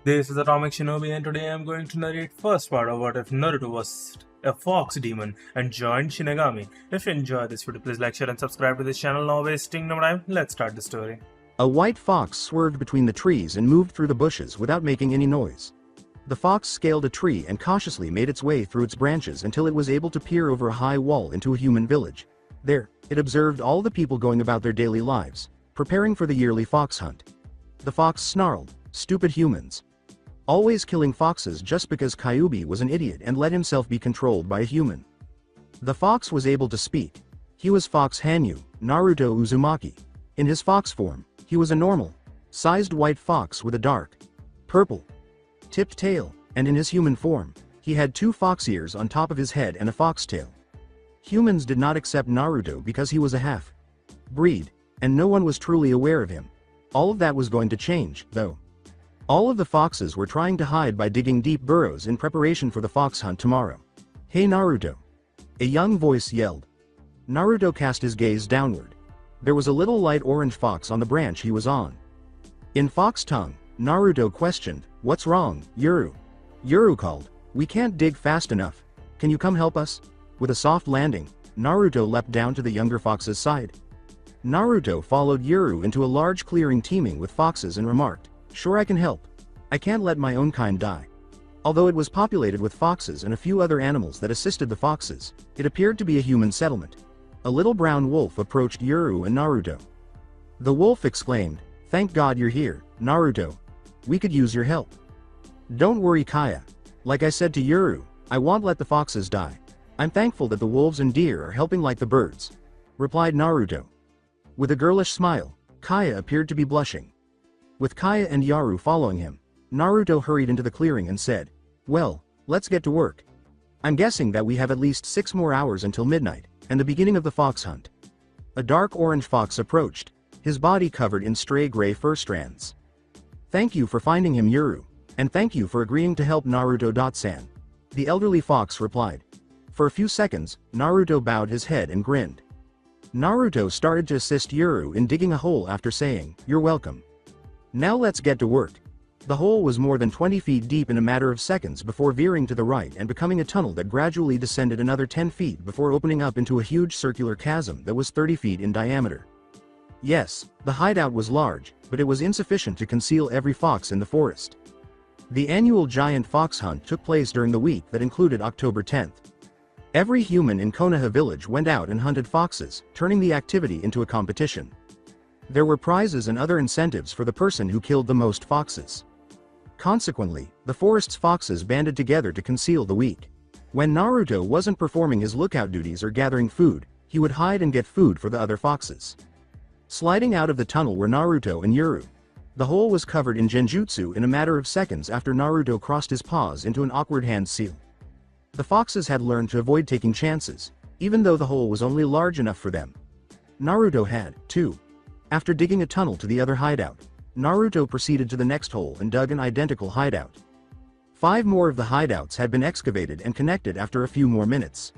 This is Atomic Shinobi and today I am going to narrate first part of what if Naruto was a fox demon and joined Shinigami. If you enjoy this video, please like, share and subscribe to this channel. Now wasting no time, let's start the story. A white fox swerved between the trees and moved through the bushes without making any noise. The fox scaled a tree and cautiously made its way through its branches until it was able to peer over a high wall into a human village. There, it observed all the people going about their daily lives, preparing for the yearly fox hunt. The fox snarled, "Stupid humans. Always killing foxes just because Kyuubi was an idiot and let himself be controlled by a human." The fox was able to speak. He was Fox Hanyu, Naruto Uzumaki. In his fox form, he was a normal, sized white fox with a dark, purple, tipped tail, and in his human form, he had two fox ears on top of his head and a foxtail. Humans did not accept Naruto because he was a half-breed, and no one was truly aware of him. All of that was going to change, though. All of the foxes were trying to hide by digging deep burrows in preparation for the fox hunt tomorrow. "Hey Naruto!" a young voice yelled. Naruto cast his gaze downward. There was a little light orange fox on the branch he was on. In fox tongue, Naruto questioned, "What's wrong, Yuru?" Yuru called, "We can't dig fast enough. Can you come help us?" With a soft landing, Naruto leapt down to the younger fox's side. Naruto followed Yuru into a large clearing teeming with foxes and remarked, "Sure, I can help. I can't let my own kind die." Although it was populated with foxes and a few other animals that assisted the foxes, it appeared to be a human settlement. A little brown wolf approached Yuru and Naruto. The wolf exclaimed, "Thank God you're here, Naruto. We could use your help." "Don't worry, Kaya. Like I said to Yuru, I won't let the foxes die. I'm thankful that the wolves and deer are helping like the birds," replied Naruto. With a girlish smile, Kaya appeared to be blushing. With Kaya and Yaru following him, Naruto hurried into the clearing and said, "Well, let's get to work. I'm guessing that we have at least 6 more hours until midnight, and the beginning of the fox hunt." A dark orange fox approached, his body covered in stray gray fur strands. "Thank you for finding him, Yuru, and thank you for agreeing to help Naruto-san," the elderly fox replied. For a few seconds, Naruto bowed his head and grinned. Naruto started to assist Yuru in digging a hole after saying, "You're welcome. Now let's get to work." The hole was more than 20 feet deep in a matter of seconds before veering to the right and becoming a tunnel that gradually descended another 10 feet before opening up into a huge circular chasm that was 30 feet in diameter. Yes, the hideout was large, but it was insufficient to conceal every fox in the forest. The annual giant fox hunt took place during the week that included October 10th. Every human in Konoha village went out and hunted foxes, turning the activity into a competition. There were prizes and other incentives for the person who killed the most foxes. Consequently, the forest's foxes banded together to conceal the weak. When Naruto wasn't performing his lookout duties or gathering food, he would hide and get food for the other foxes. Sliding out of the tunnel were Naruto and Yuru. The hole was covered in genjutsu in a matter of seconds after Naruto crossed his paws into an awkward hand seal. The foxes had learned to avoid taking chances, even though the hole was only large enough for them. Naruto had, too. After digging a tunnel to the other hideout, Naruto proceeded to the next hole and dug an identical hideout. 5 more of the hideouts had been excavated and connected after a few more minutes.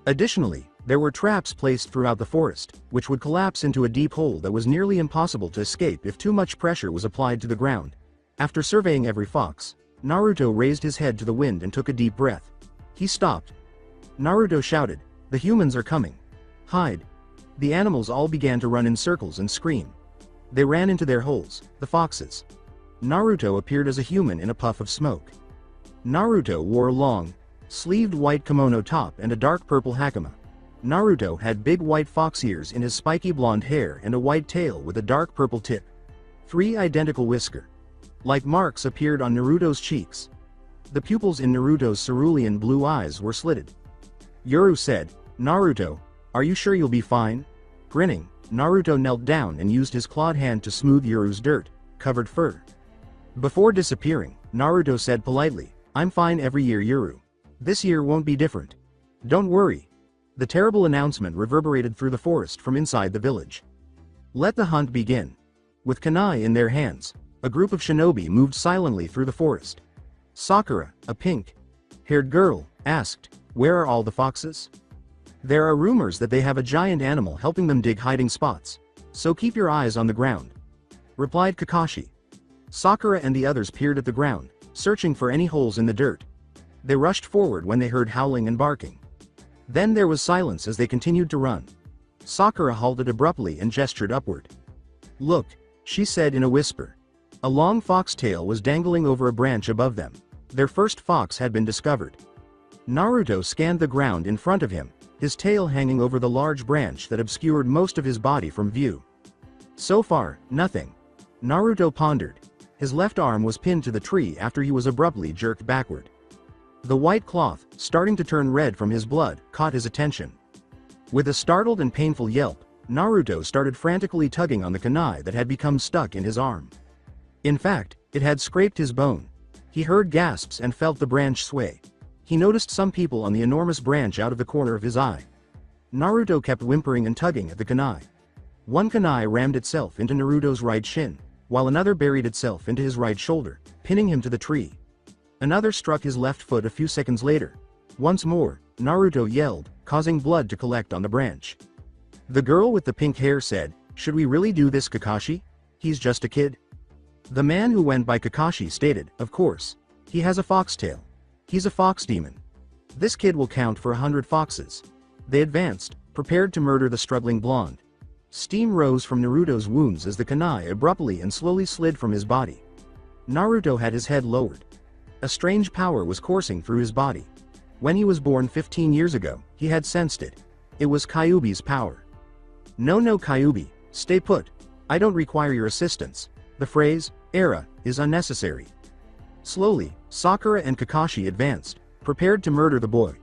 Additionally, there were traps placed throughout the forest, which would collapse into a deep hole that was nearly impossible to escape if too much pressure was applied to the ground. After surveying every fox, Naruto raised his head to the wind and took a deep breath. He stopped. Naruto shouted, "The humans are coming. Hide." The animals all began to run in circles and scream. They ran into their holes, the foxes. Naruto appeared as a human in a puff of smoke. Naruto wore a long, sleeved white kimono top and a dark purple hakama. Naruto had big white fox ears in his spiky blonde hair and a white tail with a dark purple tip. 3 identical whisker-like marks appeared on Naruto's cheeks. The pupils in Naruto's cerulean blue eyes were slitted. Yuru said, "Naruto, are you sure you'll be fine?" Grinning, Naruto knelt down and used his clawed hand to smooth Yuru's dirt-covered fur. Before disappearing, Naruto said politely, "I'm fine every year, Yuru. This year won't be different. Don't worry." The terrible announcement reverberated through the forest from inside the village. Let the hunt begin. With kunai in their hands, a group of shinobi moved silently through the forest. Sakura, a pink-haired girl, asked, "Where are all the foxes?" "There are rumors that they have a giant animal helping them dig hiding spots, so keep your eyes on the ground," replied Kakashi. Sakura and the others peered at the ground, searching for any holes in the dirt. They rushed forward when they heard howling and barking. Then there was silence as they continued to run. Sakura halted abruptly and gestured upward. "Look," she said in a whisper. A long foxtail was dangling over a branch above them. Their first fox had been discovered. Naruto scanned the ground in front of him, his tail hanging over the large branch that obscured most of his body from view. So far, nothing. Naruto pondered. His left arm was pinned to the tree after he was abruptly jerked backward. The white cloth, starting to turn red from his blood, caught his attention. With a startled and painful yelp, Naruto started frantically tugging on the kunai that had become stuck in his arm. In fact, it had scraped his bone. He heard gasps and felt the branch sway. He noticed some people on the enormous branch out of the corner of his eye. Naruto kept whimpering and tugging at the kunai. One kunai rammed itself into Naruto's right shin, while another buried itself into his right shoulder, pinning him to the tree. Another struck his left foot a few seconds later. Once more, Naruto yelled, causing blood to collect on the branch. The girl with the pink hair said, "Should we really do this, Kakashi? He's just a kid." The man who went by Kakashi stated, "Of course. He has a foxtail. He's a fox demon. This kid will count for 100 foxes." They advanced, prepared to murder the struggling blonde. Steam rose from Naruto's wounds as the kunai abruptly and slowly slid from his body. Naruto had his head lowered. A strange power was coursing through his body. When he was born 15 years ago, he had sensed it. It was Kyuubi's power. "No, Kyuubi, stay put. I don't require your assistance. The phrase, era, is unnecessary." Slowly, Sakura and Kakashi advanced, prepared to murder the boy.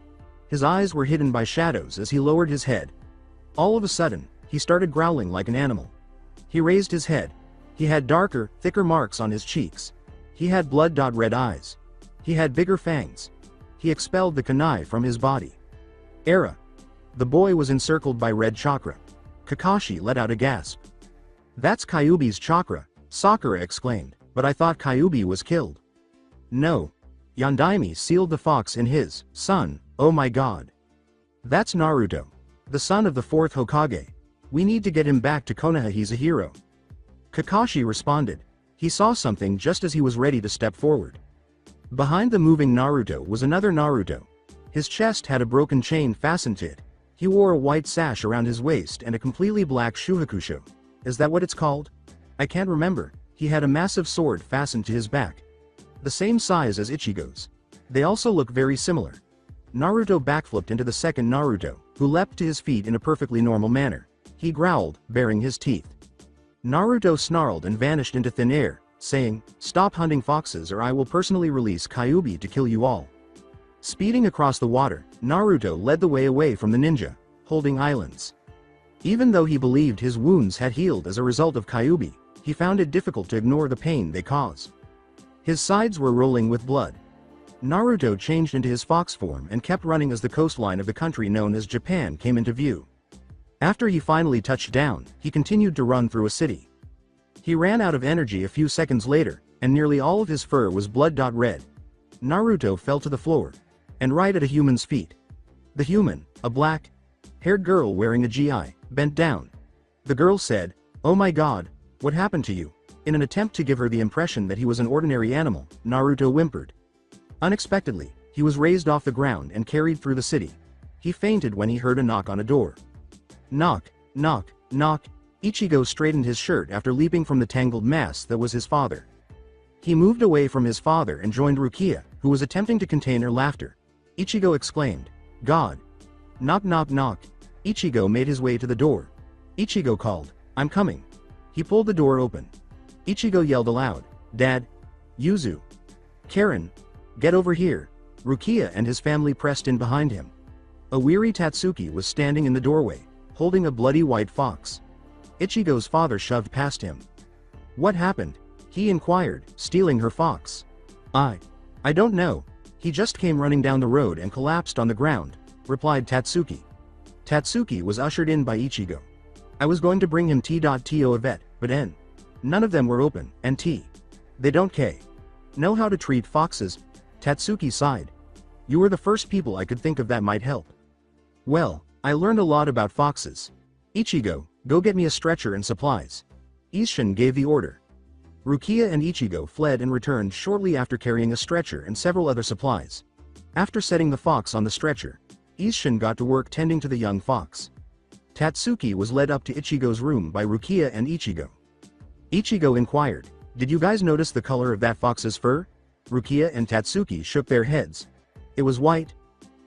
His eyes were hidden by shadows as he lowered his head. All of a sudden, he started growling like an animal. He raised his head. He had darker, thicker marks on his cheeks. He had blood-red eyes. He had bigger fangs. He expelled the kunai from his body. "Era." The boy was encircled by red chakra. Kakashi let out a gasp. "That's Kyuubi's chakra," Sakura exclaimed, "but I thought Kyuubi was killed." "No. Yondaime sealed the fox in his son, oh my god. That's Naruto. The son of the 4th Hokage. We need to get him back to Konoha, he's a hero." Kakashi responded. He saw something just as he was ready to step forward. Behind the moving Naruto was another Naruto. His chest had a broken chain fastened to it. He wore a white sash around his waist and a completely black shuhakusho. Is that what it's called? I can't remember. He had a massive sword fastened to his back. The same size as Ichigo's. They also look very similar. Naruto backflipped into the second Naruto, who leapt to his feet in a perfectly normal manner. He growled, baring his teeth. Naruto snarled and vanished into thin air, saying, "Stop hunting foxes or I will personally release Kyuubi to kill you all." Speeding across the water, Naruto led the way away from the ninja, holding islands. Even though he believed his wounds had healed as a result of Kyuubi, he found it difficult to ignore the pain they cause. His sides were rolling with blood. Naruto changed into his fox form and kept running as the coastline of the country known as Japan came into view. After he finally touched down, he continued to run through a city. He ran out of energy a few seconds later, and nearly all of his fur was blood-red. Naruto fell to the floor, and right at a human's feet. The human, a black-haired girl wearing a gi, bent down. The girl said, "Oh my god, what happened to you?" In an attempt to give her the impression that he was an ordinary animal, Naruto whimpered. Unexpectedly, he was raised off the ground and carried through the city. He fainted when he heard a knock on a door. Knock, knock, knock. Ichigo straightened his shirt after leaping from the tangled mass that was his father. He moved away from his father and joined Rukia, who was attempting to contain her laughter. Ichigo exclaimed, "God." Knock knock knock. Ichigo made his way to the door. Ichigo called, "I'm coming." He pulled the door open. Ichigo yelled aloud, "Dad! Yuzu! Karen! Get over here!" Rukia and his family pressed in behind him. A weary Tatsuki was standing in the doorway, holding a bloody white fox. Ichigo's father shoved past him. "What happened?" he inquired, stealing her fox. I don't know. He just came running down the road and collapsed on the ground," replied Tatsuki. Tatsuki was ushered in by Ichigo. "I was going to bring him to a vet, but none of them were open, and they don't know how to treat foxes." Tatsuki sighed. "You were the first people I could think of that might help." "Well, I learned a lot about foxes. Ichigo, go get me a stretcher and supplies." Isshin gave the order. Rukia and Ichigo fled and returned shortly after carrying a stretcher and several other supplies. After setting the fox on the stretcher, Isshin got to work tending to the young fox. Tatsuki was led up to Ichigo's room by Rukia and Ichigo. Ichigo inquired, "Did you guys notice the color of that fox's fur?" Rukia and Tatsuki shook their heads. It was white.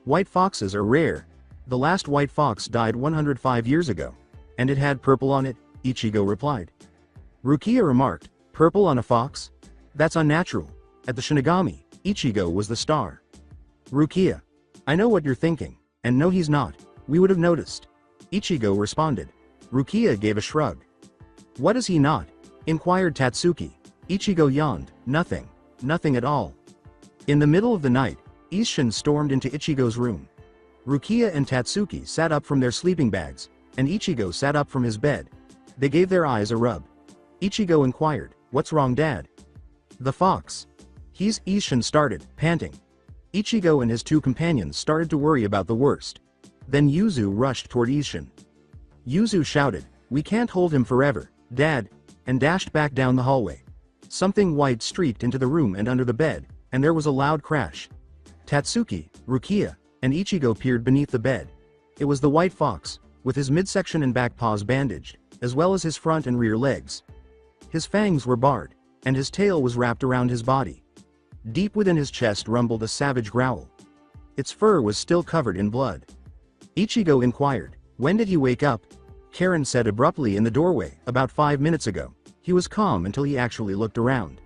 White foxes are rare. The last white fox died 105 years ago. And it had purple on it, Ichigo replied. Rukia remarked, "Purple on a fox? That's unnatural. At the Shinigami, Ichigo was the star." Rukia, "I know what you're thinking, and no he's not. We would have noticed." Ichigo responded. Rukia gave a shrug. "What is he not?" inquired Tatsuki. Ichigo yawned, "Nothing. Nothing at all." In the middle of the night, Isshin stormed into Ichigo's room. Rukia and Tatsuki sat up from their sleeping bags, and Ichigo sat up from his bed. They gave their eyes a rub. Ichigo inquired, "What's wrong, Dad?" "The fox. Isshin started, panting. Ichigo and his two companions started to worry about the worst. Then Yuzu rushed toward Isshin. Yuzu shouted, "We can't hold him forever, Dad," and dashed back down the hallway. Something white streaked into the room and under the bed, and there was a loud crash. Tatsuki, Rukia, and Ichigo peered beneath the bed. It was the white fox, with his midsection and back paws bandaged, as well as his front and rear legs. His fangs were barred, and his tail was wrapped around his body. Deep within his chest rumbled a savage growl. Its fur was still covered in blood. Ichigo inquired, "When did he wake up?" Karen said abruptly in the doorway, "About 5 minutes ago." He was calm until he actually looked around.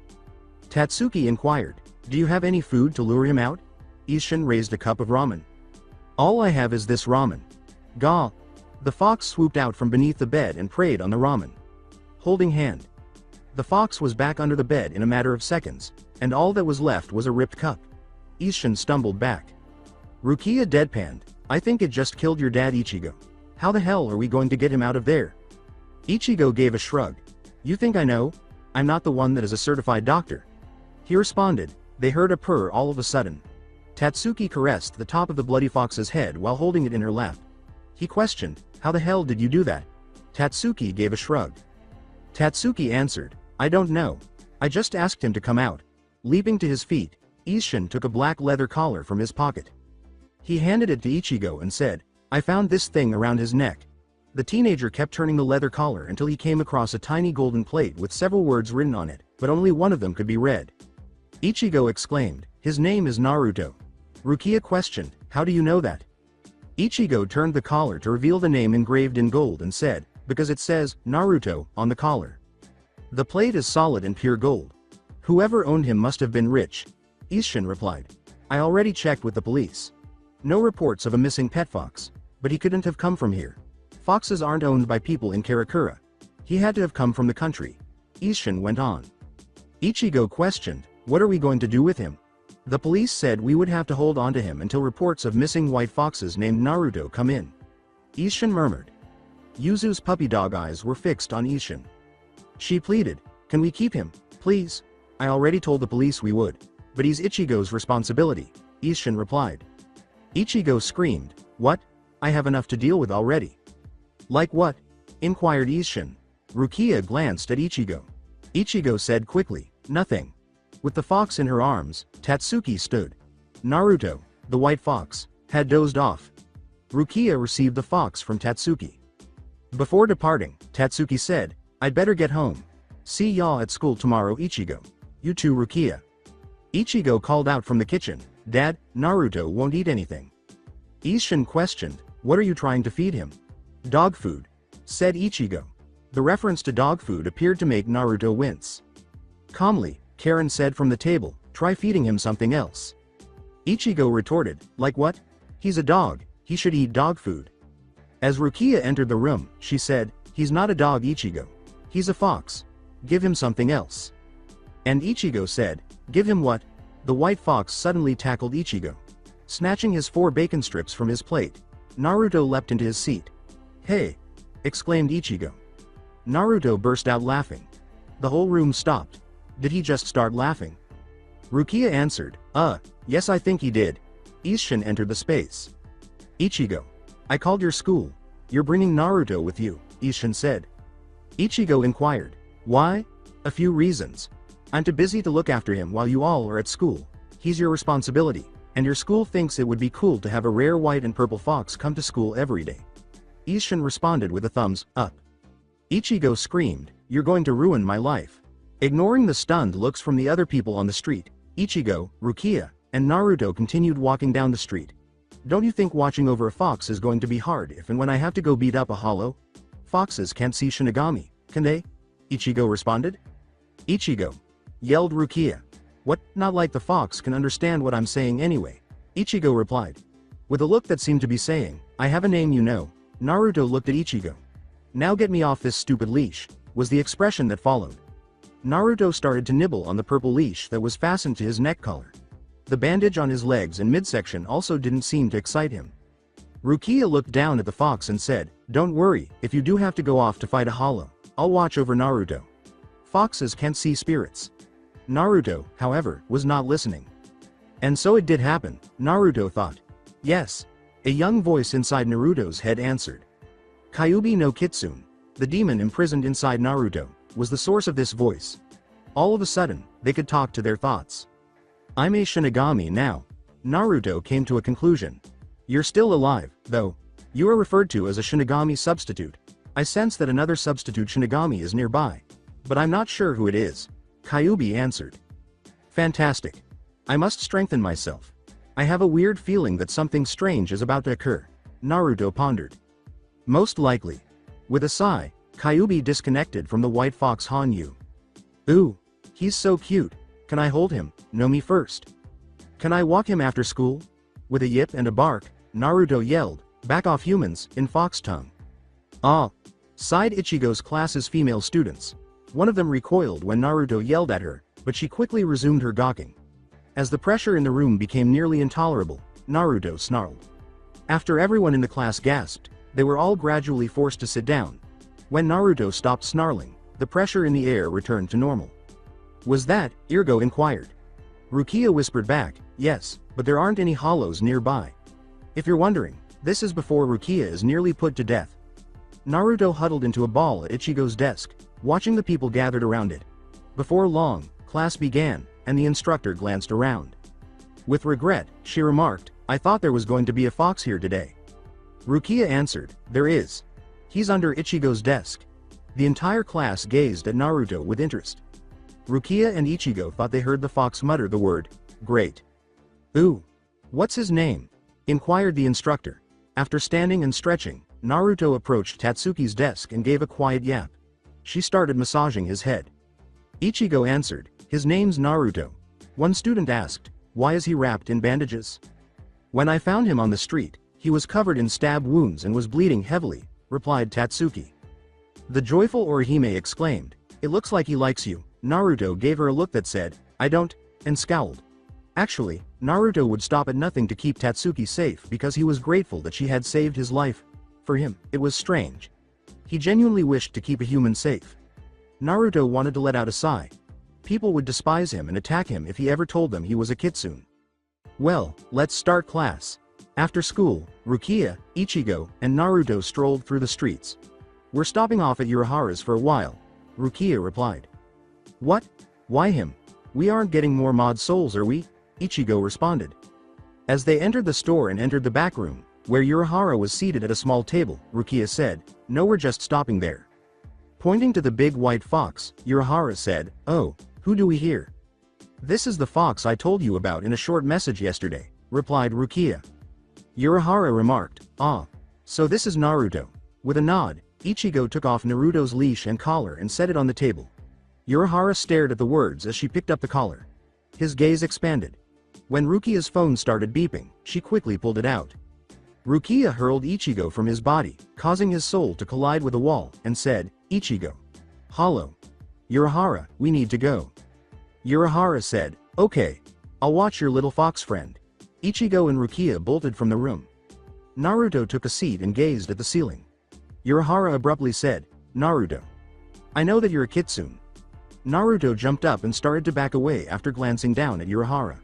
Tatsuki inquired, "Do you have any food to lure him out?" Isshin raised a cup of ramen. "All I have is this ramen." "Gah!" The fox swooped out from beneath the bed and preyed on the ramen. Holding hand. The fox was back under the bed in a matter of seconds, and all that was left was a ripped cup. Isshin stumbled back. Rukia deadpanned, "I think it just killed your dad, Ichigo. How the hell are we going to get him out of there?" Ichigo gave a shrug. "You think I know? I'm not the one that is a certified doctor." He responded. They heard a purr all of a sudden. Tatsuki caressed the top of the bloody fox's head while holding it in her lap. He questioned, "How the hell did you do that?" Tatsuki gave a shrug. Tatsuki answered, "I don't know. I just asked him to come out." Leaping to his feet, Isshin took a black leather collar from his pocket. He handed it to Ichigo and said, "I found this thing around his neck." The teenager kept turning the leather collar until he came across a tiny golden plate with several words written on it, but only one of them could be read. Ichigo exclaimed, "His name is Naruto." Rukia questioned, "How do you know that?" Ichigo turned the collar to reveal the name engraved in gold and said, "Because it says, Naruto, on the collar." "The plate is solid and pure gold. Whoever owned him must have been rich," Isshin replied. "I already checked with the police. No reports of a missing pet fox, but he couldn't have come from here. Foxes aren't owned by people in Karakura. He had to have come from the country." Isshin went on. Ichigo questioned, "What are we going to do with him?" "The police said we would have to hold on to him until reports of missing white foxes named Naruto come in." Isshin murmured. Yuzu's puppy dog eyes were fixed on Isshin. She pleaded, "Can we keep him, please?" "I already told the police we would. But he's Ichigo's responsibility," Isshin replied. Ichigo screamed, "What? I have enough to deal with already." "Like what?" inquired Isshin. Rukia glanced at Ichigo. Ichigo said quickly, "Nothing." With the fox in her arms, Tatsuki stood. Naruto, the white fox, had dozed off. Rukia received the fox from Tatsuki. Before departing, Tatsuki said, "I'd better get home. See y'all at school tomorrow, Ichigo. You too, Rukia." Ichigo called out from the kitchen, "Dad, Naruto won't eat anything." Isshin questioned, "What are you trying to feed him?" "Dog food," said Ichigo. The reference to dog food appeared to make Naruto wince. Calmly, Karen said from the table, "Try feeding him something else." Ichigo retorted, "Like what? He's a dog, he should eat dog food." As Rukia entered the room, she said, "He's not a dog, Ichigo. He's a fox. Give him something else." And Ichigo said, "Give him what?" The white fox suddenly tackled Ichigo. Snatching his 4 bacon strips from his plate, Naruto leapt into his seat. "Hey!" exclaimed Ichigo. Naruto burst out laughing. The whole room stopped. Did he just start laughing? Rukia answered, yes I think he did." Isshin entered the space. "Ichigo. I called your school. You're bringing Naruto with you," Isshin said. Ichigo inquired, "Why?" A few reasons. I'm too busy to look after him while you all are at school. He's your responsibility, and your school thinks it would be cool to have a rare white and purple fox come to school every day. Isshin responded with a thumbs up. Ichigo screamed, "You're going to ruin my life." Ignoring the stunned looks from the other people on the street, Ichigo, Rukia, and Naruto continued walking down the street. Don't you think watching over a fox is going to be hard if and when I have to go beat up a hollow? Foxes can't see Shinigami, can they? Ichigo responded. Ichigo! Yelled Rukia. What, not like the fox can understand what I'm saying anyway? Ichigo replied. With a look that seemed to be saying, I have a name you know, Naruto looked at Ichigo. Now get me off this stupid leash, was the expression that followed. Naruto started to nibble on the purple leash that was fastened to his neck collar. The bandage on his legs and midsection also didn't seem to excite him. Rukia looked down at the fox and said, Don't worry, if you do have to go off to fight a hollow, I'll watch over Naruto. Foxes can't see spirits. Naruto, however, was not listening. And so it did happen, Naruto thought. Yes. A young voice inside Naruto's head answered. Kyuubi no Kitsune, the demon imprisoned inside Naruto, was the source of this voice. All of a sudden, they could talk to their thoughts. I'm a Shinigami now. Naruto came to a conclusion. You're still alive, though. You are referred to as a Shinigami substitute. I sense that another substitute Shinigami is nearby. But I'm not sure who it is. Kyuubi answered. Fantastic. I must strengthen myself. I have a weird feeling that something strange is about to occur. Naruto pondered. Most likely. With a sigh, Kyuubi disconnected from the white fox Hanyu. Ooh, he's so cute. Can I hold him? No, me first. Can I walk him after school? With a yip and a bark, Naruto yelled, Back off humans, in fox tongue. Ah! Sighed Ichigo's class's female students. One of them recoiled when Naruto yelled at her, but she quickly resumed her gawking. As the pressure in the room became nearly intolerable, Naruto snarled. After everyone in the class gasped, they were all gradually forced to sit down. When Naruto stopped snarling, the pressure in the air returned to normal. Was that? Irgo inquired. Rukia whispered back, yes, but there aren't any hollows nearby. If you're wondering, this is before Rukia is nearly put to death. Naruto huddled into a ball at Ichigo's desk, watching the people gathered around it. Before long, class began, and the instructor glanced around. With regret, she remarked, I thought there was going to be a fox here today. Rukia answered, there is. He's under Ichigo's desk. The entire class gazed at Naruto with interest. Rukia and Ichigo thought they heard the fox mutter the word, great. Ooh. What's his name? Inquired the instructor. After standing and stretching, Naruto approached Tatsuki's desk and gave a quiet yap. She started massaging his head. Ichigo answered, his name's Naruto. One student asked, why is he wrapped in bandages? When I found him on the street, he was covered in stab wounds and was bleeding heavily, replied Tatsuki. The joyful Orihime exclaimed, it looks like he likes you. Naruto gave her a look that said, I don't, and scowled. Actually, Naruto would stop at nothing to keep Tatsuki safe because he was grateful that she had saved his life. For him, it was strange. He genuinely wished to keep a human safe. Naruto wanted to let out a sigh. People would despise him and attack him if he ever told them he was a kitsune. Well, let's start class. After school, Rukia, Ichigo, and Naruto strolled through the streets. We're stopping off at Urahara's for a while, Rukia replied. What? Why him? We aren't getting more mod souls, are we? Ichigo responded. As they entered the store and entered the back room, where Urahara was seated at a small table, Rukia said, no, we're just stopping there. Pointing to the big white fox, Urahara said, oh, who do we hear? This is the fox I told you about in a short message yesterday, replied Rukia. Urahara remarked, ah, so this is Naruto. With a nod, Ichigo took off Naruto's leash and collar and set it on the table. Urahara stared at the words as she picked up the collar. His gaze expanded. When Rukia's phone started beeping, she quickly pulled it out. Rukia hurled Ichigo from his body, causing his soul to collide with a wall, and said, Ichigo. Hollow. Urahara, we need to go. Urahara said, okay. I'll watch your little fox friend. Ichigo and Rukia bolted from the room. Naruto took a seat and gazed at the ceiling. Urahara abruptly said, Naruto. I know that you're a kitsune. Naruto jumped up and started to back away after glancing down at Urahara.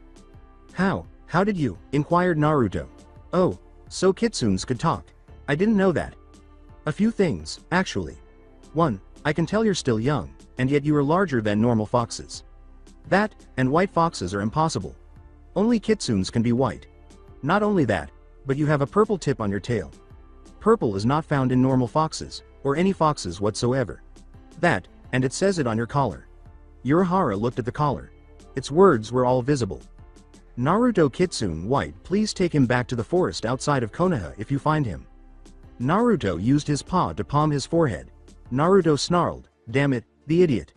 How did you? Inquired Naruto. Oh, so kitsunes could talk. I didn't know that. A few things, actually. 1. I can tell you're still young. and yet you are larger than normal foxes. That, and white foxes are impossible. Only kitsunes can be white. Not only that, but you have a purple tip on your tail. Purple is not found in normal foxes, or any foxes whatsoever. That, and it says it on your collar. Urahara looked at the collar. Its words were all visible. Naruto Kitsune White, please take him back to the forest outside of Konoha if you find him. Naruto used his paw to palm his forehead. Naruto snarled, damn it, the idiot.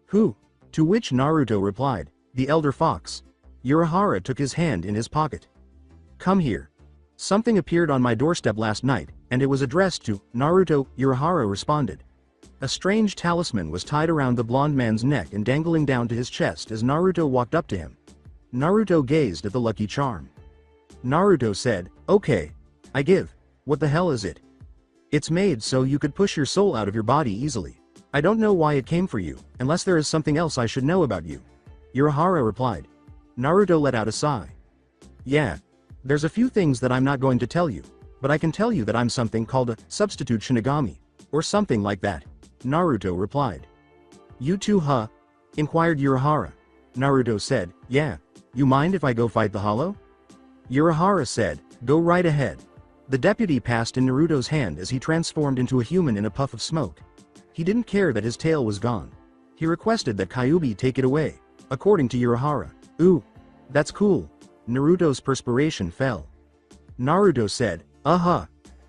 Who? To which Naruto replied, the elder fox. Urahara took his hand in his pocket. Come here. Something appeared on my doorstep last night, and it was addressed to Naruto. Urahara responded. A strange talisman was tied around the blonde man's neck and dangling down to his chest as Naruto walked up to him. Naruto gazed at the lucky charm. Naruto said, okay. I give. What the hell is it? It's made so you could push your soul out of your body easily. I don't know why it came for you, unless there is something else I should know about you. Urahara replied. Naruto let out a sigh. Yeah. There's a few things that I'm not going to tell you, but I can tell you that I'm something called a substitute Shinigami, or something like that. Naruto replied. You too, huh? Inquired Urahara. Naruto said, yeah. You mind if I go fight the Hollow? Urahara said, go right ahead. The deputy passed in Naruto's hand as he transformed into a human in a puff of smoke. He didn't care that his tail was gone. He requested that Kyuubi take it away, according to Urahara. Ooh, that's cool. Naruto's perspiration fell. Naruto said,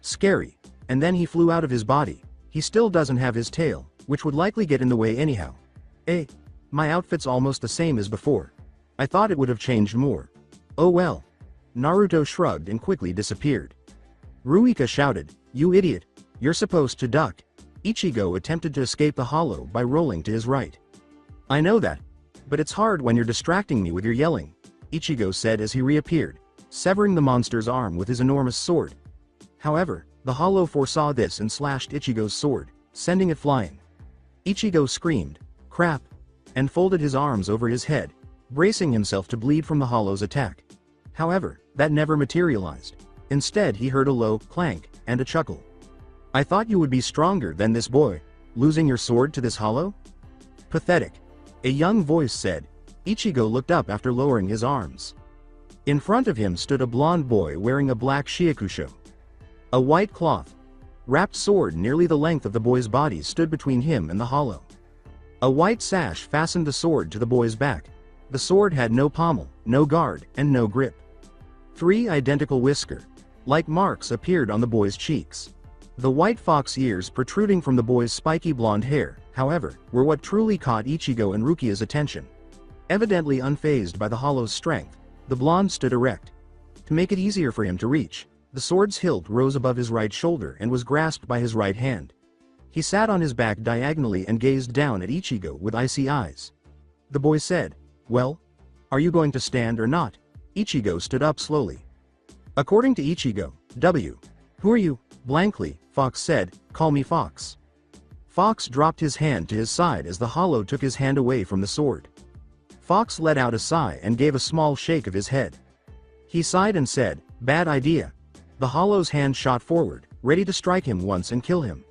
scary, and then he flew out of his body. He still doesn't have his tail, which would likely get in the way anyhow. My outfit's almost the same as before. I thought it would have changed more. Oh well. Naruto shrugged and quickly disappeared. Rukia shouted, you idiot, you're supposed to duck. Ichigo attempted to escape the hollow by rolling to his right. I know that, but it's hard when you're distracting me with your yelling, Ichigo said as he reappeared, severing the monster's arm with his enormous sword. However, the hollow foresaw this and slashed Ichigo's sword, sending it flying. Ichigo screamed, crap, and folded his arms over his head, bracing himself to bleed from the hollow's attack. However, that never materialized. Instead he heard a low clank and a chuckle. I thought you would be stronger than this boy, losing your sword to this hollow? Pathetic. A young voice said. Ichigo looked up after lowering his arms. In front of him stood a blonde boy wearing a black shiakusho. A white cloth wrapped sword nearly the length of the boy's body stood between him and the hollow. A white sash fastened the sword to the boy's back. The sword had no pommel, no guard, and no grip. 3 identical whisker-like marks appeared on the boy's cheeks. The white fox ears protruding from the boy's spiky blonde hair, however, were what truly caught Ichigo and Rukia's attention. Evidently unfazed by the hollow's strength, the blonde stood erect. To make it easier for him to reach, the sword's hilt rose above his right shoulder and was grasped by his right hand. He sat on his back diagonally and gazed down at Ichigo with icy eyes. The boy said, well, are you going to stand or not? Ichigo stood up slowly. According to Ichigo, who are you? Blankly, Fox said, call me Fox. Fox dropped his hand to his side as the hollow took his hand away from the sword. Fox let out a sigh and gave a small shake of his head. He sighed and said, bad idea. The hollow's hand shot forward, ready to strike him once and kill him.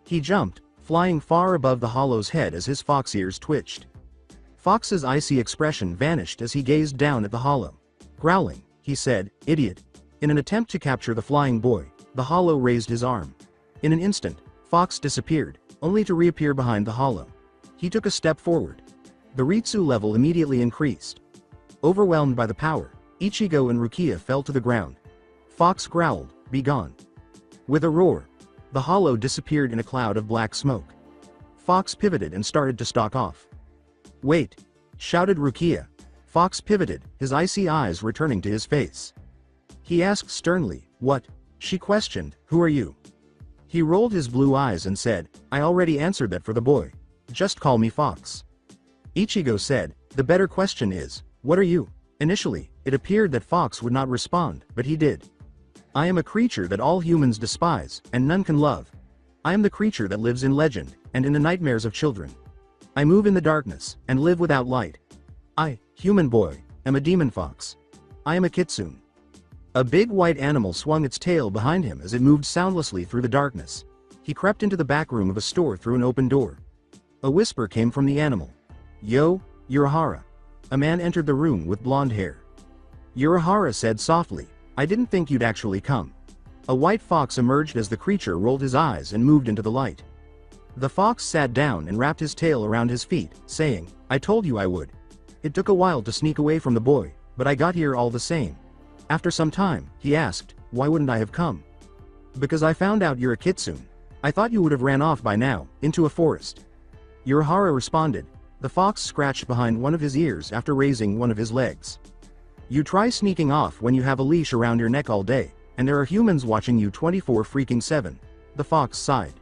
He jumped, flying far above the hollow's head as his fox ears twitched. Fox's icy expression vanished as he gazed down at the hollow. Growling, he said, idiot. In an attempt to capture the flying boy, the hollow raised his arm. In an instant, Fox disappeared, only to reappear behind the hollow. He took a step forward. The Ritsu level immediately increased. Overwhelmed by the power, Ichigo and Rukia fell to the ground. Fox growled, be gone. With a roar, the hollow disappeared in a cloud of black smoke. Fox pivoted and started to stalk off. Wait! Shouted Rukia. Fox pivoted, his icy eyes returning to his face. He asked sternly, what? She questioned, who are you? He rolled his blue eyes and said, I already answered that for the boy. Just call me Fox. Ichigo said, the better question is, what are you? Initially, it appeared that Fox would not respond, but he did. I am a creature that all humans despise, and none can love. I am the creature that lives in legend, and in the nightmares of children. I move in the darkness, and live without light. I, human boy, am a demon fox. I am a kitsune. A big white animal swung its tail behind him as it moved soundlessly through the darkness. He crept into the back room of a store through an open door. A whisper came from the animal. Yo, Urahara. A man entered the room with blonde hair. Urahara said softly, I didn't think you'd actually come. A white fox emerged as the creature rolled his eyes and moved into the light. The fox sat down and wrapped his tail around his feet, saying, I told you I would. It took a while to sneak away from the boy, but I got here all the same. After some time, he asked, why wouldn't I have come? Because I found out you're a kitsune. I thought you would have ran off by now, into a forest. Urahara responded. The fox scratched behind one of his ears after raising one of his legs. You try sneaking off when you have a leash around your neck all day, and there are humans watching you 24/7. The fox sighed.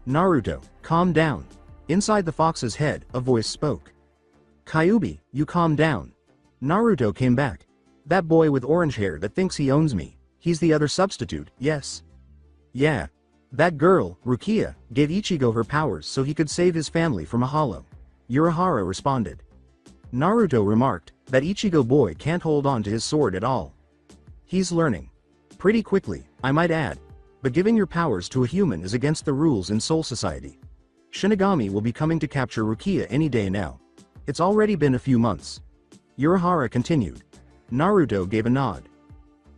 Naruto, calm down. Inside the fox's head, a voice spoke. Kyuubi, you calm down. Naruto came back. That boy with orange hair that thinks he owns me, he's the other substitute, yes? Yeah. That girl, Rukia, gave Ichigo her powers so he could save his family from a hollow. Urahara responded. Naruto remarked, that Ichigo boy can't hold on to his sword at all. He's learning. Pretty quickly, I might add. But giving your powers to a human is against the rules in Soul Society. Shinigami will be coming to capture Rukia any day now. It's already been a few months. Urahara continued. Naruto gave a nod.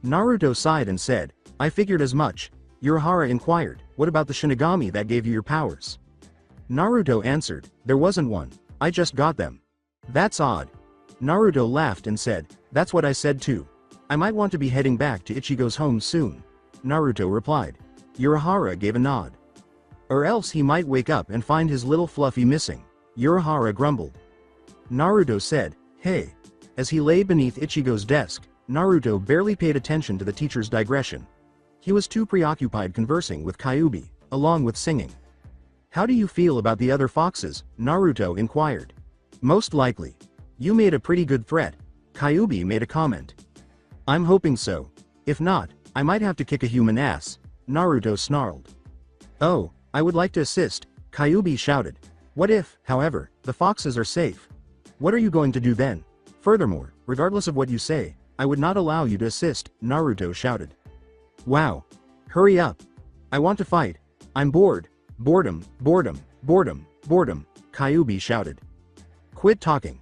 Naruto sighed and said, I figured as much. Urahara inquired, what about the Shinigami that gave you your powers? Naruto answered, there wasn't one, I just got them. That's odd. Naruto laughed and said, that's what I said too. I might want to be heading back to Ichigo's home soon. Naruto replied. Urahara gave a nod. Or else he might wake up and find his little Fluffy missing. Urahara grumbled. Naruto said, hey. As he lay beneath Ichigo's desk, Naruto barely paid attention to the teacher's digression. He was too preoccupied conversing with Kyuubi, along with singing. How do you feel about the other foxes? Naruto inquired. Most likely. You made a pretty good threat. Kyuubi made a comment. I'm hoping so. If not, I might have to kick a human ass. Naruto snarled. Oh, I would like to assist, Kyuubi shouted. What if, however, the foxes are safe? What are you going to do then? Furthermore, regardless of what you say, I would not allow you to assist, Naruto shouted. Wow. Hurry up. I want to fight. I'm bored. Boredom, boredom, boredom, boredom, Kyuubi shouted. Quit talking.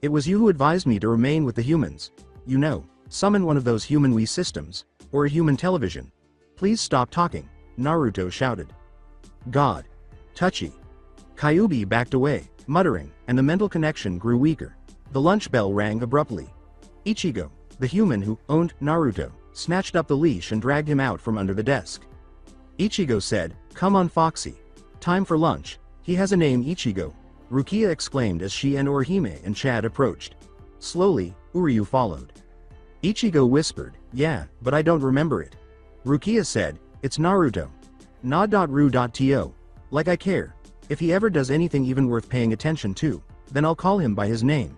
It was you who advised me to remain with the humans. You know, summon one of those human Wii systems, or a human television. Please stop talking, Naruto shouted. God. Touchy. Kyuubi backed away, muttering, and the mental connection grew weaker. The lunch bell rang abruptly. Ichigo, the human who owned Naruto, snatched up the leash and dragged him out from under the desk. Ichigo said, come on Foxy. Time for lunch. He has a name Ichigo. Rukia exclaimed as she and Orihime and Chad approached. Slowly, Uryu followed. Ichigo whispered, yeah, but I don't remember it. Rukia said, it's Naruto. Na.ru.to. Like I care. If he ever does anything even worth paying attention to, then I'll call him by his name.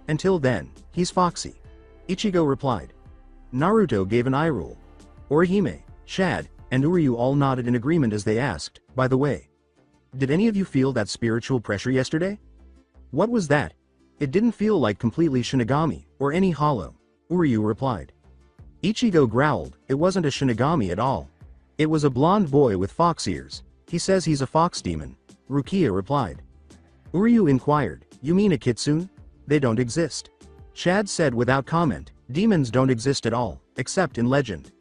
Until then, he's Foxy. Ichigo replied. Naruto gave an eye roll. Orihime, Chad, and Uryu all nodded in agreement as they asked, by the way. Did any of you feel that spiritual pressure yesterday? What was that? It didn't feel like completely Shinigami, or any hollow, Uryu replied. Ichigo growled, it wasn't a Shinigami at all. It was a blonde boy with fox ears. He says he's a fox demon, Rukia replied. Uryu inquired, you mean a kitsune? They don't exist. Chad said without comment, demons don't exist at all, except in legend.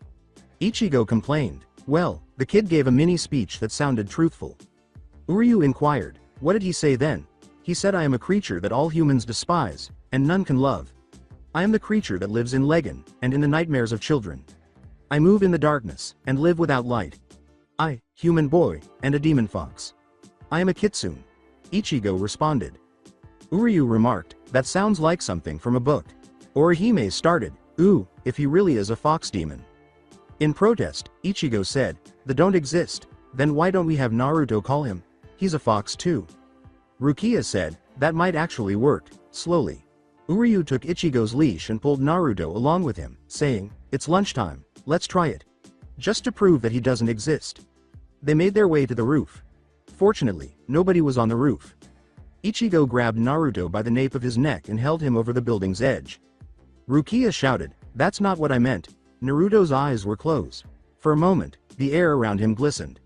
Ichigo complained, well, the kid gave a mini speech that sounded truthful. Uryu inquired, what did he say then? He said I am a creature that all humans despise, and none can love. I am the creature that lives in Legend, and in the nightmares of children. I move in the darkness, and live without light. I, human boy, and a demon fox. I am a kitsune. Ichigo responded. Uryu remarked, that sounds like something from a book. Orihime started, ooh, if he really is a fox demon. In protest, Ichigo said, they don't exist, then why don't we have Naruto call him? He's a fox too. Rukia said, that might actually work, slowly. Uryu took Ichigo's leash and pulled Naruto along with him, saying, it's lunchtime, let's try it. Just to prove that he doesn't exist. They made their way to the roof. Fortunately, nobody was on the roof. Ichigo grabbed Naruto by the nape of his neck and held him over the building's edge. Rukia shouted, that's not what I meant. Naruto's eyes were closed. For a moment, the air around him glistened.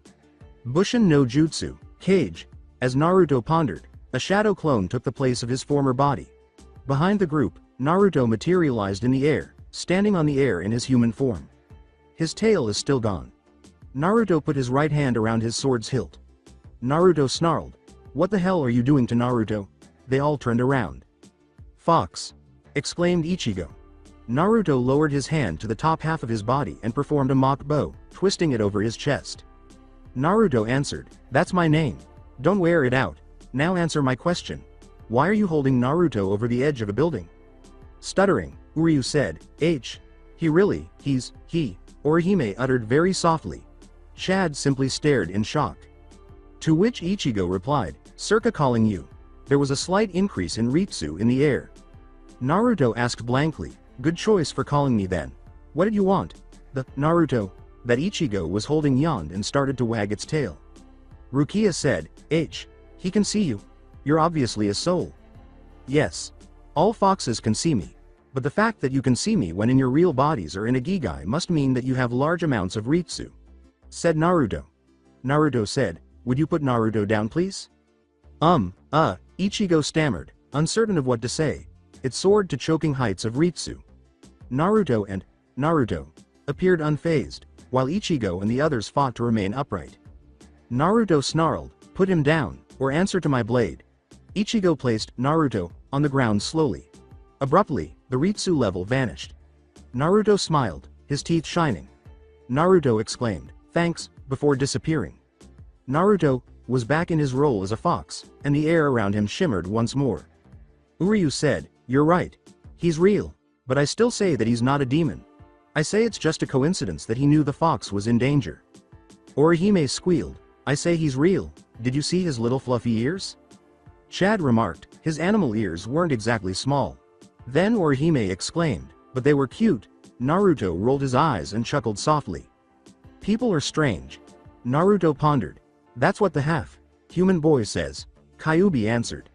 Bushin no Jutsu, Cage. As Naruto pondered, a shadow clone took the place of his former body. Behind the group, Naruto materialized in the air, standing on the air in his human form. His tail is still gone. Naruto put his right hand around his sword's hilt. Naruto snarled. "What the hell are you doing to Naruto?" They all turned around. "Fox!" exclaimed Ichigo. Naruto lowered his hand to the top half of his body and performed a mock bow, twisting it over his chest. Naruto answered, "That's my name. Don't wear it out. Now answer my question. Why are you holding Naruto over the edge of a building?" Stuttering, Uryu said, He, Orihime uttered very softly. Chad simply stared in shock. To which Ichigo replied, "Circa calling you." There was a slight increase in Ritsu in the air. Naruto asked blankly, "Good choice for calling me then. What did you want?" The Naruto that Ichigo was holding yawned and started to wag its tail. Rukia said, He can see you. You're obviously a soul." "Yes. All foxes can see me. But the fact that you can see me when in your real bodies or in a Gigai must mean that you have large amounts of Ritsu," said Naruto. Naruto said, "Would you put Naruto down please?" Ichigo stammered, uncertain of what to say. It soared to choking heights of Ritsu. Naruto appeared unfazed, while Ichigo and the others fought to remain upright. Naruto snarled, "Put him down, or answer to my blade." Ichigo placed Naruto on the ground slowly. Abruptly, the Ritsu level vanished. Naruto smiled, his teeth shining. Naruto exclaimed, "Thanks," before disappearing. Naruto was back in his role as a fox, and the air around him shimmered once more. Uryu said, "You're right. He's real, but I still say that he's not a demon. I say it's just a coincidence that he knew the fox was in danger." Orihime squealed, "I say he's real. Did you see his little fluffy ears?" Chad remarked, "His animal ears weren't exactly small." Then Orihime exclaimed, "But they were cute." Naruto rolled his eyes and chuckled softly. "People are strange." Naruto pondered. "That's what the half-human boy says," Kyuubi answered.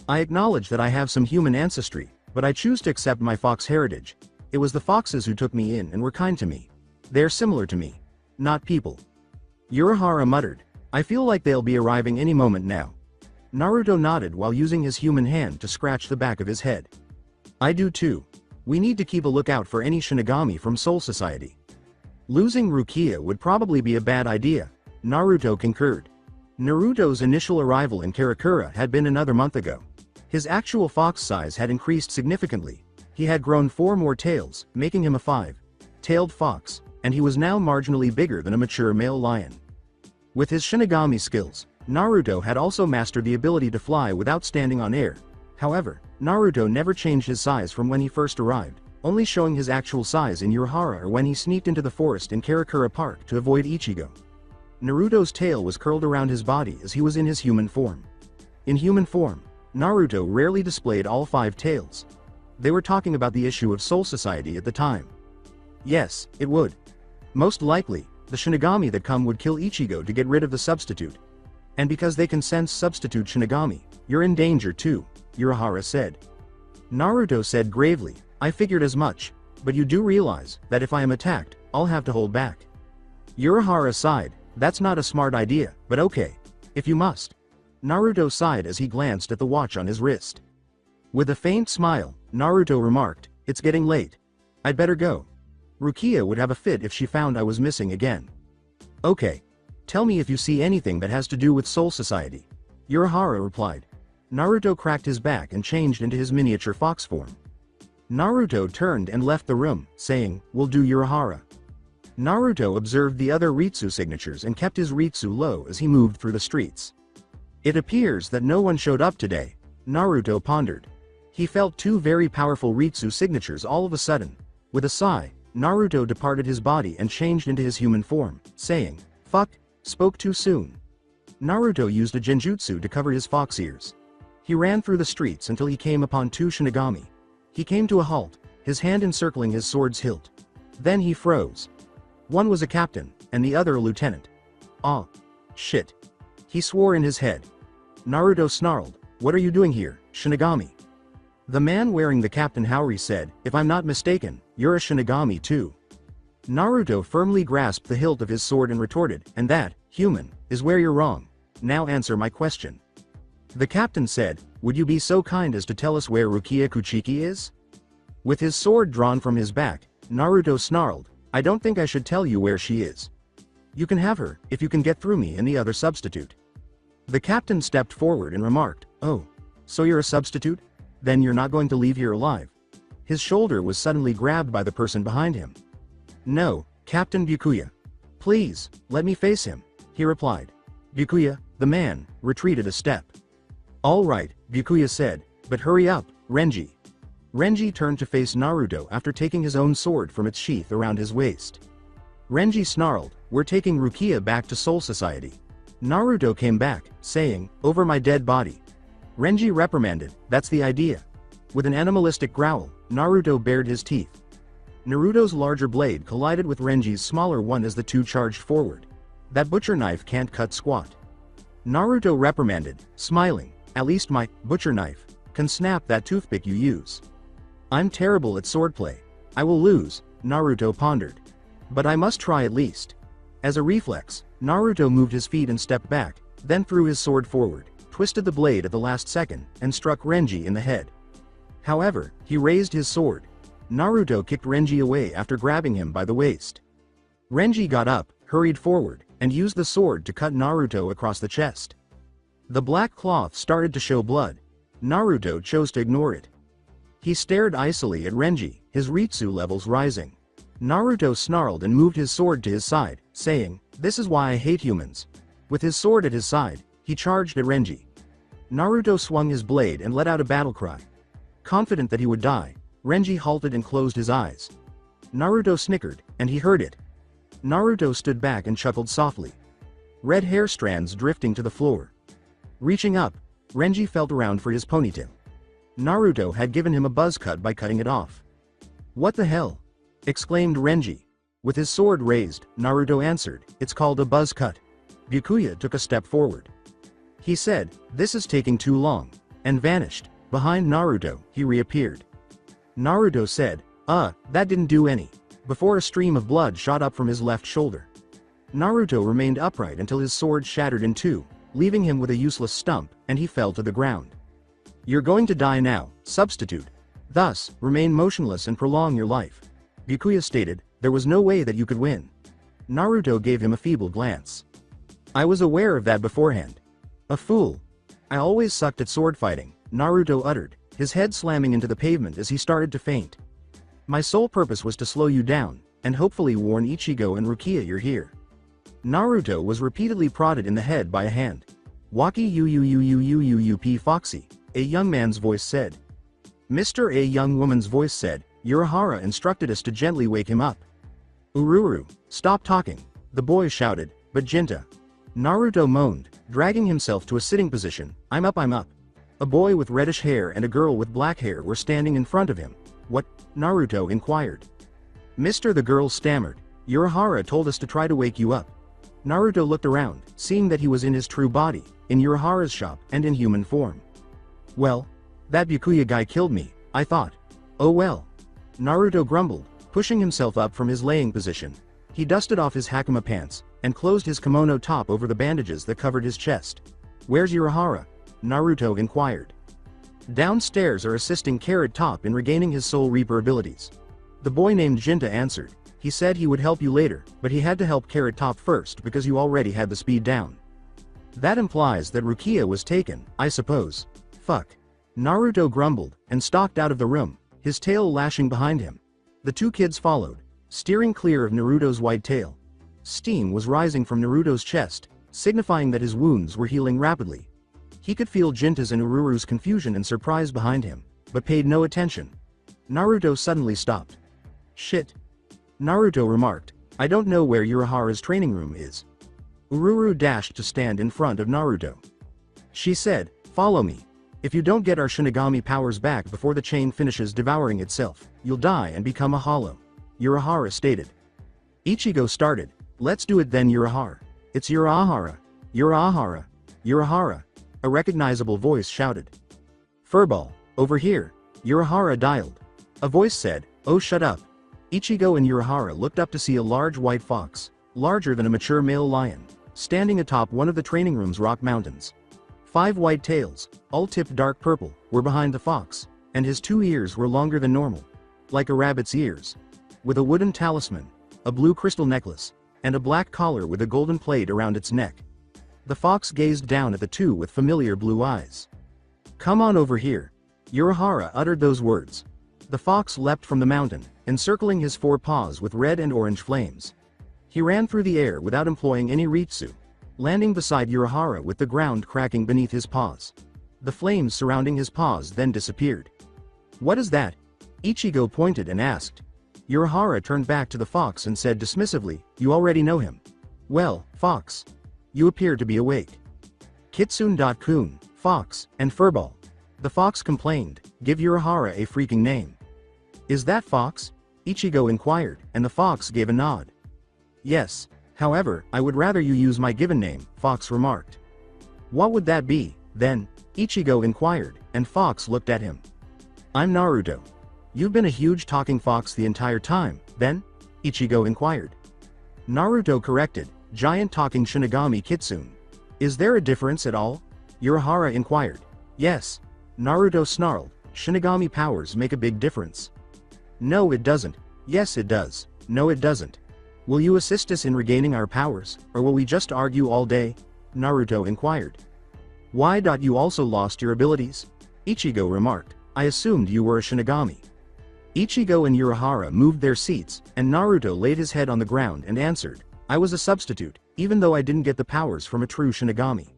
"I acknowledge that I have some human ancestry, but I choose to accept my fox heritage. It was the foxes who took me in and were kind to me. They're similar to me. Not people." Urahara muttered, "I feel like they'll be arriving any moment now." Naruto nodded while using his human hand to scratch the back of his head. "I do too. We need to keep a lookout for any Shinigami from Soul Society." Losing Rukia would probably be a bad idea, Naruto concurred. Naruto's initial arrival in Karakura had been another month ago. His actual fox size had increased significantly. He had grown 4 more tails, making him a 5-tailed fox, and he was now marginally bigger than a mature male lion. With his Shinigami skills, Naruto had also mastered the ability to fly without standing on air. However, Naruto never changed his size from when he first arrived, only showing his actual size in Urahara or when he sneaked into the forest in Karakura Park to avoid Ichigo. Naruto's tail was curled around his body as he was in his human form. In human form, Naruto rarely displayed all 5 tails. They were talking about the issue of Soul Society at the time. Yes, it would. Most likely, the Shinigami that come would kill Ichigo to get rid of the substitute. And because they can sense substitute Shinigami, you're in danger too, Urahara said. Naruto said gravely, "I figured as much, but you do realize that if I am attacked, I'll have to hold back." Urahara sighed, "That's not a smart idea, but okay. If you must." Naruto sighed as he glanced at the watch on his wrist. With a faint smile, Naruto remarked, "It's getting late. I'd better go. Rukia would have a fit if she found I was missing again." "Okay. Tell me if you see anything that has to do with Soul Society," Urahara replied. Naruto cracked his back and changed into his miniature fox form. Naruto turned and left the room, saying, "We'll do Urahara." Naruto observed the other Ritsu signatures and kept his Ritsu low as he moved through the streets. It appears that no one showed up today, Naruto pondered. He felt 2 very powerful Ritsu signatures all of a sudden. With a sigh, Naruto departed his body and changed into his human form, saying, "Fuck, spoke too soon." Naruto used a genjutsu to cover his fox ears. He ran through the streets until he came upon 2 Shinigami. He came to a halt, his hand encircling his sword's hilt. Then he froze. One was a captain, and the other a lieutenant. "Ah, shit," he swore in his head. Naruto snarled, "What are you doing here, Shinigami?" The man wearing the Captain Haori said, "If I'm not mistaken, you're a Shinigami too." Naruto firmly grasped the hilt of his sword and retorted, "And that, human, is where you're wrong. Now answer my question." The captain said, "Would you be so kind as to tell us where Rukia Kuchiki is?" With his sword drawn from his back, Naruto snarled, "I don't think I should tell you where she is. You can have her, if you can get through me and the other substitute." The captain stepped forward and remarked, "Oh, so you're a substitute? Then you're not going to leave here alive." His shoulder was suddenly grabbed by the person behind him. "No, Captain Byakuya. Please, let me face him," he replied. Byakuya, the man, retreated a step. "All right," Byakuya said, "but hurry up, Renji." Renji turned to face Naruto after taking his own sword from its sheath around his waist. Renji snarled, "We're taking Rukia back to Soul Society." Naruto came back, saying, "Over my dead body." Renji reprimanded, "That's the idea." With an animalistic growl, Naruto bared his teeth. Naruto's larger blade collided with Renji's smaller one as the two charged forward. "That butcher knife can't cut squat." Naruto reprimanded, smiling, "At least my butcher knife can snap that toothpick you use." "I'm terrible at swordplay. I will lose," Naruto pondered. "But I must try at least." As a reflex, Naruto moved his feet and stepped back, then threw his sword forward, twisted the blade at the last second, and struck Renji in the head. However, he raised his sword. Naruto kicked Renji away after grabbing him by the waist. Renji got up, hurried forward, and used the sword to cut Naruto across the chest. The black cloth started to show blood. Naruto chose to ignore it. He stared icily at Renji, his Ritsu levels rising. Naruto snarled and moved his sword to his side, saying, "This is why I hate humans." With his sword at his side, he charged at Renji. Naruto swung his blade and let out a battle cry. Confident that he would die, Renji halted and closed his eyes. Naruto snickered, and he heard it. Naruto stood back and chuckled softly. Red hair strands drifting to the floor. Reaching up, Renji felt around for his ponytail. Naruto had given him a buzz cut by cutting it off. "What the hell?" exclaimed Renji. With his sword raised, Naruto answered, "It's called a buzz cut." Byakuya took a step forward. He said, "This is taking too long," and vanished. Behind Naruto, he reappeared. Naruto said, That didn't do any," before a stream of blood shot up from his left shoulder. Naruto remained upright until his sword shattered in two, leaving him with a useless stump, and he fell to the ground. "You're going to die now, substitute. Thus, remain motionless and prolong your life." Byakuya stated, "There was no way that you could win." Naruto gave him a feeble glance. "I was aware of that beforehand." "A fool. I always sucked at sword fighting," Naruto uttered, his head slamming into the pavement as he started to faint. "My sole purpose was to slow you down, and hopefully warn Ichigo and Rukia you're here." Naruto was repeatedly prodded in the head by a hand. "Waki UUUUUUP Foxy," a young man's voice said. "Mr. A young woman's voice said, Urahara instructed us to gently wake him up." "Ururu, stop talking," the boy shouted, "but Jinta." Naruto moaned, dragging himself to a sitting position. I'm up. A boy with reddish hair and a girl with black hair were standing in front of him. "What?" Naruto inquired. "Mister," the girl stammered, "Urahara told us to try to wake you up." Naruto looked around, seeing that he was in his true body, in Urahara's shop, and in human form. "Well, that Byakuya guy killed me, I thought." "Oh well." Naruto grumbled, pushing himself up from his laying position. He dusted off his hakama pants, and closed his kimono top over the bandages that covered his chest. "Where's Urahara?" Naruto inquired. "Downstairs are assisting Carrot Top in regaining his Soul Reaper abilities." The boy named Jinta answered. "He said he would help you later, but he had to help Carrot Top first because you already had the speed down." "That implies that Rukia was taken, I suppose." "Fuck." Naruto grumbled, and stalked out of the room, his tail lashing behind him. The two kids followed, steering clear of Naruto's white tail. Steam was rising from Naruto's chest, signifying that his wounds were healing rapidly. He could feel Jinta's and Ururu's confusion and surprise behind him, but paid no attention. Naruto suddenly stopped. "Shit." Naruto remarked, "I don't know where Urahara's training room is." Ururu dashed to stand in front of Naruto. She said, "Follow me. If you don't get our Shinigami powers back before the chain finishes devouring itself, you'll die and become a hollow," Urahara stated. Ichigo started, "Let's do it then, Urahara. It's Urahara. Urahara. Urahara," a recognizable voice shouted. "Furball, over here," Urahara dialed. A voice said, "Oh, shut up." Ichigo and Urahara looked up to see a large white fox, larger than a mature male lion, standing atop one of the training room's rock mountains. 5 white tails, all tipped dark purple, were behind the fox, and his 2 ears were longer than normal, like a rabbit's ears. With a wooden talisman, a blue crystal necklace, and a black collar with a golden plate around its neck. The fox gazed down at the two with familiar blue eyes. "Come on over here." Urahara uttered those words. The fox leapt from the mountain, encircling his 4 paws with red and orange flames. He ran through the air without employing any ritsu, landing beside Urahara with the ground cracking beneath his paws. The flames surrounding his paws then disappeared. "What is that?" Ichigo pointed and asked. Urahara turned back to the fox and said dismissively, "You already know him." "Well, fox. You appear to be awake." Kitsune.kun, fox, and furball. The fox complained, "Give Urahara a freaking name." "Is that fox?" Ichigo inquired, and the fox gave a nod. "Yes. However, I would rather you use my given name," Fox remarked. "What would that be, then?" Ichigo inquired, and Fox looked at him. "I'm Naruto." "You've been a huge talking fox the entire time, then?" Ichigo inquired. Naruto corrected, "Giant talking Shinigami Kitsune." "Is there a difference at all?" Urahara inquired. "Yes." Naruto snarled, "Shinigami powers make a big difference." "No it doesn't." "Yes it does." "No it doesn't." "Will you assist us in regaining our powers, or will we just argue all day?" Naruto inquired. "Why? You also lost your abilities?" Ichigo remarked. "I assumed you were a Shinigami." Ichigo and Urahara moved their seats, and Naruto laid his head on the ground and answered, "I was a substitute, even though I didn't get the powers from a true Shinigami.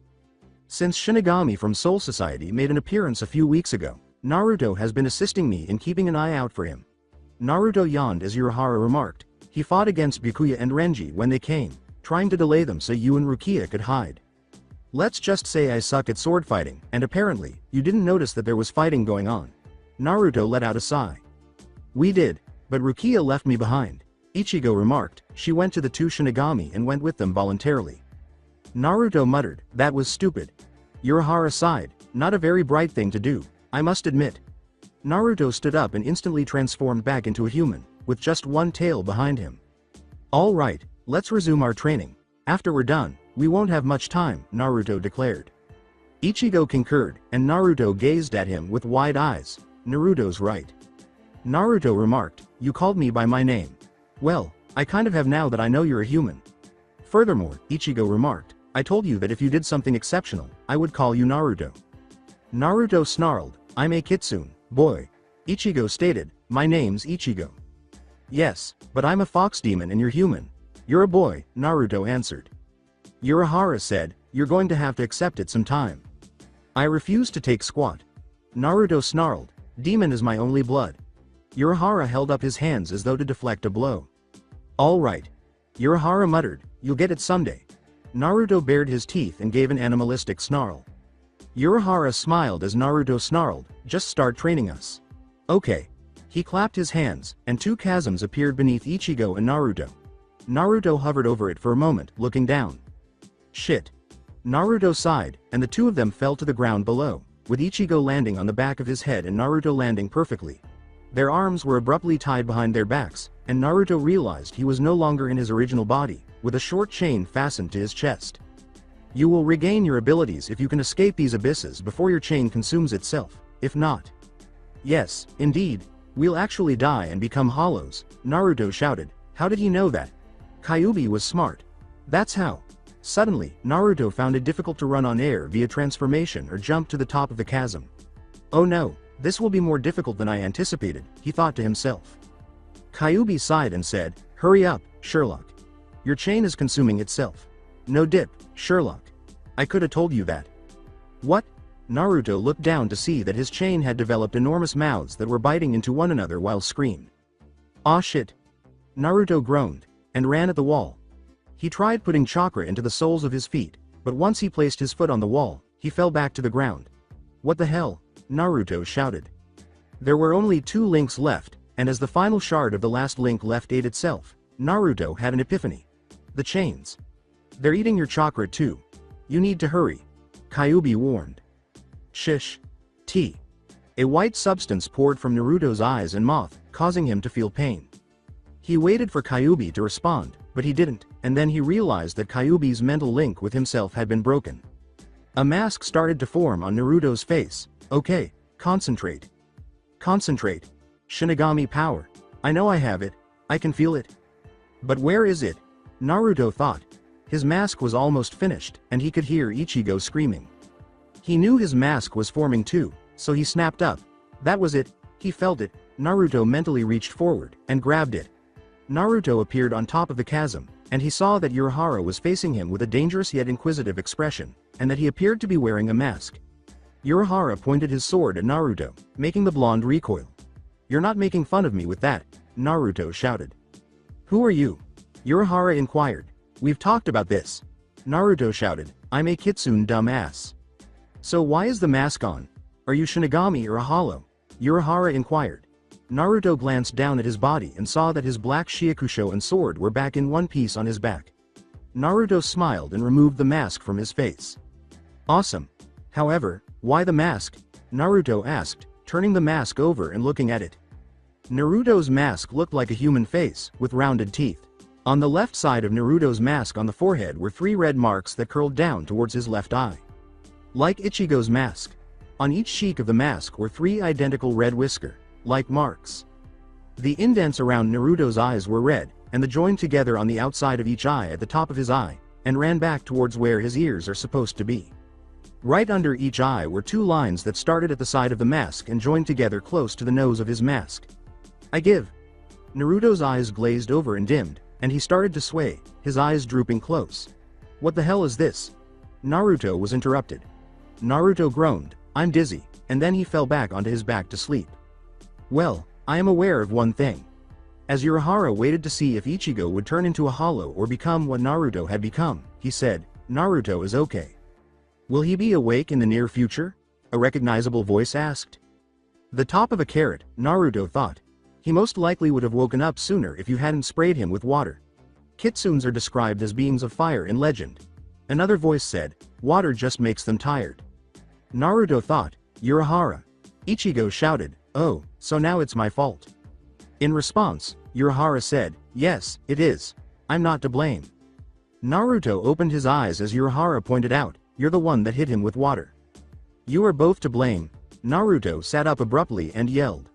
Since Shinigami from Soul Society made an appearance a few weeks ago, Naruto has been assisting me in keeping an eye out for him." Naruto yawned as Urahara remarked, "He fought against Byakuya and Renji when they came, trying to delay them so you and Rukia could hide. Let's just say I suck at sword fighting, and apparently, you didn't notice that there was fighting going on." Naruto let out a sigh. "We did, but Rukia left me behind," Ichigo remarked. "She went to the 2 Shinigami and went with them voluntarily." Naruto muttered, "That was stupid." Urahara sighed, "Not a very bright thing to do, I must admit." Naruto stood up and instantly transformed back into a human, with just 1 tail behind him. "All right, let's resume our training. After we're done, we won't have much time," Naruto declared. Ichigo concurred, and Naruto gazed at him with wide eyes. "Naruto's right." Naruto remarked, "You called me by my name. Well, I kind of have now that I know you're a human." "Furthermore," Ichigo remarked, "I told you that if you did something exceptional, I would call you Naruto." Naruto snarled, "I'm a Kitsune, boy." Ichigo stated, "My name's Ichigo." "Yes, but I'm a fox demon and you're human." "You're a boy," Naruto answered. Urahara said, "You're going to have to accept it some time." "I refuse to take squat." Naruto snarled, "Demon is my only blood." Urahara held up his hands as though to deflect a blow. "All right." Urahara muttered, "You'll get it someday." Naruto bared his teeth and gave an animalistic snarl. Urahara smiled as Naruto snarled, "Just start training us." "Okay." He clapped his hands, and 2 chasms appeared beneath Ichigo and Naruto. Naruto hovered over it for a moment, looking down. "Shit." Naruto sighed, and the 2 of them fell to the ground below, with Ichigo landing on the back of his head and Naruto landing perfectly. Their arms were abruptly tied behind their backs, and Naruto realized he was no longer in his original body, with a short chain fastened to his chest. "You will regain your abilities if you can escape these abysses before your chain consumes itself. If not..." "Yes, indeed. We'll actually die and become hollows," Naruto shouted. "How did he know that?" Kyuubi was smart. "That's how." Suddenly, Naruto found it difficult to run on air via transformation or jump to the top of the chasm. "Oh no, this will be more difficult than I anticipated," he thought to himself. Kyuubi sighed and said, "Hurry up, Sherlock. Your chain is consuming itself." "No dip, Sherlock. I could have told you that." "What?" Naruto looked down to see that his chain had developed enormous mouths that were biting into one another while screamed. "Aw shit." Naruto groaned, and ran at the wall. He tried putting chakra into the soles of his feet, but once he placed his foot on the wall, he fell back to the ground. "What the hell?" Naruto shouted. There were only 2 links left, and as the final shard of the last link left ate itself, Naruto had an epiphany. "The chains. They're eating your chakra too. You need to hurry," Kyuubi warned. "Shish. Tea." A white substance poured from Naruto's eyes and mouth, causing him to feel pain. He waited for Kyuubi to respond, but he didn't, and then he realized that Kyuubi's mental link with himself had been broken. A mask started to form on Naruto's face. Okay, concentrate. Concentrate. Shinigami power. I know I have it. I can feel it. But where is it? Naruto thought. His mask was almost finished, and he could hear Ichigo screaming. He knew his mask was forming too, so he snapped up. That was it. He felt it. Naruto mentally reached forward and grabbed it. Naruto appeared on top of the chasm, and he saw that Urahara was facing him with a dangerous yet inquisitive expression, and that he appeared to be wearing a mask. Urahara pointed his sword at Naruto, making the blonde recoil. "You're not making fun of me with that," Naruto shouted. "Who are you?" Urahara inquired. "We've talked about this." Naruto shouted. "I'm a kitsune, dumb ass." "So why is the mask on? Are you Shinigami or a hollow?" Urahara inquired. Naruto glanced down at his body and saw that his black shiakusho and sword were back in one piece on his back. Naruto smiled and removed the mask from his face. "Awesome. However, why the mask?" Naruto asked, turning the mask over and looking at it. Naruto's mask looked like a human face, with rounded teeth. On the left side of Naruto's mask on the forehead were 3 red marks that curled down towards his left eye. Like Ichigo's mask. On each cheek of the mask were 3 identical red whisker-like marks. The indents around Naruto's eyes were red, and they joined together on the outside of each eye at the top of his eye, and ran back towards where his ears are supposed to be. Right under each eye were 2 lines that started at the side of the mask and joined together close to the nose of his mask. "I give." Naruto's eyes glazed over and dimmed, and he started to sway, his eyes drooping close. "What the hell is this?" Naruto was interrupted. Naruto groaned, "I'm dizzy," and then he fell back onto his back to sleep. "Well, I am aware of one thing." As Urahara waited to see if Ichigo would turn into a hollow or become what Naruto had become, he said, "Naruto is okay." "Will he be awake in the near future?" a recognizable voice asked. The top of a carrot, Naruto thought. He most likely would have woken up sooner if you hadn't sprayed him with water. Kitsunes are described as beings of fire in legend. Another voice said, "Water just makes them tired." Naruto thought, "Urahara." Ichigo shouted, "Oh, so now it's my fault." In response, Urahara said, "Yes, it is. I'm not to blame." Naruto opened his eyes as Urahara pointed out, "You're the one that hit him with water." "You are both to blame." Naruto sat up abruptly and yelled.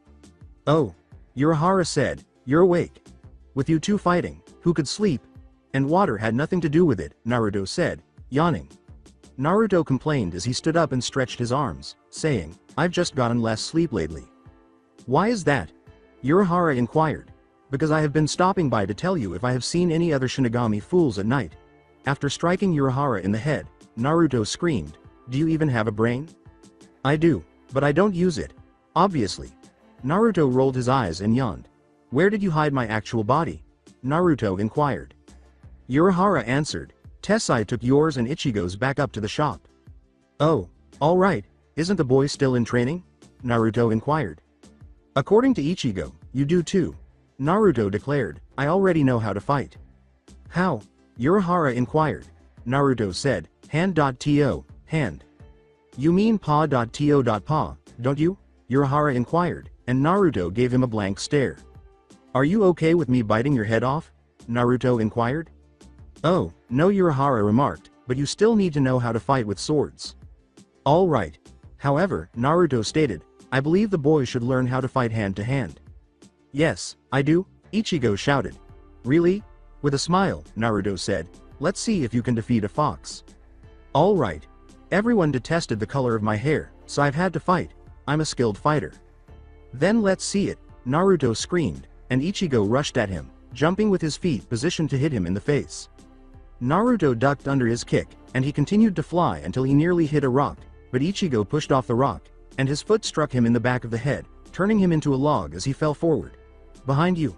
"Oh." Urahara said, "You're awake. With you two fighting, who could sleep? And water had nothing to do with it," Naruto said, yawning. Naruto complained as he stood up and stretched his arms, saying, "I've just gotten less sleep lately." "Why is that?" Urahara inquired. "Because I have been stopping by to tell you if I have seen any other Shinigami fools at night." After striking Urahara in the head, Naruto screamed, "Do you even have a brain?" "I do, but I don't use it. Obviously." Naruto rolled his eyes and yawned. "Where did you hide my actual body?" Naruto inquired. Urahara answered, "Tessai took yours and Ichigo's back up to the shop." "Oh, alright, isn't the boy still in training?" Naruto inquired. "According to Ichigo, you do too." Naruto declared, "I already know how to fight." "How?" Urahara inquired. Naruto said, "Hand.to, hand." "You mean paw.to.paw, don't you?" Urahara inquired, and Naruto gave him a blank stare. "Are you okay with me biting your head off?" Naruto inquired. "Oh, no," Urahara remarked, "but you still need to know how to fight with swords." "All right. However," Naruto stated, "I believe the boy should learn how to fight hand to hand." "Yes, I do," Ichigo shouted. "Really?" With a smile, Naruto said, "Let's see if you can defeat a fox." "All right. Everyone detested the color of my hair, so I've had to fight. I'm a skilled fighter." "Then let's see it," Naruto screamed, and Ichigo rushed at him, jumping with his feet positioned to hit him in the face. Naruto ducked under his kick, and he continued to fly until he nearly hit a rock, but Ichigo pushed off the rock, and his foot struck him in the back of the head, turning him into a log as he fell forward. "Behind you,"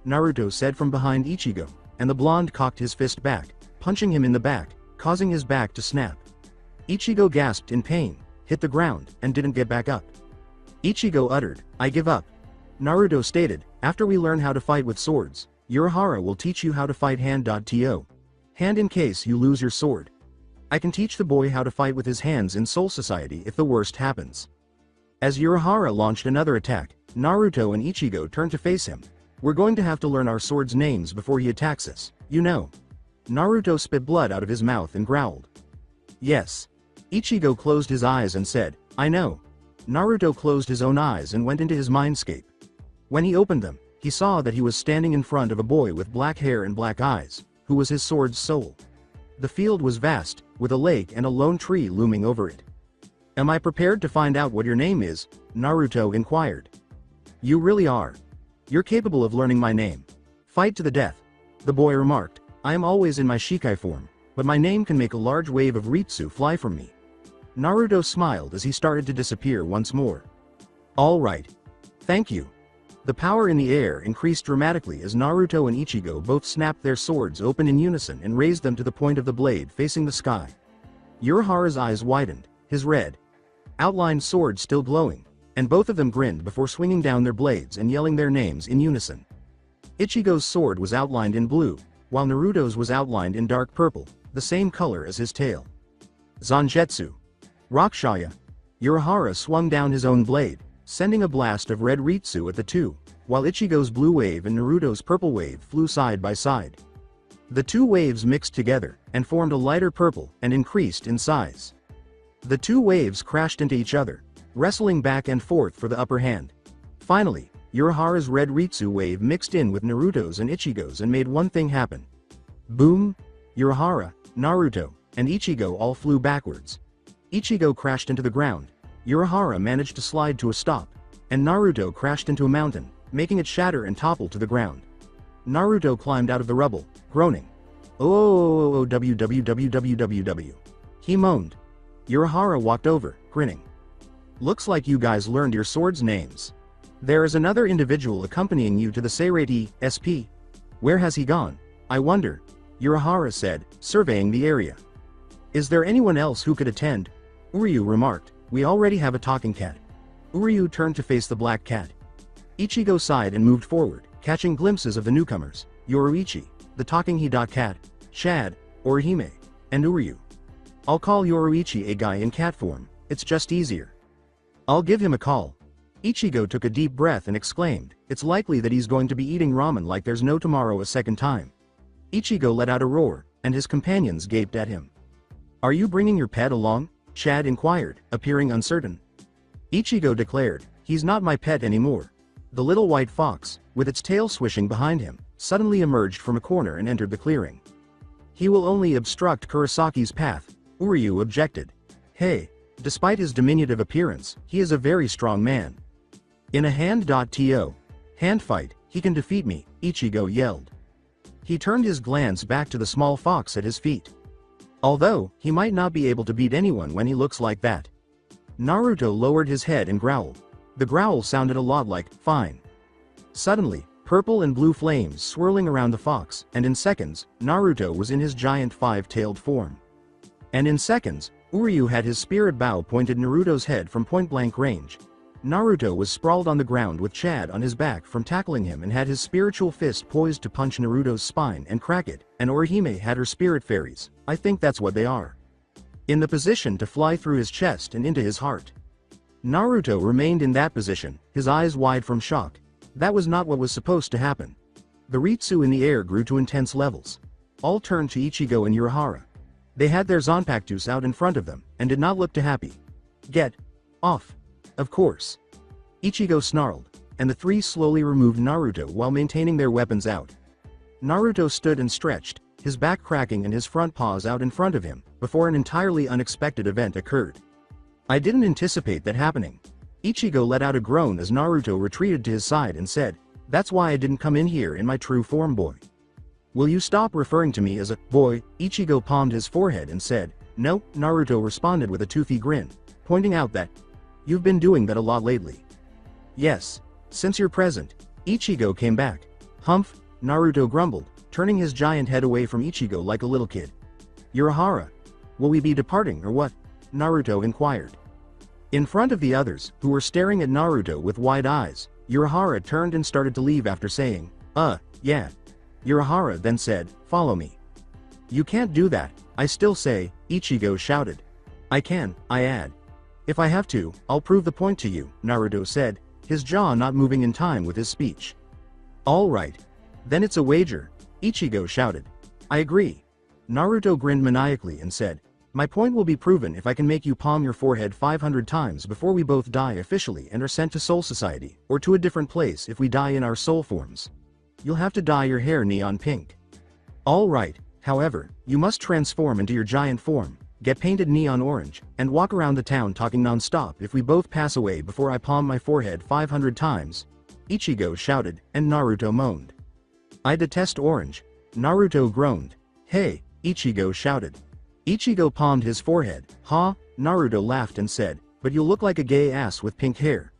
Naruto said from behind Ichigo, and the blonde cocked his fist back, punching him in the back, causing his back to snap. Ichigo gasped in pain, hit the ground, and didn't get back up. Ichigo uttered, "I give up." Naruto stated, "After we learn how to fight with swords, Urahara will teach you how to fight hand.to. Hand in case you lose your sword. I can teach the boy how to fight with his hands in Soul Society if the worst happens." As Urahara launched another attack, Naruto and Ichigo turned to face him. "We're going to have to learn our swords' names before he attacks us, you know." Naruto spit blood out of his mouth and growled. "Yes." Ichigo closed his eyes and said, I know. Naruto closed his own eyes and went into his mindscape. When he opened them, he saw that he was standing in front of a boy with black hair and black eyes, who was his sword's soul. The field was vast, with a lake and a lone tree looming over it. Am I prepared to find out what your name is? Naruto inquired. You really are. You're capable of learning my name. Fight to the death. The boy remarked, I am always in my Shikai form, but my name can make a large wave of Ritsu fly from me. Naruto smiled as he started to disappear once more. All right. Thank you. The power in the air increased dramatically as Naruto and Ichigo both snapped their swords open in unison and raised them to the point of the blade facing the sky. Urahara's eyes widened, his red outlined sword still glowing, and both of them grinned before swinging down their blades and yelling their names in unison. Ichigo's sword was outlined in blue, while Naruto's was outlined in dark purple, the same color as his tail. Zanjetsu. Rakshaya. Urahara swung down his own blade, sending a blast of red Ritsu at the two, while Ichigo's blue wave and Naruto's purple wave flew side by side. The two waves mixed together, and formed a lighter purple, and increased in size. The two waves crashed into each other, wrestling back and forth for the upper hand. Finally, Urahara's red Ritsu wave mixed in with Naruto's and Ichigo's and made one thing happen. Boom! Urahara, Naruto, and Ichigo all flew backwards. Ichigo crashed into the ground, Urahara managed to slide to a stop, and Naruto crashed into a mountain, making it shatter and topple to the ground. Naruto climbed out of the rubble, groaning. Oh, www. He moaned. Urahara walked over, grinning. Looks like you guys learned your swords' names. There is another individual accompanying you to the Confronting SP. Where has he gone? I wonder, Urahara said, surveying the area. Is there anyone else who could attend? Uryu remarked, we already have a talking cat. Uryu turned to face the black cat. Ichigo sighed and moved forward, catching glimpses of the newcomers, Yoruichi, the talking hideout cat, Shad, Orihime, and Uryu. I'll call Yoruichi a guy in cat form, it's just easier. I'll give him a call. Ichigo took a deep breath and exclaimed, it's likely that he's going to be eating ramen like there's no tomorrow a second time. Ichigo let out a roar, and his companions gaped at him. Are you bringing your pet along? Shad inquired, appearing uncertain. Ichigo declared, he's not my pet anymore. The little white fox, with its tail swishing behind him, suddenly emerged from a corner and entered the clearing. He will only obstruct Kurosaki's path, Uryu objected. Hey, despite his diminutive appearance, he is a very strong man. In a hand-to hand fight, he can defeat me, Ichigo yelled. He turned his glance back to the small fox at his feet. Although, he might not be able to beat anyone when he looks like that. Naruto lowered his head and growled. The growl sounded a lot like, fine. Suddenly, purple and blue flames swirling around the fox, and in seconds, Naruto was in his giant five-tailed form. And in seconds, Uryu had his spirit bow pointed Naruto's head from point-blank range. Naruto was sprawled on the ground with Chad on his back from tackling him and had his spiritual fist poised to punch Naruto's spine and crack it, and Orihime had her spirit fairies, I think that's what they are, in the position to fly through his chest and into his heart. Naruto remained in that position, his eyes wide from shock. That was not what was supposed to happen. The Ritsu in the air grew to intense levels. All turned to Ichigo and Urahara. They had their Zanpakutos out in front of them, and did not look too happy. Get off. Of course. Ichigo snarled, and the three slowly removed Naruto while maintaining their weapons out. Naruto stood and stretched, his back cracking and his front paws out in front of him, before an entirely unexpected event occurred. I didn't anticipate that happening. Ichigo let out a groan as Naruto retreated to his side and said, that's why I didn't come in here in my true form, boy. Will you stop referring to me as a boy? Ichigo palmed his forehead and said, no, Naruto responded with a toothy grin, pointing out that, you've been doing that a lot lately. Yes, since you're present. Ichigo came back. Humph, Naruto grumbled, turning his giant head away from Ichigo like a little kid. Urahara, will we be departing or what? Naruto inquired. In front of the others, who were staring at Naruto with wide eyes, Urahara turned and started to leave after saying, yeah. Urahara then said, follow me. You can't do that, I still say, Ichigo shouted. I can, I add. If I have to, I'll prove the point to you, Naruto said, his jaw not moving in time with his speech. All right. Then it's a wager, Ichigo shouted. I agree. Naruto grinned maniacally and said, My point will be proven if I can make you palm your forehead 500 times before we both die officially and are sent to Soul Society, or to a different place if we die in our soul forms. You'll have to dye your hair neon pink. Alright, however, you must transform into your giant form, get painted neon orange, and walk around the town talking non-stop if we both pass away before I palm my forehead 500 times. Ichigo shouted, and Naruto moaned. I detest orange. Naruto groaned. Hey, Ichigo shouted. Ichigo palmed his forehead. Ha, Naruto laughed and said, but you'll look like a gay ass with pink hair.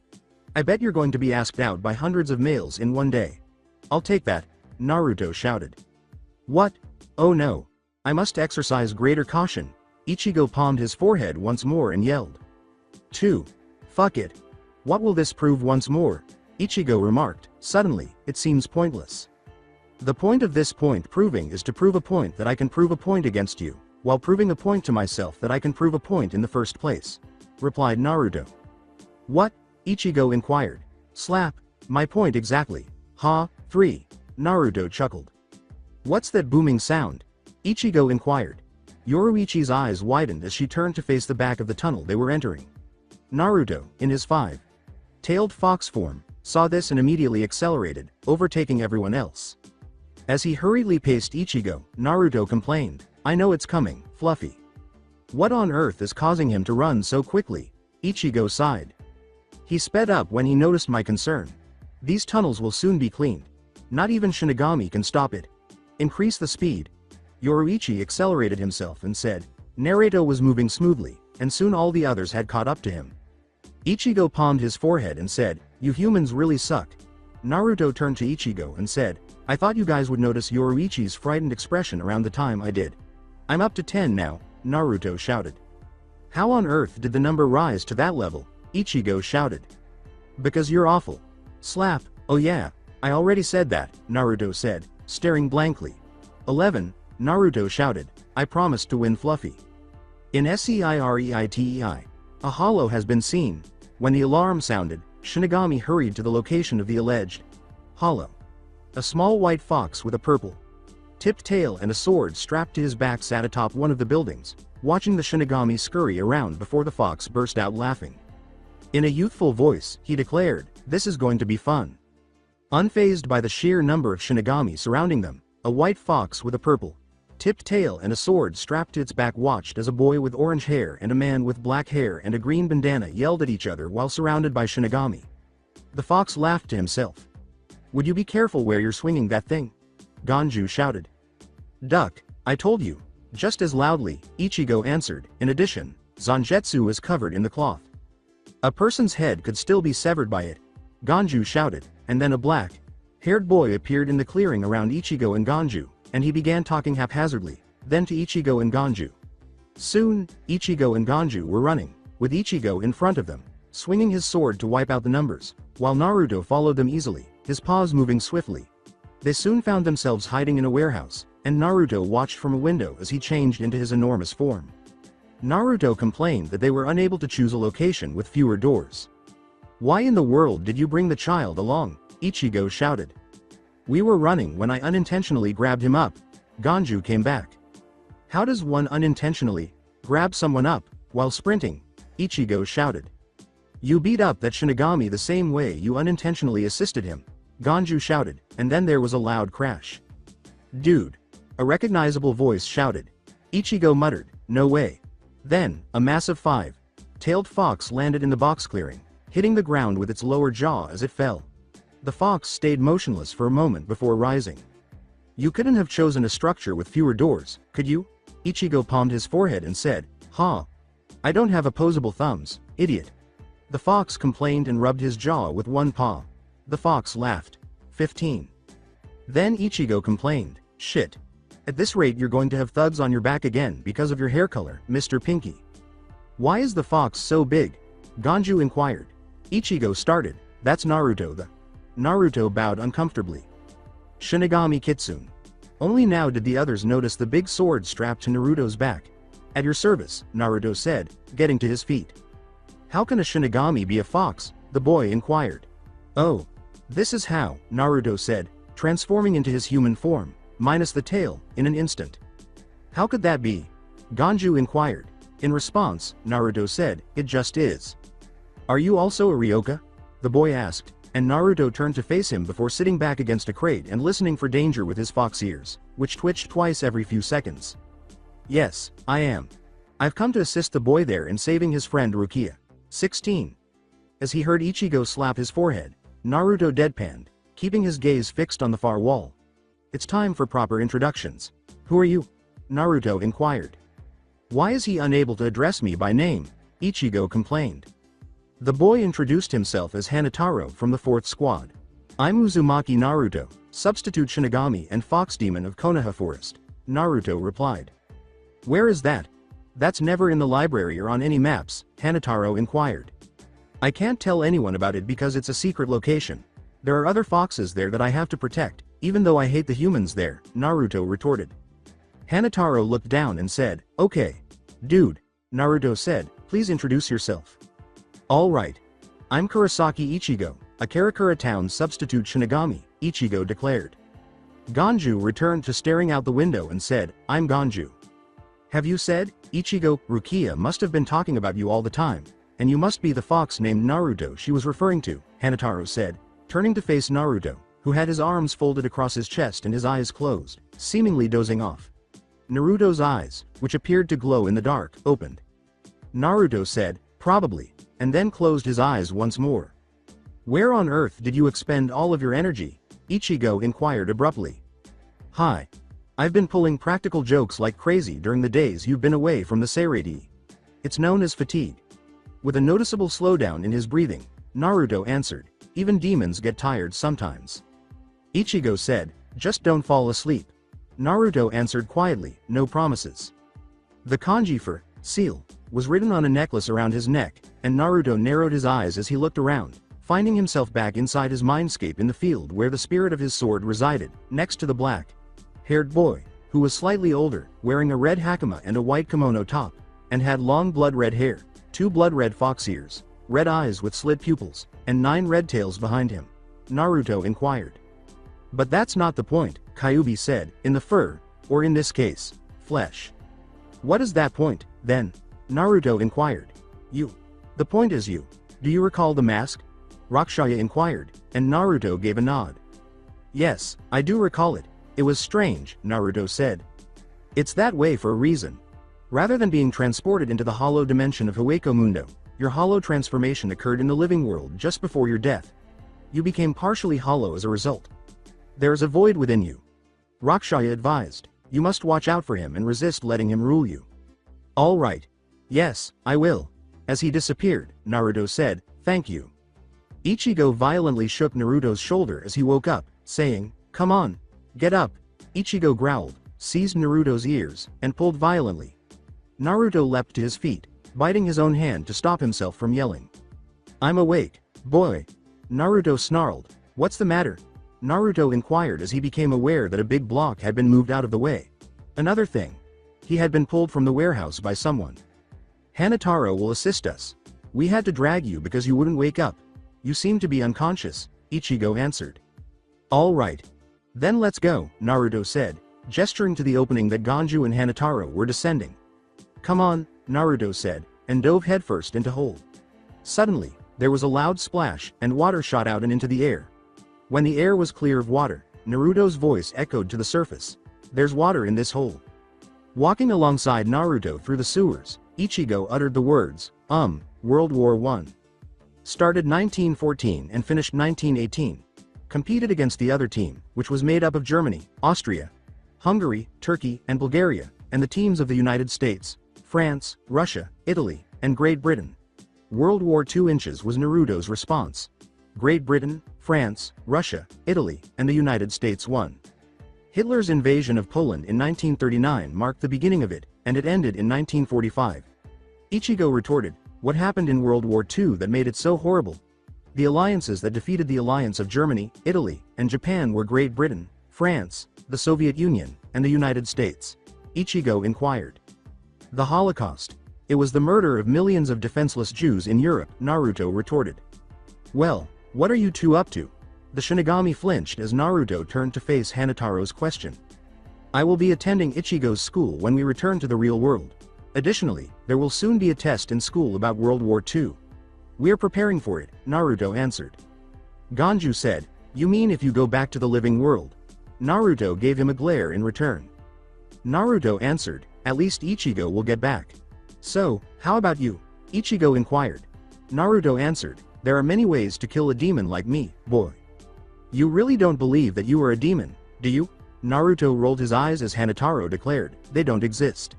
I bet you're going to be asked out by hundreds of males in one day. I'll take that, Naruto shouted. What? Oh no. I must exercise greater caution. Ichigo palmed his forehead once more and yelled. 2. Fuck it. What will this prove once more? Ichigo remarked. Suddenly, it seems pointless. The point of this point proving is to prove a point that I can prove a point against you, while proving a point to myself that I can prove a point in the first place, replied Naruto. What? Ichigo inquired. Slap, my point exactly. Ha, 3. Naruto chuckled. What's that booming sound? Ichigo inquired. Yoruichi's eyes widened as she turned to face the back of the tunnel they were entering. Naruto, in his 5-tailed fox form, saw this and immediately accelerated, overtaking everyone else. As he hurriedly paced Ichigo, Naruto complained, I know it's coming, Fluffy. What on earth is causing him to run so quickly? Ichigo sighed. He sped up when he noticed my concern. These tunnels will soon be cleaned. Not even Shinigami can stop it. Increase the speed. Yoruichi accelerated himself and said, Naruto was moving smoothly, and soon all the others had caught up to him. Ichigo palmed his forehead and said, you humans really suck. Naruto turned to Ichigo and said, I thought you guys would notice Yoruichi's frightened expression around the time I did. I'm up to 10 now, Naruto shouted. How on earth did the number rise to that level? Ichigo shouted. Because you're awful. Slap, oh yeah, I already said that, Naruto said, staring blankly. 11, Naruto shouted, I promised to win Fluffy. In Seireitei, a hollow has been seen. When the alarm sounded, Shinigami hurried to the location of the alleged hollow. A small white fox with a purple-tipped tail and a sword strapped to his back sat atop one of the buildings, watching the Shinigami scurry around before the fox burst out laughing. In a youthful voice, he declared, this is going to be fun. Unfazed by the sheer number of Shinigami surrounding them, a white fox with a purple-tipped tail and a sword strapped to its back watched as a boy with orange hair and a man with black hair and a green bandana yelled at each other while surrounded by Shinigami. The fox laughed to himself. Would you be careful where you're swinging that thing? Ganju shouted. Duck, I told you. Just as loudly, Ichigo answered. In addition, Zangetsu is covered in the cloth. A person's head could still be severed by it. Ganju shouted, and then a black-haired boy appeared in the clearing around Ichigo and Ganju, and he began talking haphazardly, then to Ichigo and Ganju. Soon, Ichigo and Ganju were running, with Ichigo in front of them, swinging his sword to wipe out the numbers, while Naruto followed them easily, his paws moving swiftly. They soon found themselves hiding in a warehouse, and Naruto watched from a window as he changed into his enormous form. Naruto complained that they were unable to choose a location with fewer doors. Why in the world did you bring the child along? Ichigo shouted. We were running when I unintentionally grabbed him up. Ganju came back. How does one unintentionally grab someone up while sprinting? Ichigo shouted. You beat up that Shinigami the same way you unintentionally assisted him. Ganju shouted, and then there was a loud crash. Dude. A recognizable voice shouted. Ichigo muttered, no way. Then, a massive 5-tailed fox landed in the box clearing, hitting the ground with its lower jaw as it fell. The fox stayed motionless for a moment before rising. You couldn't have chosen a structure with fewer doors, could you? Ichigo palmed his forehead and said, Ha! I don't have opposable thumbs, idiot. The fox complained and rubbed his jaw with one paw. The fox laughed. 15. Then Ichigo complained, shit. At this rate you're going to have thugs on your back again because of your hair color, Mr. Pinky. Why is the fox so big? Ganju inquired. Ichigo started, that's Naruto. Naruto bowed uncomfortably. Shinigami Kitsune. Only now did the others notice the big sword strapped to Naruto's back. At your service, Naruto said, getting to his feet. How can a Shinigami be a fox? The boy inquired. Oh. This is how, Naruto said, transforming into his human form, minus the tail, in an instant. How could that be? Ganju inquired. In response, Naruto said, "It just is." "Are you also a Ryoka?" the boy asked, and Naruto turned to face him before sitting back against a crate and listening for danger with his fox ears, which twitched twice every few seconds. "Yes, I am. I've come to assist the boy there in saving his friend Rukia." 16. As he heard Ichigo slap his forehead, Naruto deadpanned, keeping his gaze fixed on the far wall. "It's time for proper introductions. Who are you?" Naruto inquired. "Why is he unable to address me by name?" Ichigo complained. The boy introduced himself as Hanitaro from the 4th Squad. "I'm Uzumaki Naruto, substitute Shinigami and fox demon of Konoha Forest," Naruto replied. "Where is that?" "That's never in the library or on any maps," Hanitaro inquired. "I can't tell anyone about it because it's a secret location. There are other foxes there that I have to protect, even though I hate the humans there," Naruto retorted. Hanitaro looked down and said, "Okay. Dude," Naruto said, "please introduce yourself." "All right. I'm Kurosaki Ichigo, a Karakura town substitute Shinigami," Ichigo declared. Ganju returned to staring out the window and said, "I'm Ganju." "Have you said?" Ichigo. "Rukia must have been talking about you all the time, and you must be the fox named Naruto she was referring to," Hanitaro said, turning to face Naruto, who had his arms folded across his chest and his eyes closed, seemingly dozing off. Naruto's eyes, which appeared to glow in the dark, opened. Naruto said, "Probably," and then closed his eyes once more. "Where on earth did you expend all of your energy?" Ichigo inquired abruptly. "Hi. I've been pulling practical jokes like crazy during the days you've been away from the Seirei. It's known as fatigue." With a noticeable slowdown in his breathing, Naruto answered, "Even demons get tired sometimes." Ichigo said, "Just don't fall asleep." Naruto answered quietly, "No promises." The kanji for seal was written on a necklace around his neck, and Naruto narrowed his eyes as he looked around, finding himself back inside his mindscape in the field where the spirit of his sword resided, next to the black-haired boy, who was slightly older, wearing a red hakama and a white kimono top, and had long blood-red hair, 2 blood-red fox ears, red eyes with slit pupils, and 9 red tails behind him. Naruto inquired. "But that's not the point," Kyuubi said, "in the fur, or in this case, flesh." "What is that point, then?" Naruto inquired. "You. The point is you. Do you recall the mask?" Rakshaya inquired, and Naruto gave a nod. "Yes, I do recall it. It was strange," Naruto said. "It's that way for a reason. Rather than being transported into the hollow dimension of Hueco Mundo, your hollow transformation occurred in the living world just before your death. You became partially hollow as a result. There is a void within you." Rakshaya advised. "You must watch out for him and resist letting him rule you." "All right. Yes, I will." As he disappeared, Naruto said, "Thank you." Ichigo violently shook Naruto's shoulder as he woke up, saying, "Come on. Get up." Ichigo growled, seized Naruto's ears, and pulled violently. Naruto leapt to his feet, biting his own hand to stop himself from yelling. "I'm awake, boy." Naruto snarled. "What's the matter?" Naruto inquired as he became aware that a big block had been moved out of the way. Another thing. He had been pulled from the warehouse by someone. "Hanitaro will assist us. We had to drag you because you wouldn't wake up. You seem to be unconscious," Ichigo answered. "All right. Then let's go," Naruto said, gesturing to the opening that Ganju and Hanitaro were descending. "Come on," Naruto said, and dove headfirst into hole. Suddenly, there was a loud splash, and water shot out and into the air. When the air was clear of water, Naruto's voice echoed to the surface. "There's water in this hole." Walking alongside Naruto through the sewers, Ichigo uttered the words, World War I. Started 1914 and finished 1918. Competed against the other team, which was made up of Germany, Austria, Hungary, Turkey, and Bulgaria, and the teams of the United States, France, Russia, Italy, and Great Britain. World War II inches was Naruto's response. Great Britain, France, Russia, Italy, and the United States won. Hitler's invasion of Poland in 1939 marked the beginning of it, and it ended in 1945. Ichigo retorted, "What happened in World War II that made it so horrible?" The alliances that defeated the alliance of Germany, Italy, and Japan were Great Britain, France, the Soviet Union, and the United States. Ichigo inquired. "The Holocaust. It was the murder of millions of defenseless Jews in Europe," Naruto retorted. "Well, what are you two up to?" The Shinigami flinched as Naruto turned to face Hanitaro's question. I will be attending Ichigo's school when we return to the real world. Additionally, there will soon be a test in school about World War II. We are preparing for it, Naruto answered. Ganju said, you mean if you go back to the living world? Naruto gave him a glare in return. Naruto answered, at least Ichigo will get back. So, how about you? Ichigo inquired. Naruto answered, there are many ways to kill a demon like me, boy. You really don't believe that you are a demon, do you? Naruto rolled his eyes as Hanitaro declared, they don't exist.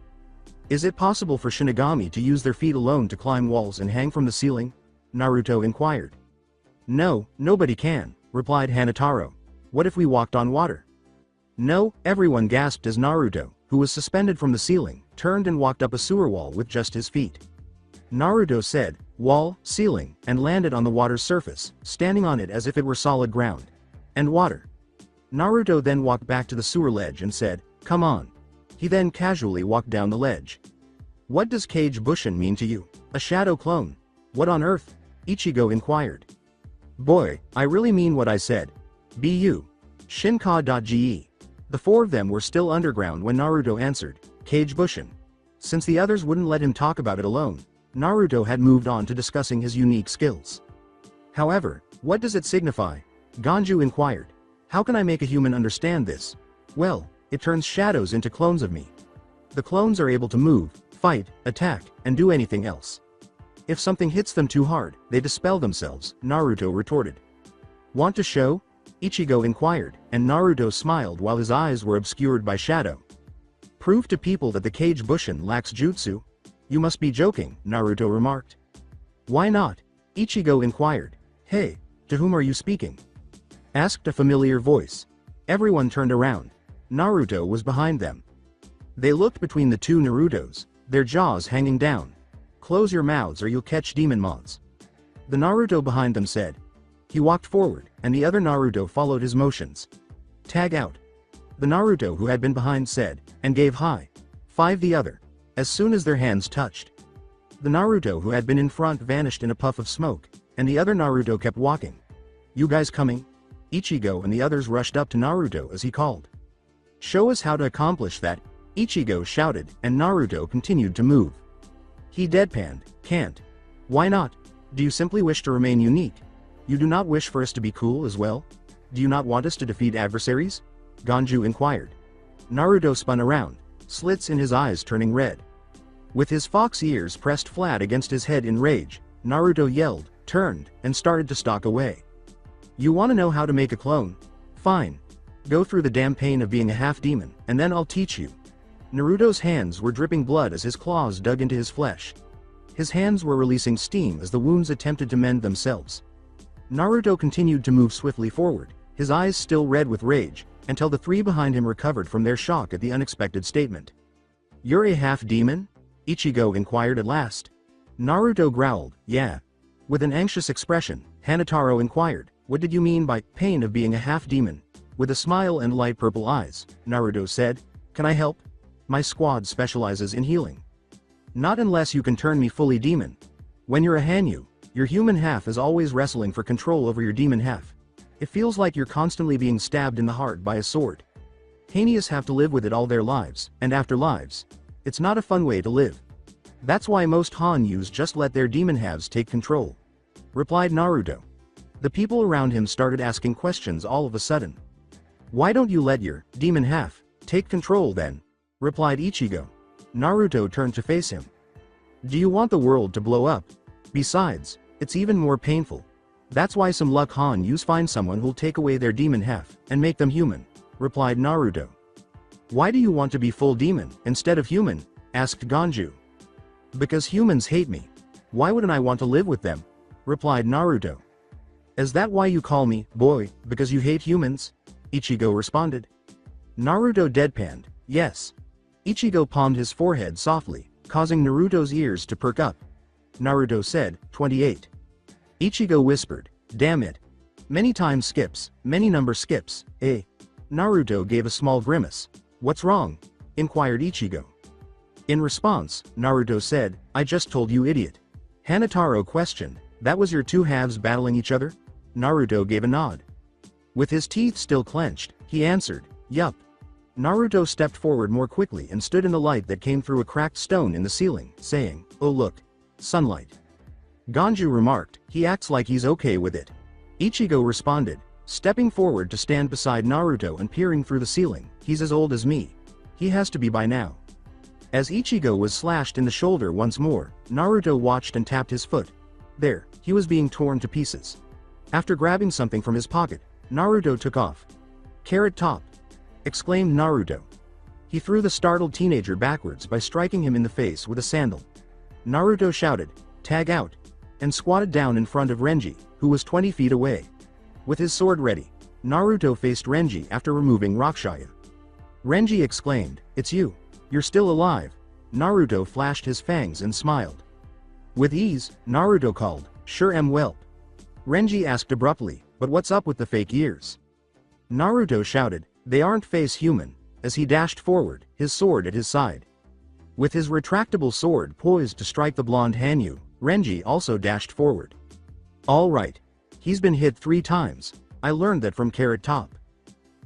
Is it possible for Shinigami to use their feet alone to climb walls and hang from the ceiling? Naruto inquired. No, nobody can, replied Hanitaro. What if we walked on water? No, everyone gasped as Naruto, who was suspended from the ceiling, turned and walked up a sewer wall with just his feet. Naruto said, wall, ceiling, and landed on the water's surface, standing on it as if it were solid ground. And water. Naruto then walked back to the sewer ledge and said, come on. He then casually walked down the ledge. What does Kage Bushin mean to you? A shadow clone? What on earth? Ichigo inquired. Boy, I really mean what I said. Bu. Shinka.ge. The four of them were still underground when Naruto answered, Kage Bushin. Since the others wouldn't let him talk about it alone, Naruto had moved on to discussing his unique skills. However, what does it signify? Ganju inquired. How can I make a human understand this? Well, it turns shadows into clones of me. The clones are able to move, fight, attack, and do anything else. If something hits them too hard, they dispel themselves, Naruto retorted. Want to show? Ichigo inquired, and Naruto smiled while his eyes were obscured by shadow. Prove to people that the Kage Bushin lacks jutsu? You must be joking, Naruto remarked. Why not? Ichigo inquired. Hey, to whom are you speaking? Asked a familiar voice. Everyone turned around. Naruto was behind them. They looked between the two Narutos, their jaws hanging down. Close your mouths or you'll catch demon moths. The Naruto behind them said. He walked forward, and the other Naruto followed his motions. Tag out. The Naruto who had been behind said, and gave high five the other, as soon as their hands touched. The Naruto who had been in front vanished in a puff of smoke, and the other Naruto kept walking. You guys coming? Ichigo and the others rushed up to Naruto as he called. Show us how to accomplish that, Ichigo shouted, and Naruto continued to move. He deadpanned, can't. Why not? Do you simply wish to remain unique? You do not wish for us to be cool as well? Do you not want us to defeat adversaries? Ganju inquired. Naruto spun around, slits in his eyes turning red. With his fox ears pressed flat against his head in rage, Naruto yelled, turned, and started to stalk away. You want to know how to make a clone? Fine. Go through the damn pain of being a half-demon, and then I'll teach you. Naruto's hands were dripping blood as his claws dug into his flesh. His hands were releasing steam as the wounds attempted to mend themselves. Naruto continued to move swiftly forward, his eyes still red with rage, until the three behind him recovered from their shock at the unexpected statement. You're a half-demon? Ichigo inquired at last. Naruto growled, yeah. With an anxious expression, Hanitaro inquired, what did you mean by pain of being a half-demon? With a smile and light purple eyes, Naruto said, can I help? My squad specializes in healing. Not unless you can turn me fully demon. When you're a Hanyu, your human half is always wrestling for control over your demon half. It feels like you're constantly being stabbed in the heart by a sword. Hanius have to live with it all their lives, and after lives. It's not a fun way to live. That's why most Hanyus just let their demon halves take control. Replied Naruto. The people around him started asking questions all of a sudden. Why don't you let your demon half take control then? Replied Ichigo. Naruto turned to face him. Do you want the world to blow up? Besides, it's even more painful. That's why some luck Hanyus find someone who'll take away their demon half and make them human. Replied Naruto. Why do you want to be full demon instead of human? Asked Ganju. Because humans hate me. Why wouldn't I want to live with them? Replied Naruto. Is that why you call me boy, because you hate humans? Ichigo responded. Naruto deadpanned, yes. Ichigo palmed his forehead softly, causing Naruto's ears to perk up. Naruto said, 28. Ichigo whispered, damn it. Many times skips, many number skips, eh? Naruto gave a small grimace. What's wrong? Inquired Ichigo. In response, Naruto said, I just told you idiot. Hanitaro questioned, that was your two halves battling each other? Naruto gave a nod. With his teeth still clenched, he answered, yup. Naruto stepped forward more quickly and stood in the light that came through a cracked stone in the ceiling, saying, "Oh look. Sunlight." Ganju remarked, "He acts like he's okay with it." Ichigo responded, stepping forward to stand beside Naruto and peering through the ceiling, "He's as old as me. He has to be by now." As Ichigo was slashed in the shoulder once more, Naruto watched and tapped his foot. There, he was being torn to pieces. After grabbing something from his pocket, Naruto took off. "Carrot Top!" exclaimed Naruto. He threw the startled teenager backwards by striking him in the face with a sandal. Naruto shouted, "Tag out!" and squatted down in front of Renji, who was 20 feet away. With his sword ready, Naruto faced Renji after removing Rakshaya. Renji exclaimed, "It's you. You're still alive." Naruto flashed his fangs and smiled. With ease, Naruto called, "Sure am whelp." Renji asked abruptly, "But what's up with the fake ears?" Naruto shouted, "They aren't face human," as he dashed forward, his sword at his side. With his retractable sword poised to strike the blonde Hanyu, Renji also dashed forward. "All right. He's been hit 3 times. I learned that from Carrot Top."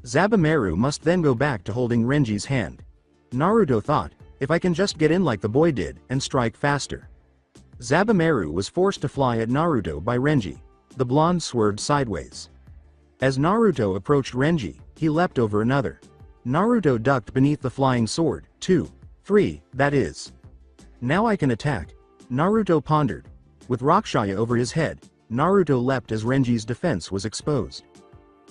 Zabumaru must then go back to holding Renji's hand. Naruto thought, "If I can just get in like the boy did, and strike faster." Zabumaru was forced to fly at Naruto by Renji. The blonde swerved sideways. As Naruto approached Renji, he leapt over another. Naruto ducked beneath the flying sword. 2, 3, that is. Now I can attack. Naruto pondered. With Rakshaya over his head, Naruto leapt as Renji's defense was exposed.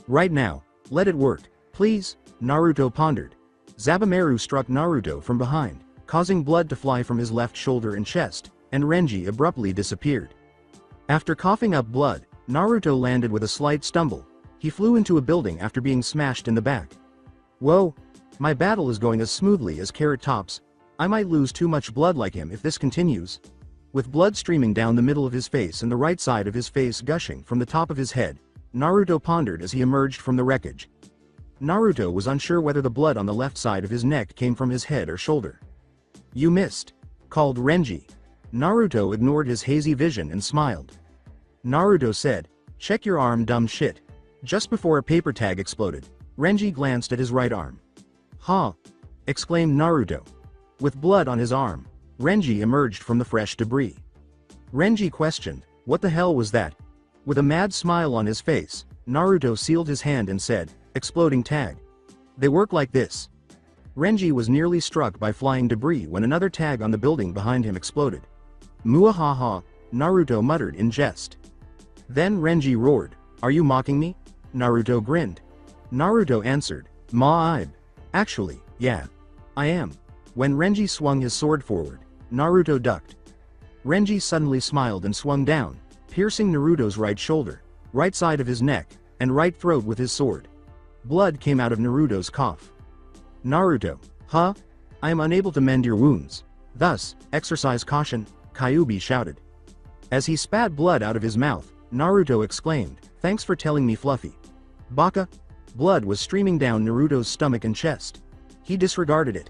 "Right now, let it work, please," Naruto pondered. Zabumaru struck Naruto from behind, causing blood to fly from his left shoulder and chest, and Renji abruptly disappeared. After coughing up blood, Naruto landed with a slight stumble. He flew into a building after being smashed in the back. "Whoa, my battle is going as smoothly as Carrot Top's. I might lose too much blood like him if this continues." With blood streaming down the middle of his face and the right side of his face gushing from the top of his head, Naruto pondered as he emerged from the wreckage. Naruto was unsure whether the blood on the left side of his neck came from his head or shoulder. "You missed," called Renji. Naruto ignored his hazy vision and smiled. Naruto said, "Check your arm, dumb shit." Just before a paper tag exploded, Renji glanced at his right arm. "Huh?" exclaimed Naruto. With blood on his arm, Renji emerged from the fresh debris. Renji questioned, "What the hell was that?" With a mad smile on his face, Naruto sealed his hand and said, "Exploding tag. They work like this." Renji was nearly struck by flying debris when another tag on the building behind him exploded. "Muahaha," Naruto muttered in jest. Then Renji roared, "Are you mocking me?" Naruto grinned. Naruto answered, "Ma'ib. Actually, yeah. I am." When Renji swung his sword forward, Naruto ducked. Renji suddenly smiled and swung down, piercing Naruto's right shoulder, right side of his neck, and right throat with his sword. Blood came out of Naruto's cough. Naruto, "Huh? I am unable to mend your wounds. Thus, exercise caution," Kyuubi shouted. As he spat blood out of his mouth, Naruto exclaimed, "Thanks for telling me, Fluffy." "Baka?" Blood was streaming down Naruto's stomach and chest. He disregarded it.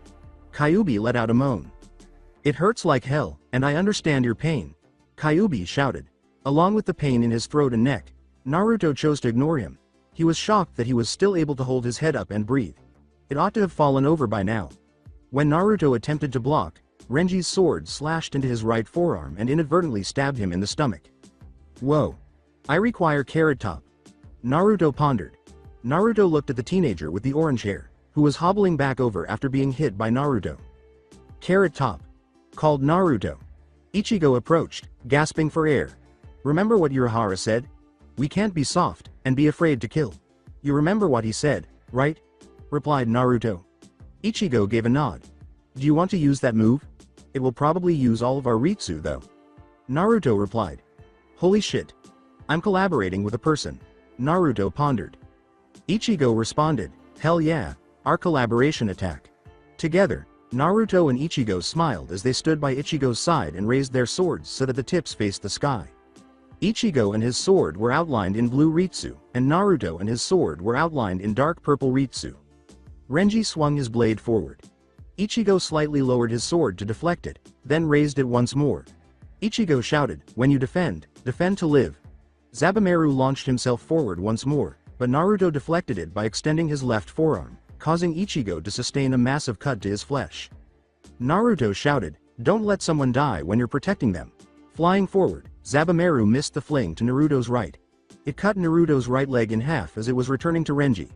Kyuubi let out a moan. "It hurts like hell, and I understand your pain," Kyuubi shouted. Along with the pain in his throat and neck, Naruto chose to ignore him. He was shocked that he was still able to hold his head up and breathe. It ought to have fallen over by now. When Naruto attempted to block, Renji's sword slashed into his right forearm and inadvertently stabbed him in the stomach. "Whoa. I require Carrot Top." Naruto pondered. Naruto looked at the teenager with the orange hair, who was hobbling back over after being hit by Naruto. "Carrot Top," called Naruto. Ichigo approached, gasping for air. "Remember what Urahara said? We can't be soft, and be afraid to kill. You remember what he said, right?" replied Naruto. Ichigo gave a nod. "Do you want to use that move? It will probably use all of our Ritsu though." Naruto replied. "Holy shit. I'm collaborating with a person." Naruto pondered. Ichigo responded, "Hell yeah, our collaboration attack." Together, Naruto and Ichigo smiled as they stood by Ichigo's side and raised their swords so that the tips faced the sky. Ichigo and his sword were outlined in blue Ritsu, and Naruto and his sword were outlined in dark purple Ritsu. Renji swung his blade forward. Ichigo slightly lowered his sword to deflect it, then raised it once more. Ichigo shouted, "When you defend, defend to live." Zabumaru launched himself forward once more, but Naruto deflected it by extending his left forearm, causing Ichigo to sustain a massive cut to his flesh. Naruto shouted, "Don't let someone die when you're protecting them." Flying forward, Zabumaru missed the fling to Naruto's right. It cut Naruto's right leg in half as it was returning to Renji.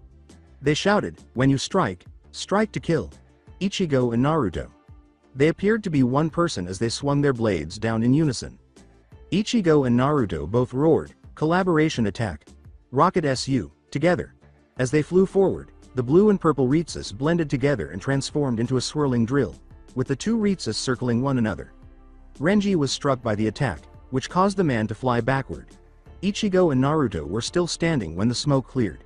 They shouted, "When you strike, strike to kill." Ichigo and Naruto. They appeared to be one person as they swung their blades down in unison. Ichigo and Naruto both roared, "Collaboration attack. Rocket SU, together." As they flew forward, the blue and purple Ritsus blended together and transformed into a swirling drill, with the two Ritsus circling one another. Renji was struck by the attack, which caused the man to fly backward. Ichigo and Naruto were still standing when the smoke cleared.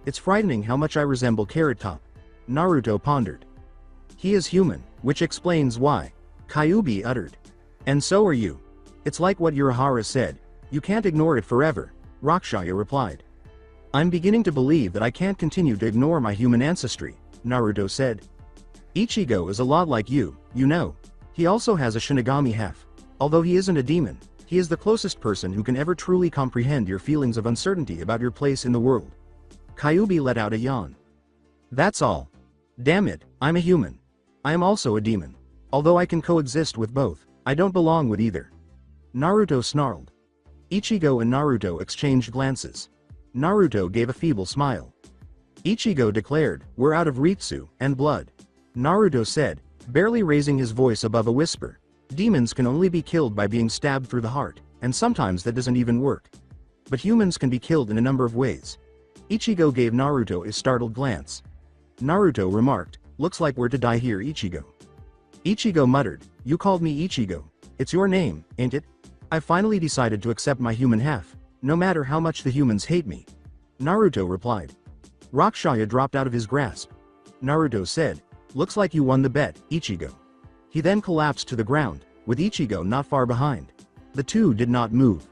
"It's frightening how much I resemble Carrot Top," Naruto pondered. "He is human, which explains why," Kyuubi uttered. "And so are you. It's like what Urahara said, you can't ignore it forever," Rakshaya replied. "I'm beginning to believe that I can't continue to ignore my human ancestry," Naruto said. "Ichigo is a lot like you know. He also has a Shinigami half. Although he isn't a demon, he is the closest person who can ever truly comprehend your feelings of uncertainty about your place in the world." Kyuubi let out a yawn. "That's all. Damn it, I'm a human. I am also a demon. Although I can coexist with both, I don't belong with either." Naruto snarled. Ichigo and Naruto exchanged glances. Naruto gave a feeble smile. Ichigo declared, "We're out of Ritsu and blood." Naruto said, barely raising his voice above a whisper, "Demons can only be killed by being stabbed through the heart, and sometimes that doesn't even work. But humans can be killed in a number of ways." Ichigo gave Naruto a startled glance. Naruto remarked, "Looks like we're to die here, Ichigo." Ichigo muttered, "You called me Ichigo. It's your name, ain't it? I finally decided to accept my human half, no matter how much the humans hate me." Naruto replied. Rakshaya dropped out of his grasp. Naruto said, "Looks like you won the bet, Ichigo." He then collapsed to the ground, with Ichigo not far behind. The two did not move.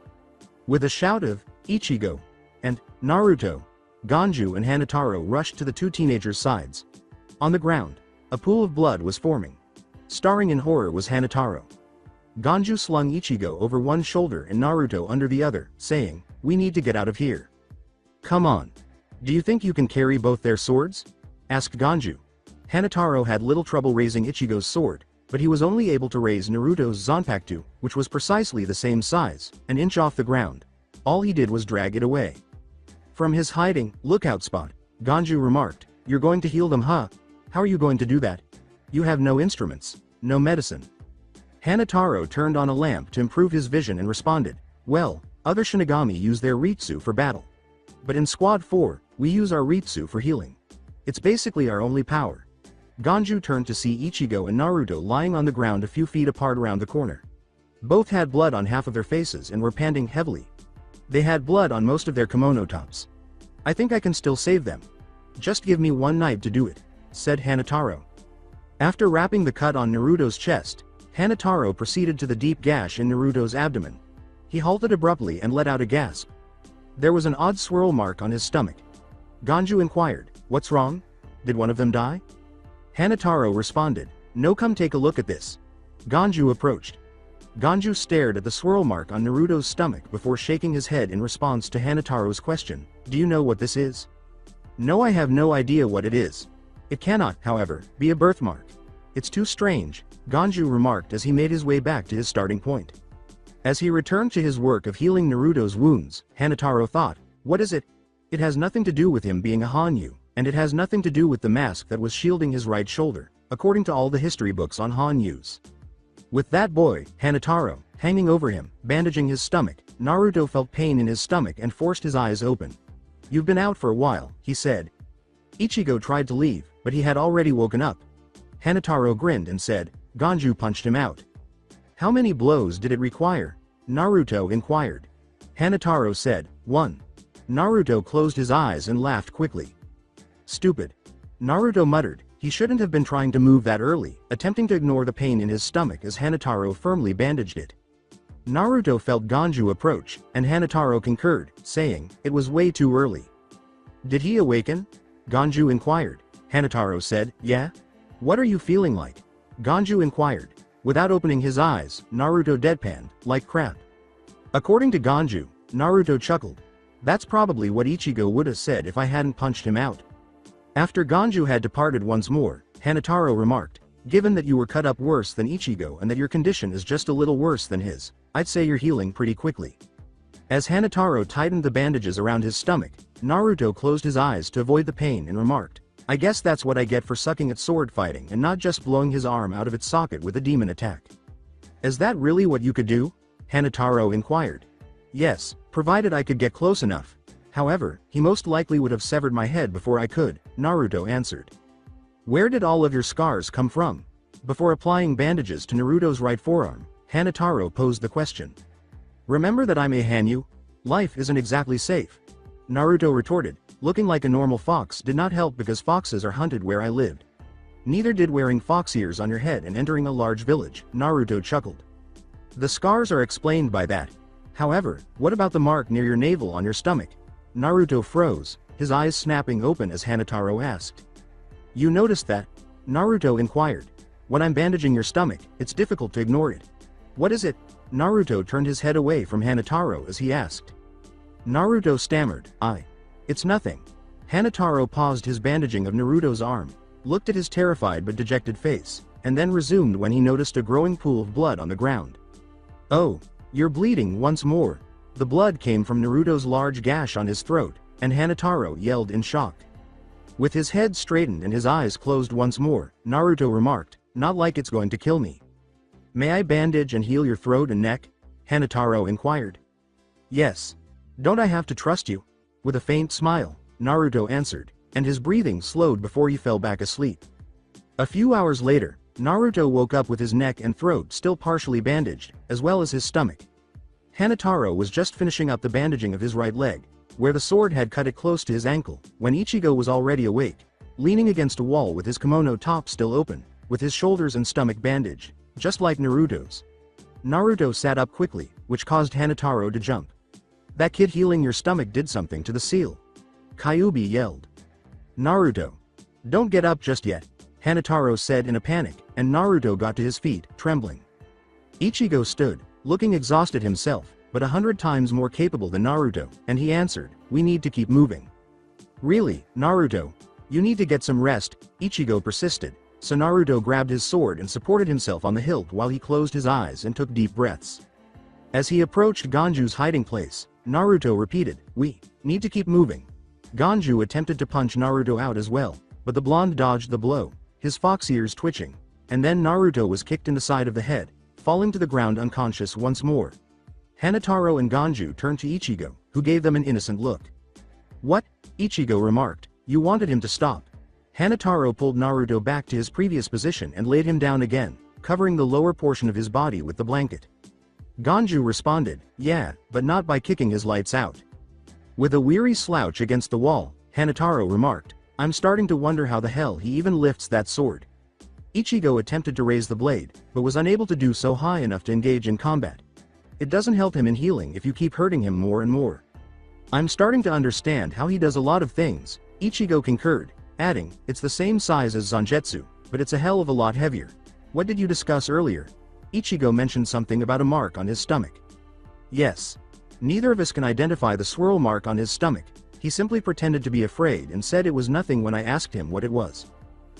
With a shout of, "Ichigo!" and "Naruto!" Ganju and Hanitaro rushed to the two teenagers' sides. On the ground, a pool of blood was forming. Starring in horror was Hanitaro. Ganju slung Ichigo over one shoulder and Naruto under the other, saying, "We need to get out of here." "Come on. Do you think you can carry both their swords?" asked Ganju. Hanitaro had little trouble raising Ichigo's sword, but he was only able to raise Naruto's Zanpakuto, which was precisely the same size, an inch off the ground. All he did was drag it away. From his hiding, lookout spot, Ganju remarked, "You're going to heal them, huh? How are you going to do that? You have no instruments, no medicine." Hanitaro turned on a lamp to improve his vision and responded, "Well, other Shinigami use their Ritsu for battle. But in Squad 4, we use our Ritsu for healing. It's basically our only power." Ganju turned to see Ichigo and Naruto lying on the ground a few feet apart around the corner. Both had blood on half of their faces and were panting heavily. They had blood on most of their kimono tops. "I think I can still save them. Just give me one night to do it," said Hanitaro. After wrapping the cut on Naruto's chest, Hanitaro proceeded to the deep gash in Naruto's abdomen. He halted abruptly and let out a gasp. There was an odd swirl mark on his stomach. Ganju inquired, "What's wrong? Did one of them die?" Hanitaro responded, "No, come take a look at this." Ganju approached. Ganju stared at the swirl mark on Naruto's stomach before shaking his head in response to Hanitaro's question, "Do you know what this is?" "No, I have no idea what it is. It cannot, however, be a birthmark. It's too strange," Ganju remarked as he made his way back to his starting point. As he returned to his work of healing Naruto's wounds, Hanitaro thought, "What is it? It has nothing to do with him being a Hanyu, and it has nothing to do with the mask that was shielding his right shoulder, according to all the history books on Hanyus. With that boy, Hanitaro, hanging over him, bandaging his stomach, Naruto felt pain in his stomach and forced his eyes open. "You've been out for a while," he said. Ichigo tried to leave, but he had already woken up. Hanitaro grinned and said, "Ganju punched him out." "How many blows did it require?" Naruto inquired. Hanitaro said, "One." Naruto closed his eyes and laughed quickly. "Stupid." Naruto muttered, he shouldn't have been trying to move that early, attempting to ignore the pain in his stomach as Hanitaro firmly bandaged it. Naruto felt Ganju approach, and Hanitaro concurred, saying, "It was way too early." "Did he awaken?" Ganju inquired. Hanitaro said, "Yeah." "What are you feeling like?" Ganju inquired. Without opening his eyes, Naruto deadpanned, "Like crap." According to Ganju, Naruto chuckled. "That's probably what Ichigo would have said if I hadn't punched him out." After Ganju had departed once more, Hanitaro remarked, "Given that you were cut up worse than Ichigo and that your condition is just a little worse than his, I'd say you're healing pretty quickly." As Hanitaro tightened the bandages around his stomach, Naruto closed his eyes to avoid the pain and remarked, "I guess that's what I get for sucking at sword fighting and not just blowing his arm out of its socket with a demon attack." "Is that really what you could do?" Hanitaro inquired. "Yes, provided I could get close enough. However, he most likely would have severed my head before I could," Naruto answered. "Where did all of your scars come from?" Before applying bandages to Naruto's right forearm, Hanitaro posed the question. "Remember that I'm a Hanyu? Life isn't exactly safe." Naruto retorted, "Looking like a normal fox did not help because foxes are hunted where I lived. Neither did wearing fox ears on your head and entering a large village," Naruto chuckled. "The scars are explained by that. However, what about the mark near your navel on your stomach?" Naruto froze, his eyes snapping open as Hanitaro asked. "You noticed that?" Naruto inquired. "When I'm bandaging your stomach, it's difficult to ignore it." "What is it?" Naruto turned his head away from Hanitaro as he asked. Naruto stammered, "It's nothing." Hanitaro paused his bandaging of Naruto's arm, looked at his terrified but dejected face, and then resumed when he noticed a growing pool of blood on the ground. "Oh, you're bleeding once more." The blood came from Naruto's large gash on his throat, and Hanitaro yelled in shock. With his head straightened and his eyes closed once more, Naruto remarked, "Not like it's going to kill me." "May I bandage and heal your throat and neck?" Hanitaro inquired. "Yes. Don't I have to trust you?" With a faint smile, Naruto answered, and his breathing slowed before he fell back asleep. A few hours later, Naruto woke up with his neck and throat still partially bandaged, as well as his stomach. Hanitaro was just finishing up the bandaging of his right leg, where the sword had cut it close to his ankle, when Ichigo was already awake, leaning against a wall with his kimono top still open, with his shoulders and stomach bandaged, just like Naruto's. Naruto sat up quickly, which caused Hanitaro to jump. "That kid healing your stomach did something to the seal," Kyuubi yelled. "Naruto, don't get up just yet," Hanitaro said in a panic, and Naruto got to his feet, trembling. Ichigo stood, looking exhausted himself, but 100 times more capable than Naruto, and he answered, "We need to keep moving." "Really, Naruto? You need to get some rest," Ichigo persisted, so Naruto grabbed his sword and supported himself on the hilt while he closed his eyes and took deep breaths. As he approached Ganju's hiding place, Naruto repeated, "We need to keep moving." Ganju attempted to punch Naruto out as well, but the blonde dodged the blow, his fox ears twitching, and then Naruto was kicked in the side of the head, falling to the ground unconscious once more. Hanitaro and Ganju turned to Ichigo, who gave them an innocent look. "What?" Ichigo remarked. "You wanted him to stop." Hanitaro pulled Naruto back to his previous position and laid him down again, covering the lower portion of his body with the blanket. Ganju responded, "Yeah, but not by kicking his lights out." With a weary slouch against the wall, Hanitaro remarked, "I'm starting to wonder how the hell he even lifts that sword." Ichigo attempted to raise the blade, but was unable to do so high enough to engage in combat. "It doesn't help him in healing if you keep hurting him more and more." "I'm starting to understand how he does a lot of things," Ichigo concurred, adding, "It's the same size as Zangetsu, but it's a hell of a lot heavier." "What did you discuss earlier?" Ichigo mentioned something about a mark on his stomach. "Yes. Neither of us can identify the swirl mark on his stomach. He simply pretended to be afraid and said it was nothing when I asked him what it was."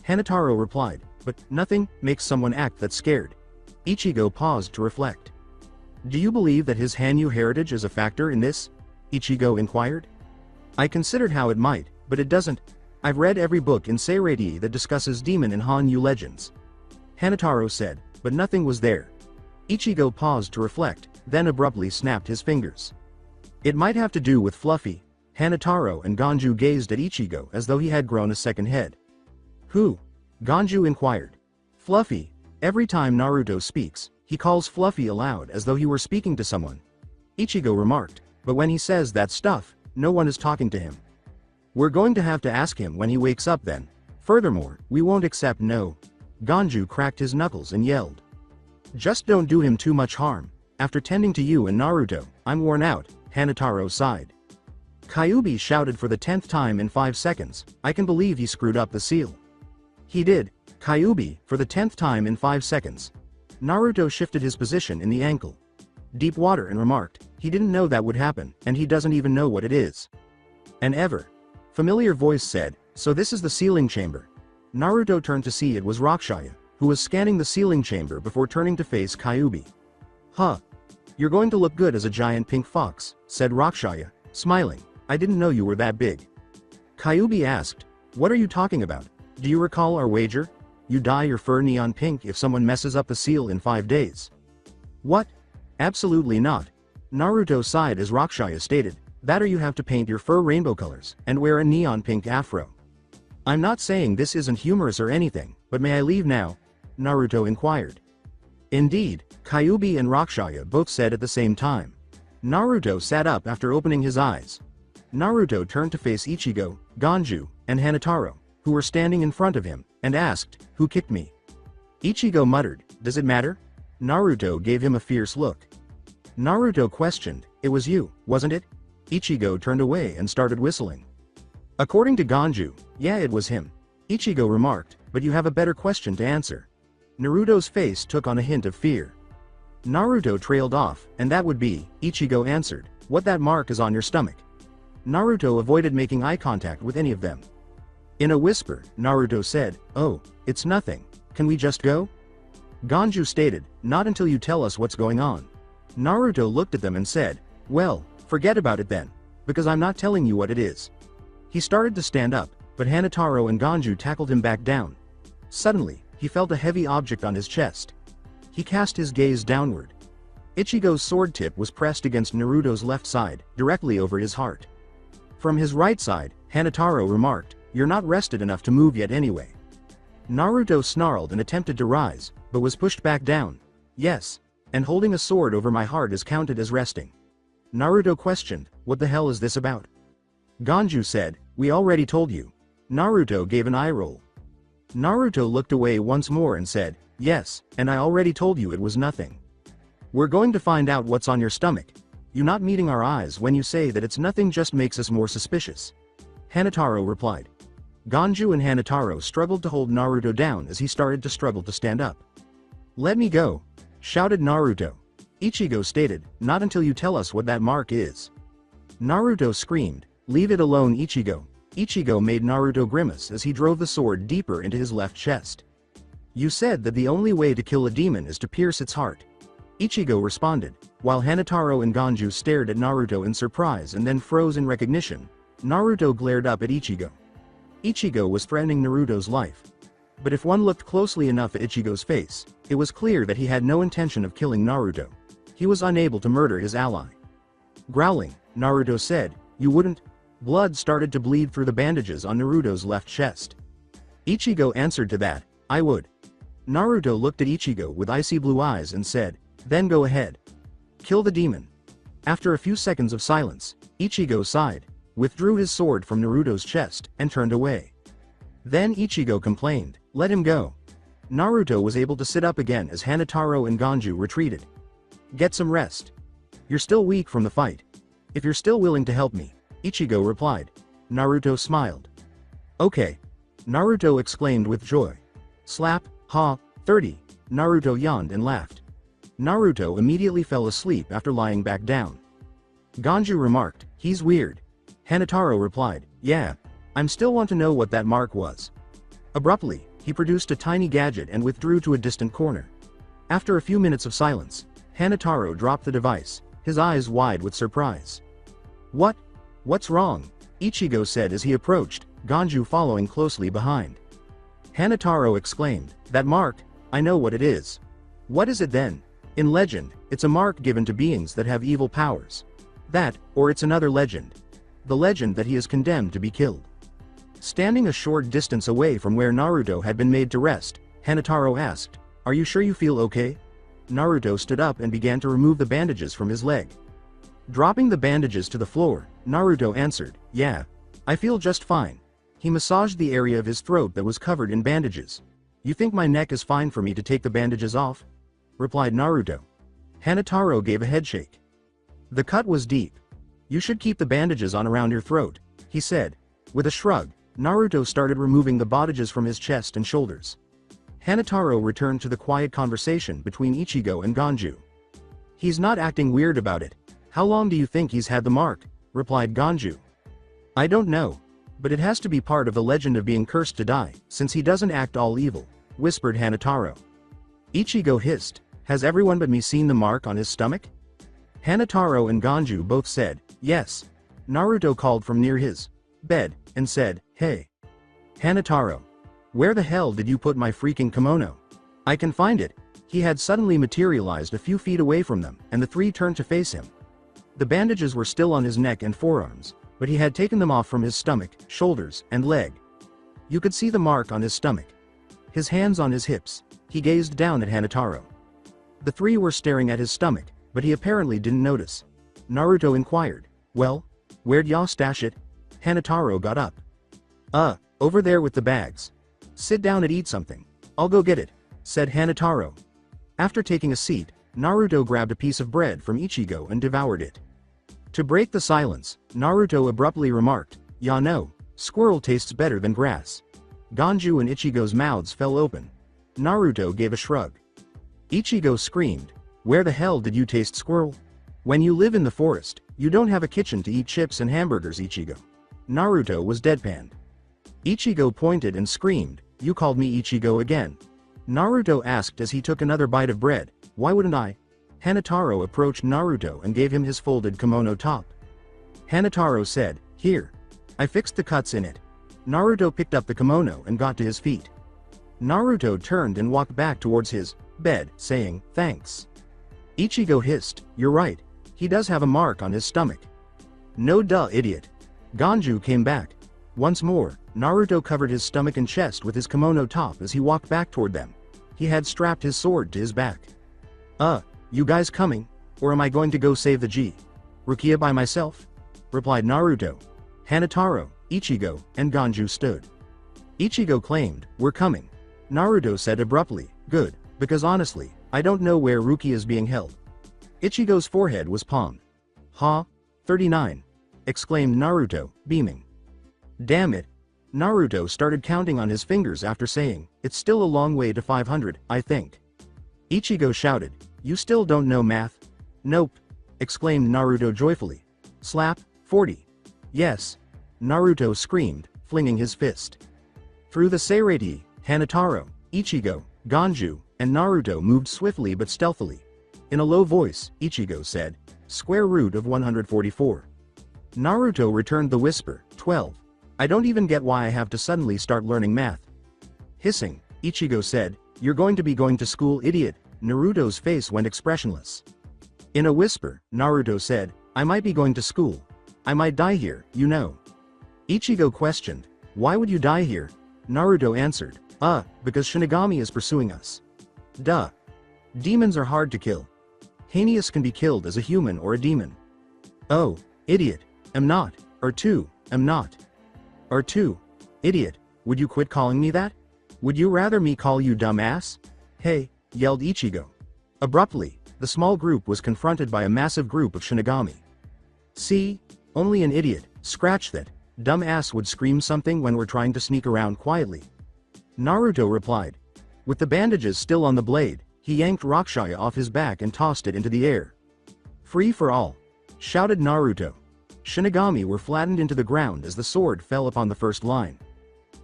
Hanitaro replied, "But nothing makes someone act that scared." Ichigo paused to reflect. "Do you believe that his Hanyu heritage is a factor in this?" Ichigo inquired. "I considered how it might, but it doesn't. I've read every book in Seireiti that discusses demon and Hanyu legends." Hanitaro said, but nothing was there. Ichigo paused to reflect, then abruptly snapped his fingers. "It might have to do with Fluffy." Hanitaro and Ganju gazed at Ichigo as though he had grown a second head. "Who?" Ganju inquired. "Fluffy. Every time Naruto speaks, he calls Fluffy aloud as though he were speaking to someone." Ichigo remarked, "But when he says that stuff, no one is talking to him." "We're going to have to ask him when he wakes up then. Furthermore, we won't accept no." Ganju cracked his knuckles and yelled. "Just don't do him too much harm. After tending to you and Naruto, I'm worn out," Hanitaro sighed. Kyuubi shouted for the 10th time in 5 seconds, "I can believe he screwed up the seal." "He did, Kyuubi, for the 10th time in 5 seconds. Naruto shifted his position in the ankle. Deep water and remarked, "He didn't know that would happen, and he doesn't even know what it is." An ever familiar voice said, So this is the sealing chamber. Naruto turned to see it was Rakshaya, who was scanning the sealing chamber before turning to face Kyuubi. Huh. You're going to look good as a giant pink fox, said Rakshaya, smiling. I didn't know you were that big. Kyuubi asked, what are you talking about? Do you recall our wager? You dye your fur neon pink if someone messes up the seal in 5 days. What? Absolutely not. Naruto sighed as Rakshaya stated, that or you have to paint your fur rainbow colors and wear a neon pink afro. I'm not saying this isn't humorous or anything, but may I leave now? Naruto inquired. Indeed, Kyuubi and Rakshaya both said at the same time. Naruto sat up after opening his eyes. Naruto turned to face Ichigo, Ganju, and Hanitaro, who were standing in front of him, and asked, who kicked me? Ichigo muttered, does it matter? Naruto gave him a fierce look. Naruto questioned, it was you, wasn't it? Ichigo turned away and started whistling. According to Ganju, yeah it was him. Ichigo remarked, but you have a better question to answer. Naruto's face took on a hint of fear. Naruto trailed off, and that would be, Ichigo answered, what that mark is on your stomach. Naruto avoided making eye contact with any of them. In a whisper, Naruto said, oh, it's nothing, can we just go? Ganju stated, not until you tell us what's going on. Naruto looked at them and said, well, forget about it then, because I'm not telling you what it is. He started to stand up, but Hanitaro and Ganju tackled him back down. Suddenly, he felt a heavy object on his chest. He cast his gaze downward. Ichigo's sword tip was pressed against Naruto's left side, directly over his heart. From his right side, Hanitaro remarked, you're not rested enough to move yet anyway. Naruto snarled and attempted to rise, but was pushed back down. Yes, and holding a sword over my heart is counted as resting. Naruto questioned, what the hell is this about? Ganju said, we already told you. Naruto gave an eye roll. Naruto looked away once more and said, yes, and I already told you it was nothing. We're going to find out what's on your stomach. You not meeting our eyes when you say that it's nothing just makes us more suspicious. Hanitaro replied. Ganju and Hanitaro struggled to hold Naruto down as he started to struggle to stand up. Let me go, shouted Naruto. Ichigo stated, not until you tell us what that mark is. Naruto screamed, leave it alone Ichigo. Ichigo made Naruto grimace as he drove the sword deeper into his left chest. You said that the only way to kill a demon is to pierce its heart. Ichigo responded, while Hanitaro and Ganju stared at Naruto in surprise and then froze in recognition. Naruto glared up at Ichigo. Ichigo was threatening Naruto's life. But if one looked closely enough at Ichigo's face, it was clear that he had no intention of killing Naruto. He was unable to murder his ally. Growling, Naruto said, you wouldn't? Blood started to bleed through the bandages on Naruto's left chest. Ichigo answered to that, I would. Naruto looked at Ichigo with icy blue eyes and said, then go ahead. Kill the demon. After a few seconds of silence, Ichigo sighed, withdrew his sword from Naruto's chest, and turned away. Then Ichigo complained, let him go. Naruto was able to sit up again as Hanitaro and Ganju retreated. Get some rest. You're still weak from the fight. If you're still willing to help me, Ichigo replied. Naruto smiled. Okay. Naruto exclaimed with joy. Slap, ha, 30. Naruto yawned and laughed. Naruto immediately fell asleep after lying back down. Ganju remarked, he's weird. Hanitaro replied, yeah, I'm still want to know what that mark was. Abruptly, he produced a tiny gadget and withdrew to a distant corner. After a few minutes of silence, Hanitaro dropped the device, his eyes wide with surprise. What? What's wrong? Ichigo said as he approached, Ganju following closely behind. Hanitaro exclaimed, that mark, I know what it is. What is it then? In legend, it's a mark given to beings that have evil powers. That, or it's another legend. The legend that he is condemned to be killed. Standing a short distance away from where Naruto had been made to rest, Hanitaro asked, are you sure you feel okay? Naruto stood up and began to remove the bandages from his leg. Dropping the bandages to the floor, Naruto answered, yeah, I feel just fine. He massaged the area of his throat that was covered in bandages. You think my neck is fine for me to take the bandages off? Replied Naruto. Hanitaro gave a headshake. The cut was deep. You should keep the bandages on around your throat, he said. With a shrug, Naruto started removing the bandages from his chest and shoulders. Hanitaro returned to the quiet conversation between Ichigo and Ganju. He's not acting weird about it. How long do you think he's had the mark? Replied Ganju. I don't know. But it has to be part of the legend of being cursed to die, since he doesn't act all evil, whispered Hanitaro. Ichigo hissed, has everyone but me seen the mark on his stomach? Hanitaro and Ganju both said, yes. Naruto called from near his bed, and said, hey. Hanitaro. Where the hell did you put my freaking kimono? I can find it. He had suddenly materialized a few feet away from them, and the three turned to face him. The bandages were still on his neck and forearms, but he had taken them off from his stomach, shoulders, and leg. You could see the mark on his stomach. His hands on his hips, he gazed down at Hanitaro. The three were staring at his stomach, but he apparently didn't notice. Naruto inquired, well, where'd y'all stash it? Hanitaro got up. Over there with the bags. Sit down and eat something. I'll go get it, said Hanitaro. After taking a seat, Naruto grabbed a piece of bread from Ichigo and devoured it. To break the silence, Naruto abruptly remarked, ya know, squirrel tastes better than grass. Ganju and Ichigo's mouths fell open. Naruto gave a shrug. Ichigo screamed, where the hell did you taste squirrel? When you live in the forest, you don't have a kitchen to eat chips and hamburgers, Ichigo. Naruto was deadpanned. Ichigo pointed and screamed, you called me Ichigo again. Naruto asked as he took another bite of bread, why wouldn't I? Hanitaro approached Naruto and gave him his folded kimono top. Hanitaro said, here. I fixed the cuts in it. Naruto picked up the kimono and got to his feet. Naruto turned and walked back towards his bed, saying, thanks. Ichigo hissed, you're right. He does have a mark on his stomach. No duh, idiot. Ganju came back. Once more, Naruto covered his stomach and chest with his kimono top as he walked back toward them. He had strapped his sword to his back. You guys coming? Or am I going to go save the Rukia by myself? Replied Naruto. Hanitaro, Ichigo, and Ganju stood. Ichigo claimed, we're coming. Naruto said abruptly, good, because honestly, I don't know where Rukia is being held. Ichigo's forehead was palmed. Ha? 39. Exclaimed Naruto, beaming. Damn it. Naruto started counting on his fingers after saying, it's still a long way to 500, I think. Ichigo shouted, you still don't know math? Nope. Exclaimed Naruto joyfully. Slap, 40. Yes. Naruto screamed, flinging his fist. Through the Seirei, Hanitaro, Ichigo, Ganju, and Naruto moved swiftly but stealthily. In a low voice, Ichigo said, square root of 144. Naruto returned the whisper, 12. I don't even get why I have to suddenly start learning math. Hissing, Ichigo said, you're going to school, idiot. Naruto's face went expressionless. In a whisper, Naruto said, I might be going to school. I might die here, you know. Ichigo questioned, why would you die here? Naruto answered, because Shinigami is pursuing us. Duh. Demons are hard to kill. Heinous can be killed as a human or a demon. Oh, idiot. Am not. Am not. Idiot. Would you quit calling me that? Would you rather me call you dumbass? Hey, yelled Ichigo. Abruptly, the small group was confronted by a massive group of Shinigami. See? Only an idiot, scratch that, dumbass would scream something when we're trying to sneak around quietly. Naruto replied. With the bandages still on the blade, he yanked Rakshaya off his back and tossed it into the air. Free for all! Shouted Naruto. Shinigami were flattened into the ground as the sword fell upon the first line.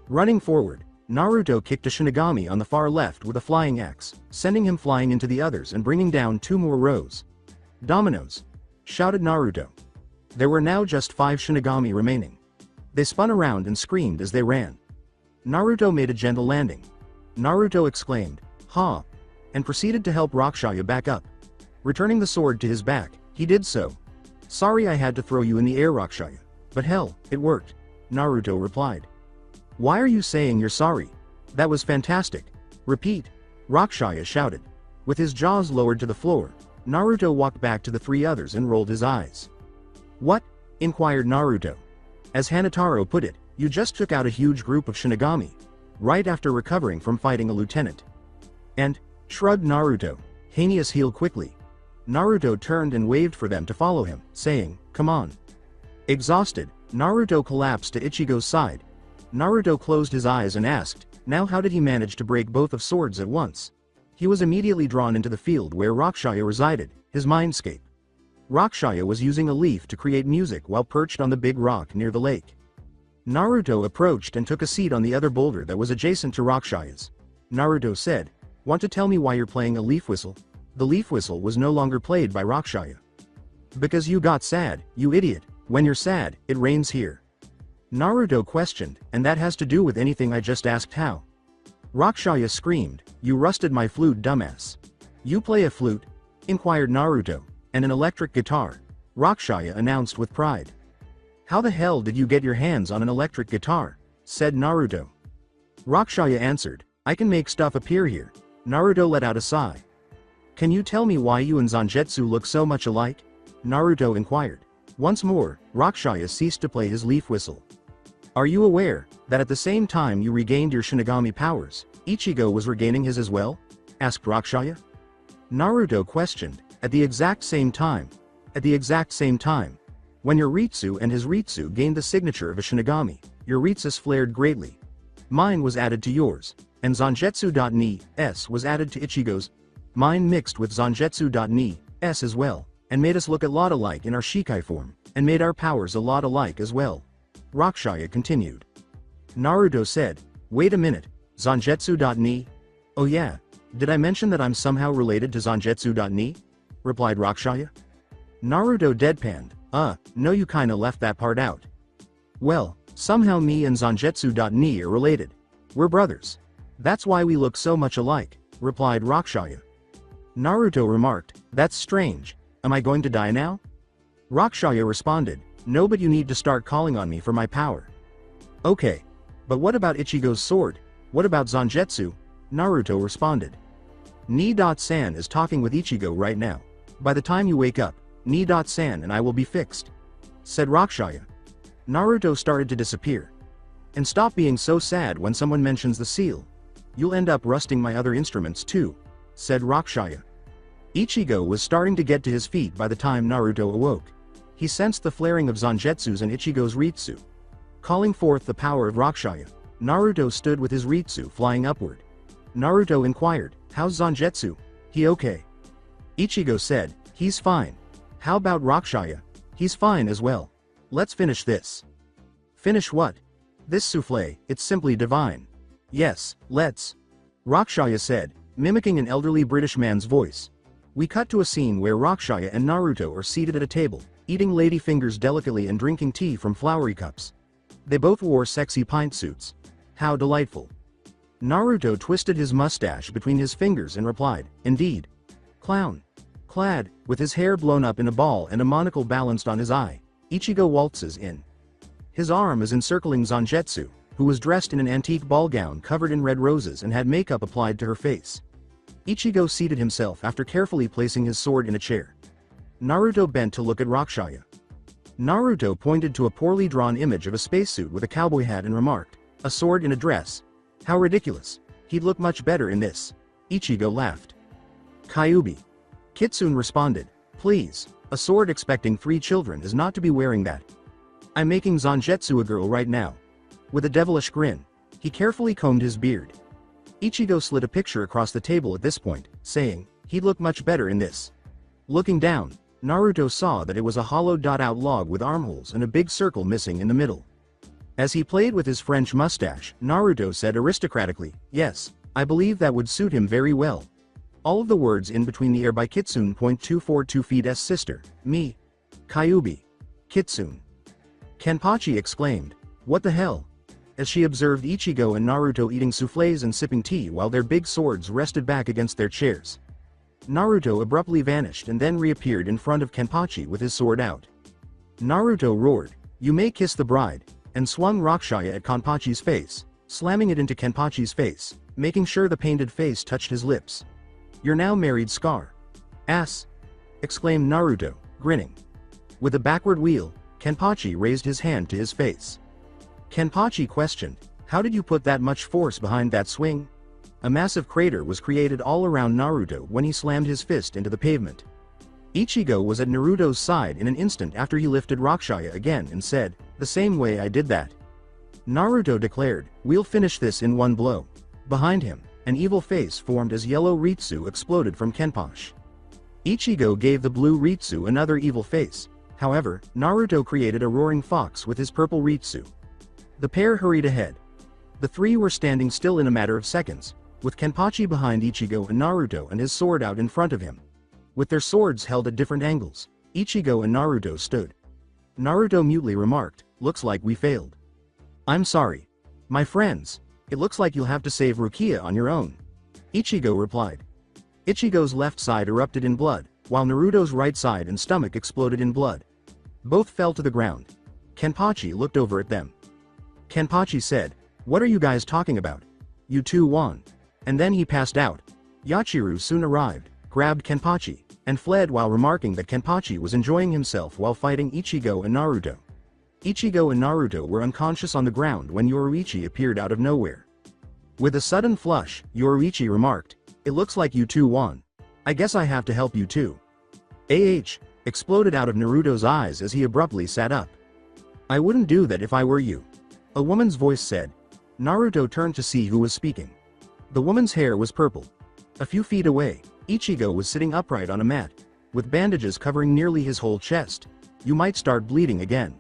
Running forward, Naruto kicked a Shinigami on the far left with a flying axe, sending him flying into the others and bringing down 2 more rows. Dominoes! Shouted Naruto. There were now just 5 Shinigami remaining. They spun around and screamed as they ran. Naruto made a gentle landing. Naruto exclaimed, ha! And proceeded to help Rakshaya back up. Returning the sword to his back, he did so. Sorry I had to throw you in the air, Rakshaya. But hell, it worked. Naruto replied. Why are you saying you're sorry? That was fantastic. Repeat. Rakshaya shouted. With his jaws lowered to the floor, Naruto walked back to the 3 others and rolled his eyes. What? Inquired Naruto. As Hanitaro put it, you just took out a huge group of Shinigami. Right after recovering from fighting a lieutenant. And, shrugged Naruto, heinous heal quickly. Naruto turned and waved for them to follow him, saying, come on. Exhausted, Naruto collapsed to Ichigo's side. Naruto closed his eyes and asked, now how did he manage to break both of swords at once? He was immediately drawn into the field where Rakshaya resided, his mindscape. Rakshaya was using a leaf to create music while perched on the big rock near the lake. Naruto approached and took a seat on the other boulder that was adjacent to Rakshaya's. Naruto said, "Want to tell me why you're playing a leaf whistle?" The leaf whistle was no longer played by Rakshaya. "Because you got sad, you idiot. When you're sad, it rains here." Naruto questioned, "And that has to do with anything I just asked how?" Rakshaya screamed, "You rusted my flute, dumbass." "You play a flute?" inquired Naruto. "And an electric guitar," Rakshaya announced with pride. "How the hell did you get your hands on an electric guitar?" said Naruto. Rakshaya answered, "I can make stuff appear here." Naruto let out a sigh. "Can you tell me why you and Zangetsu look so much alike?" Naruto inquired. Once more, Rakshaya ceased to play his leaf whistle. "Are you aware that at the same time you regained your Shinigami powers, Ichigo was regaining his as well?" asked Rakshaya. Naruto questioned, "At the exact same time?" "At the exact same time. When your Ritsu and his Ritsu gained the signature of a Shinigami, your Ritsus flared greatly. Mine was added to yours, and Zangetsu.ni-s was added to Ichigo's. Mine mixed with Zangetsu.ni-s as well, and made us look a lot alike in our Shikai form, and made our powers a lot alike as well." Rakshaya continued. Naruto said, "Wait a minute, Zangetsu.ni? Oh yeah, did I mention that I'm somehow related to Zangetsu.ni?" replied Rakshaya. Naruto deadpanned, No you kinda left that part out." "Well, somehow me and Zangetsu.ni are related. We're brothers. That's why we look so much alike," replied Rakshaya. Naruto remarked, "That's strange. Am I going to die now?" Rakshaya responded, "No, but you need to start calling on me for my power." "Okay. But what about Ichigo's sword? What about Zangetsu?" Naruto responded. Ni-san is talking with Ichigo right now. By the time you wake up, Ni-san and I will be fixed," said Rakshaya. Naruto started to disappear. "And stop being so sad when someone mentions the seal. You'll end up rusting my other instruments too," said Rakshaya. Ichigo was starting to get to his feet by the time Naruto awoke. He sensed the flaring of Zangetsu's and Ichigo's Ritsu. Calling forth the power of Rakshaya, Naruto stood with his Ritsu flying upward. Naruto inquired, "How's Zangetsu? He okay?" Ichigo said, "He's fine." "How about Rakshaya?" "He's fine as well. Let's finish this." "Finish what?" "This souffle, it's simply divine." "Yes, let's," Rakshaya said, mimicking an elderly British man's voice. We cut to a scene where Rakshaya and Naruto are seated at a table, eating ladyfingers delicately and drinking tea from flowery cups. They both wore sexy pint suits. How delightful. Naruto twisted his mustache between his fingers and replied, "Indeed. Clown." Clad, with his hair blown up in a ball and a monocle balanced on his eye, Ichigo waltzes in. His arm is encircling Zangetsu, who was dressed in an antique ball gown covered in red roses and had makeup applied to her face. Ichigo seated himself after carefully placing his sword in a chair. Naruto bent to look at Rakshaya. Naruto pointed to a poorly drawn image of a spacesuit with a cowboy hat and remarked, "A sword in a dress? How ridiculous. He'd look much better in this." Ichigo laughed. "Kyuubi." Kitsune responded, "Please, a sword expecting 3 children is not to be wearing that. I'm making Zangetsu a girl right now." With a devilish grin, he carefully combed his beard. Ichigo slid a picture across the table at this point, saying, "He'd look much better in this." Looking down, Naruto saw that it was a hollowed-out log with armholes and a big circle missing in the middle. As he played with his French mustache, Naruto said aristocratically, "Yes, I believe that would suit him very well." All of the words in between the air by Kitsune. 242 feet's sister, me. Kyuubi. Kitsune. Kenpachi exclaimed, "What the hell?" as she observed Ichigo and Naruto eating soufflés and sipping tea while their big swords rested back against their chairs. Naruto abruptly vanished and then reappeared in front of Kenpachi with his sword out. Naruto roared, "You may kiss the bride," and swung Rakshaya at Kenpachi's face, slamming it into Kenpachi's face, making sure the painted face touched his lips. "You're now married, Scar." "Ass!" exclaimed Naruto, grinning. With a backward wheel, Kenpachi raised his hand to his face. Kenpachi questioned, "How did you put that much force behind that swing?" A massive crater was created all around Naruto when he slammed his fist into the pavement. Ichigo was at Naruto's side in an instant after he lifted Rakshaya again and said, "The same way I did that." Naruto declared, "We'll finish this in one blow." Behind him, an evil face formed as yellow Ritsu exploded from Kenpachi. Ichigo gave the blue Ritsu another evil face. However, Naruto created a roaring fox with his purple Ritsu. The pair hurried ahead. The three were standing still in a matter of seconds, with Kenpachi behind Ichigo and Naruto and his sword out in front of him. With their swords held at different angles, Ichigo and Naruto stood. Naruto mutely remarked, "Looks like we failed." "I'm sorry. My friends, it looks like you'll have to save Rukia on your own," Ichigo replied. Ichigo's left side erupted in blood, while Naruto's right side and stomach exploded in blood. Both fell to the ground. Kenpachi looked over at them. Kenpachi said, "What are you guys talking about? You two won." And then he passed out. Yachiru soon arrived, grabbed Kenpachi, and fled while remarking that Kenpachi was enjoying himself while fighting Ichigo and Naruto. Ichigo and Naruto were unconscious on the ground when Yoruichi appeared out of nowhere. With a sudden flush, Yoruichi remarked, "It looks like you two won. I guess I have to help you too." Exploded out of Naruto's eyes as he abruptly sat up. "I wouldn't do that if I were you," a woman's voice said. Naruto turned to see who was speaking. The woman's hair was purple. A few feet away, Ichigo was sitting upright on a mat, with bandages covering nearly his whole chest. "You might start bleeding again."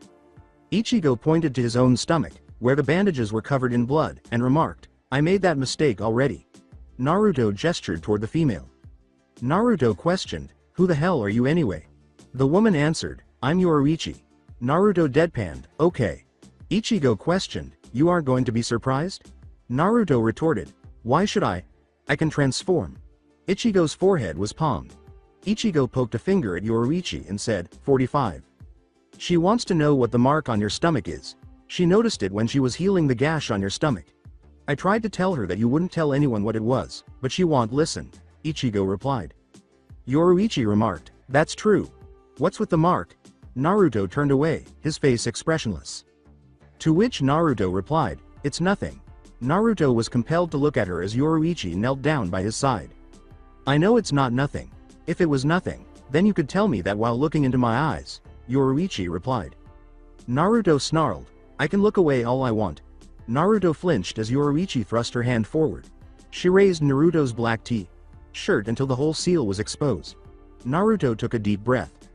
Ichigo pointed to his own stomach, where the bandages were covered in blood, and remarked, "I made that mistake already." Naruto gestured toward the female. Naruto questioned, "Who the hell are you anyway?" The woman answered, "I'm Yoruichi." Naruto deadpanned, "Okay." Ichigo questioned, "You aren't going to be surprised?" Naruto retorted, "Why should I? I can transform." Ichigo's forehead was palmed. Ichigo poked a finger at Yoruichi and said, 45. "She wants to know what the mark on your stomach is. She noticed it when she was healing the gash on your stomach. I tried to tell her that you wouldn't tell anyone what it was, but she won't listen," Ichigo replied. Yoruichi remarked, "That's true. What's with the mark?" Naruto turned away, his face expressionless. To which Naruto replied, "It's nothing." Naruto was compelled to look at her as Yoruichi knelt down by his side. "I know it's not nothing. If it was nothing, then you could tell me that while looking into my eyes," Yoruichi replied. Naruto snarled, "I can look away all I want." Naruto flinched as Yoruichi thrust her hand forward. She raised Naruto's black shirt until the whole seal was exposed. Naruto took a deep breath.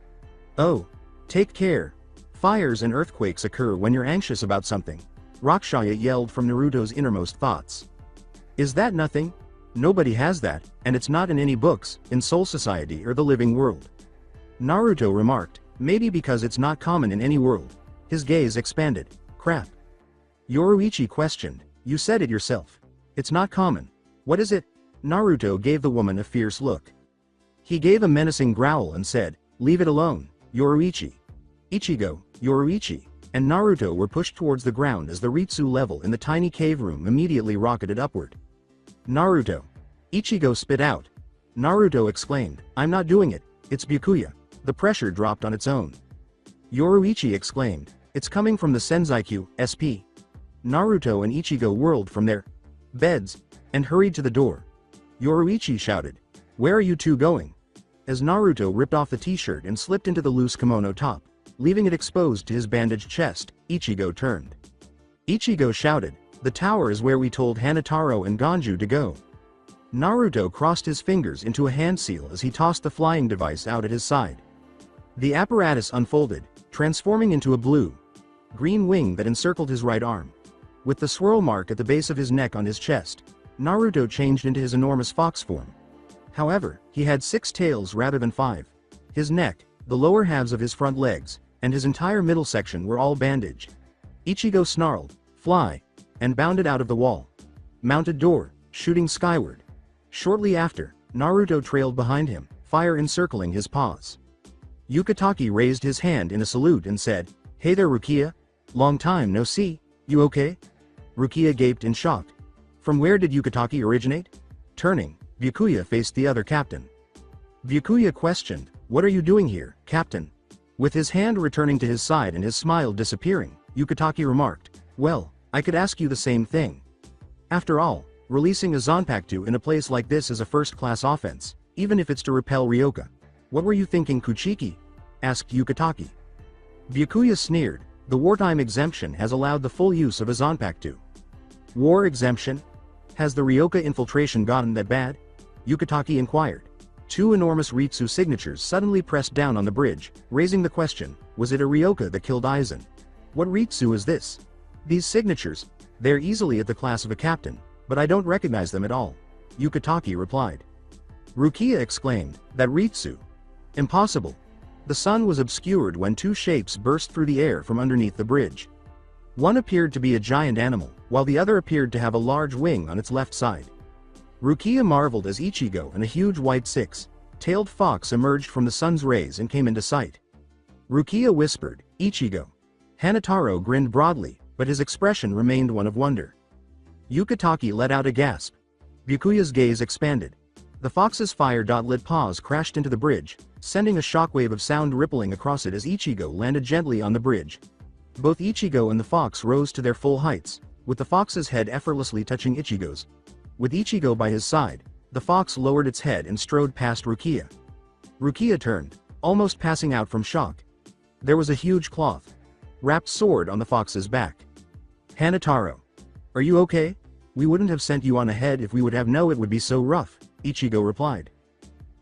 "Oh. Take care. Fires and earthquakes occur when you're anxious about something," Rakshaya yelled from Naruto's innermost thoughts. "Is that nothing? Nobody has that, and it's not in any books, in Soul Society or the living world." Naruto remarked, "Maybe because it's not common in any world." His gaze expanded. "Crap." Yoruichi questioned, "You said it yourself. It's not common. What is it?" Naruto gave the woman a fierce look. He gave a menacing growl and said, "Leave it alone, Yoruichi." Ichigo, Yoruichi, and Naruto were pushed towards the ground as the Ritsu level in the tiny cave room immediately rocketed upward. "Naruto." Ichigo spit out. Naruto exclaimed, "I'm not doing it, it's Byakuya." The pressure dropped on its own. Yoruichi exclaimed, "It's coming from the Senzaiku, SP." Naruto and Ichigo whirled from their beds and hurried to the door. Yoruichi shouted, "Where are you two going?" As Naruto ripped off the t-shirt and slipped into the loose kimono top, leaving it exposed to his bandaged chest, Ichigo turned. Ichigo shouted, "The tower is where we told Hanitaro and Ganju to go." Naruto crossed his fingers into a hand seal as he tossed the flying device out at his side. The apparatus unfolded, transforming into a blue-green wing that encircled his right arm. With the swirl mark at the base of his neck on his chest, Naruto changed into his enormous fox form. However, he had 6 tails rather than 5. His neck, the lower halves of his front legs, and his entire middle section were all bandaged. Ichigo snarled, "Fly," and bounded out of the wall. Mounted door, shooting skyward. Shortly after, Naruto trailed behind him, fire encircling his paws. Yukatake raised his hand in a salute and said, "Hey there, Rukia. Long time no see, you okay?" Rukia gaped in shock. From where did Yukatake originate? Turning, Byakuya faced the other captain. Byakuya questioned, "What are you doing here, Captain?" With his hand returning to his side and his smile disappearing, Yukatake remarked, "Well, I could ask you the same thing. After all, releasing a Zanpakuto in a place like this is a first-class offense, even if it's to repel Ryoka. What were you thinking, Kuchiki?" asked Yukatake. Byakuya sneered, "The wartime exemption has allowed the full use of a Zanpakuto." "War exemption? Has the Ryoka infiltration gotten that bad?" Yukatake inquired. 2 enormous Ritsu signatures suddenly pressed down on the bridge, raising the question, was it a Ryoka that killed Eizen? "What Ritsu is this?" These signatures, they're easily at the class of a captain, but I don't recognize them at all. Yukataki replied. Rukia exclaimed, that Ritsu. Impossible. The sun was obscured when two shapes burst through the air from underneath the bridge. One appeared to be a giant animal, while the other appeared to have a large wing on its left side. Rukia marveled as Ichigo and a huge white six-tailed fox emerged from the sun's rays and came into sight. Rukia whispered, Ichigo. Hanitaro grinned broadly, but his expression remained one of wonder. Yukataki let out a gasp. Byakuya's gaze expanded. The fox's fire-lit paws crashed into the bridge, sending a shockwave of sound rippling across it as Ichigo landed gently on the bridge. Both Ichigo and the fox rose to their full heights, with the fox's head effortlessly touching Ichigo's. With Ichigo by his side, the fox lowered its head and strode past Rukia. Rukia turned, almost passing out from shock. There was a huge cloth-wrapped sword on the fox's back. Hanitaro. Are you okay? We wouldn't have sent you on ahead if we would have known it would be so rough, Ichigo replied.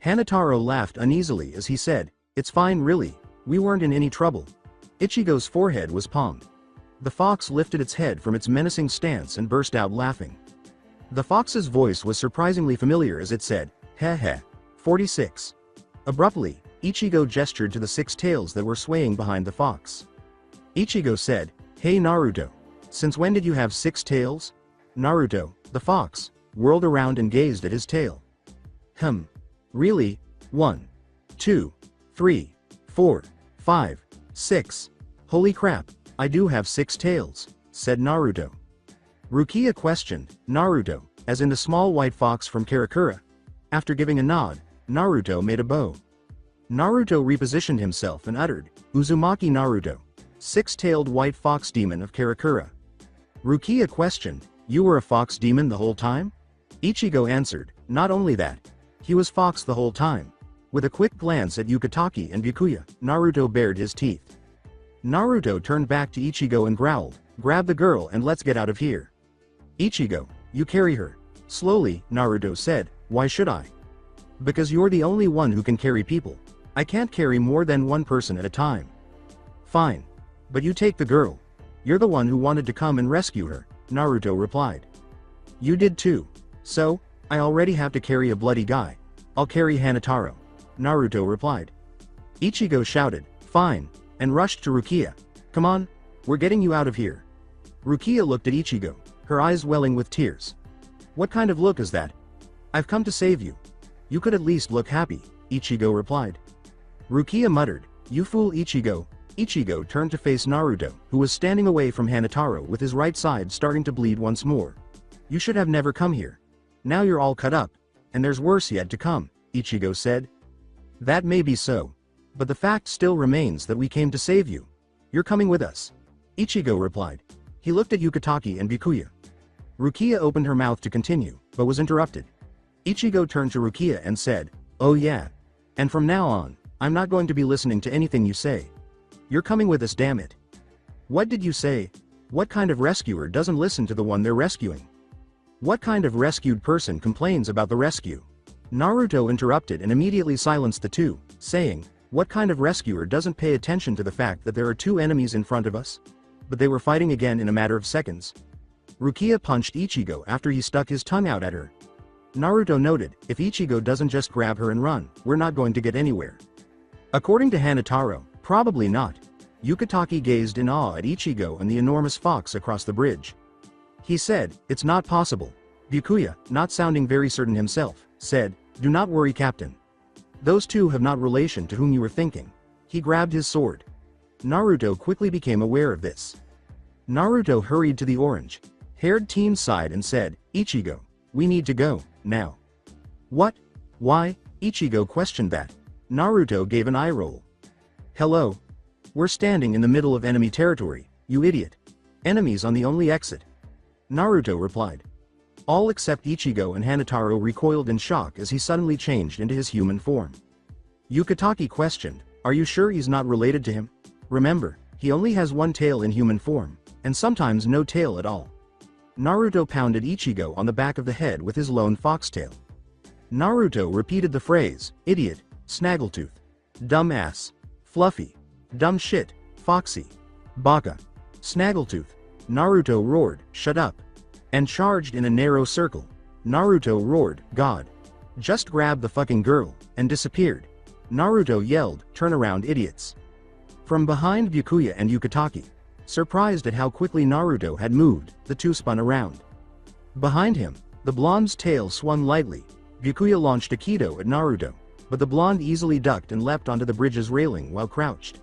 Hanitaro laughed uneasily as he said, It's fine really, we weren't in any trouble. Ichigo's forehead was palmed. The fox lifted its head from its menacing stance and burst out laughing. The fox's voice was surprisingly familiar as it said, Heh heh. 46. Abruptly, Ichigo gestured to the six tails that were swaying behind the fox. Ichigo said, Hey Naruto. Since when did you have 6 tails? Naruto, the fox, whirled around and gazed at his tail. Really? 1, 2, 3, 4, 5, 6. Holy crap, I do have 6 tails, said Naruto. Rukia questioned, Naruto, as in the small white fox from Karakura. After giving a nod, Naruto made a bow. Naruto repositioned himself and uttered, Uzumaki Naruto, 6-tailed white fox demon of Karakura. Rukia questioned, You were a fox demon the whole time? Ichigo answered, Not only that. He was fox the whole time. With a quick glance at Yukataki and Byakuya, Naruto bared his teeth. Naruto turned back to Ichigo and growled, Grab the girl and let's get out of here. Ichigo, you carry her. Slowly, Naruto said, Why should I? Because you're the only one who can carry people. I can't carry more than one person at a time. Fine. But you take the girl. You're the one who wanted to come and rescue her, Naruto replied. You did too. So, I already have to carry a bloody guy. I'll carry Hanitaro, Naruto replied. Ichigo shouted, Fine, and rushed to Rukia. Come on, we're getting you out of here. Rukia looked at Ichigo, her eyes welling with tears. What kind of look is that? I've come to save you. You could at least look happy, Ichigo replied. Rukia muttered, You fool Ichigo. Ichigo turned to face Naruto, who was standing away from Hanitaro with his right side starting to bleed once more. You should have never come here. Now you're all cut up, and there's worse yet to come, Ichigo said. That may be so. But the fact still remains that we came to save you. You're coming with us. Ichigo replied. He looked at Yukataki and Byakuya. Rukia opened her mouth to continue, but was interrupted. Ichigo turned to Rukia and said, Oh yeah. And from now on, I'm not going to be listening to anything you say. You're coming with us, damn it. What did you say? What kind of rescuer doesn't listen to the one they're rescuing? What kind of rescued person complains about the rescue? Naruto interrupted and immediately silenced the two, saying, What kind of rescuer doesn't pay attention to the fact that there are 2 enemies in front of us? But they were fighting again in a matter of seconds. Rukia punched Ichigo after he stuck his tongue out at her. Naruto noted, if Ichigo doesn't just grab her and run, we're not going to get anywhere. According to Hanitaro, probably not. Yukataki gazed in awe at Ichigo and the enormous fox across the bridge. He said, It's not possible. Byakuya, not sounding very certain himself, said, Do not worry, Captain. Those 2 have not relation to whom you were thinking. He grabbed his sword. Naruto quickly became aware of this. Naruto hurried to the orange-haired team's side and said, Ichigo, we need to go, now. What? Why? Ichigo questioned that. Naruto gave an eye roll. Hello? We're standing in the middle of enemy territory, you idiot. Enemies on the only exit. Naruto replied. All except Ichigo and Hanitaro recoiled in shock as he suddenly changed into his human form. Yukataki questioned, Are you sure he's not related to him? Remember, he only has 1 tail in human form, and sometimes no tail at all. Naruto pounded Ichigo on the back of the head with his lone foxtail. Naruto repeated the phrase, Idiot, Snaggletooth, Dumb ass, Fluffy, Dumb shit, Foxy, Baka, Snaggletooth, Naruto roared, "Shut up!" and charged in a narrow circle. Naruto roared, "God! Just grab the fucking girl," and disappeared. Naruto yelled, "Turn around, idiots!" From behind Byakuya and Ukitake, surprised at how quickly Naruto had moved, the two spun around. Behind him, the blonde's tail swung lightly. Byakuya launched a Kido at Naruto, but the blonde easily ducked and leapt onto the bridge's railing while crouched.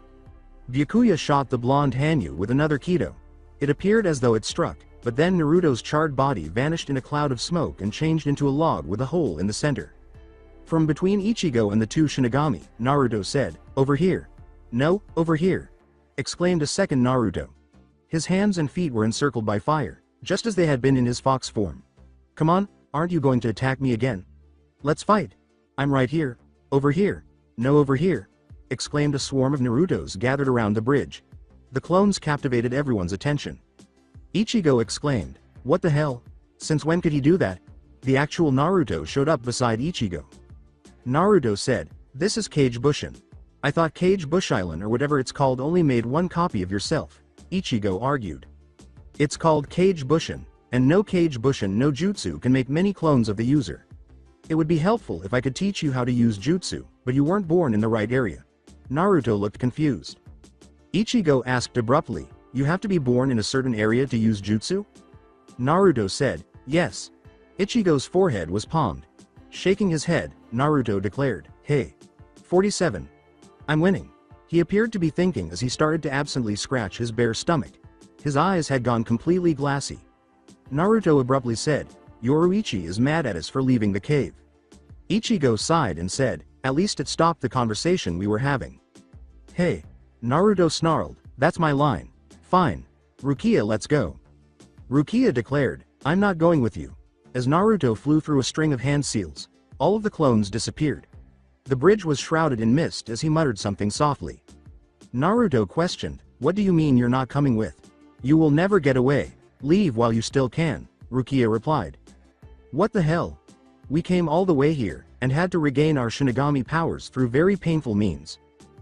Byakuya shot the blonde Hanyu with another Kido. It appeared as though it struck, but then Naruto's charred body vanished in a cloud of smoke and changed into a log with a hole in the center. From between Ichigo and the two Shinigami, Naruto said, "Over here." "No, over here," exclaimed a second Naruto. His hands and feet were encircled by fire, just as they had been in his fox form. "Come on, aren't you going to attack me again? Let's fight." "I'm right here." "Over here." "No, over here," exclaimed a swarm of Narutos gathered around the bridge. The clones captivated everyone's attention. Ichigo exclaimed, "What the hell? Since when could he do that?" The actual Naruto showed up beside Ichigo. Naruto said, "This is Kage Bushin. I thought Kage Bushilan or whatever it's called only made one copy of yourself," Ichigo argued. "It's called Kage Bushin, and no Kage Bushin no jutsu can make many clones of the user. It would be helpful if I could teach you how to use jutsu, but you weren't born in the right area." Naruto looked confused. Ichigo asked abruptly, "You have to be born in a certain area to use jutsu?" Naruto said, "Yes." Ichigo's forehead was palmed. Shaking his head, Naruto declared, "Hey. 47. I'm winning." He appeared to be thinking as he started to absently scratch his bare stomach. His eyes had gone completely glassy. Naruto abruptly said, "Yoruichi is mad at us for leaving the cave." Ichigo sighed and said, "At least it stopped the conversation we were having." "Hey." Naruto snarled, "That's my line." "Fine. Rukia, let's go." Rukia declared, "I'm not going with you." As Naruto flew through a string of hand seals, all of the clones disappeared. The bridge was shrouded in mist as he muttered something softly. Naruto questioned, "What do you mean you're not coming with?" "You will never get away. Leave while you still can," Rukia replied. "What the hell? We came all the way here, and had to regain our Shinigami powers through very painful means.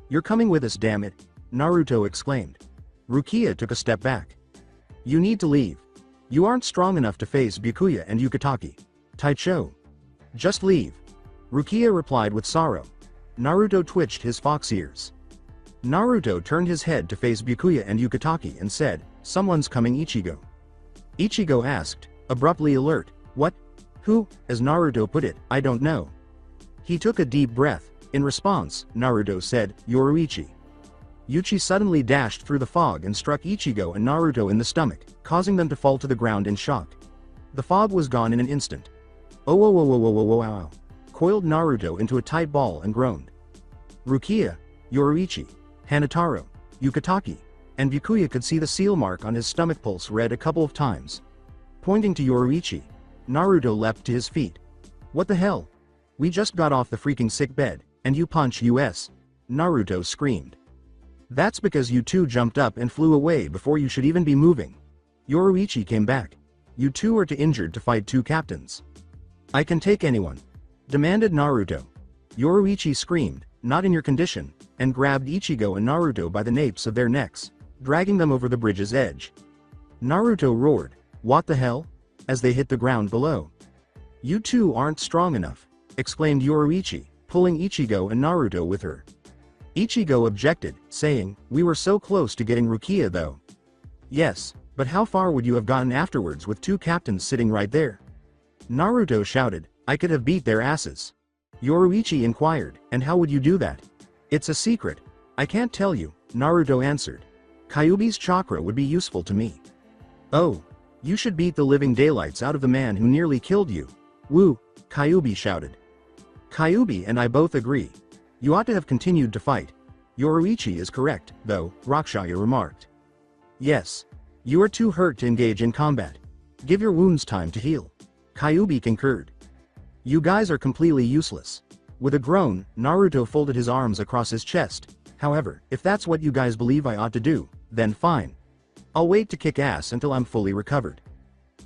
You're coming with us, damn it," Naruto exclaimed. Rukia took a step back. "You need to leave. You aren't strong enough to face Byakuya and Ukitake. Taicho. Just leave." Rukia replied with sorrow. Naruto twitched his fox ears. Naruto turned his head to face Byakuya and Ukitake and said, "Someone's coming, Ichigo." Ichigo asked, abruptly alert, "What? Who?" As Naruto put it, "I don't know." He took a deep breath. In response, Naruto said, "Yoruichi." Yuchi suddenly dashed through the fog and struck Ichigo and Naruto in the stomach, causing them to fall to the ground in shock. The fog was gone in an instant. "Oh, oh, oh, oh, oh, oh, oh, oh," coiled Naruto into a tight ball and groaned. Rukia, Yoruichi, Hanitaro, Ukitake, and Byakuya could see the seal mark on his stomach pulse red a couple of times. Pointing to Yoruichi, Naruto leapt to his feet. "What the hell? We just got off the freaking sick bed, and you punch us?" Naruto screamed. "That's because you two jumped up and flew away before you should even be moving. Yoruichi came back. You two are too injured to fight two captains." "I can take anyone," demanded Naruto. Yoruichi screamed, "Not in your condition," and grabbed Ichigo and Naruto by the napes of their necks, dragging them over the bridge's edge. Naruto roared, "What the hell?" as they hit the ground below. "You two aren't strong enough," exclaimed Yoruichi, pulling Ichigo and Naruto with her. Ichigo objected, saying, "We were so close to getting Rukia though." "Yes, but how far would you have gotten afterwards with two captains sitting right there?" Naruto shouted, "I could have beat their asses." Yoruichi inquired, "And how would you do that?" "It's a secret. I can't tell you," Naruto answered. "Kyuubi's chakra would be useful to me." "Oh, you should beat the living daylights out of the man who nearly killed you." "Woo," Kyuubi shouted. "Kyuubi and I both agree. You ought to have continued to fight." "Yoruichi is correct, though," Rakshaya remarked. "Yes. You are too hurt to engage in combat. Give your wounds time to heal." Kyuubi concurred. "You guys are completely useless." With a groan, Naruto folded his arms across his chest. "However, if that's what you guys believe I ought to do, then fine. I'll wait to kick ass until I'm fully recovered."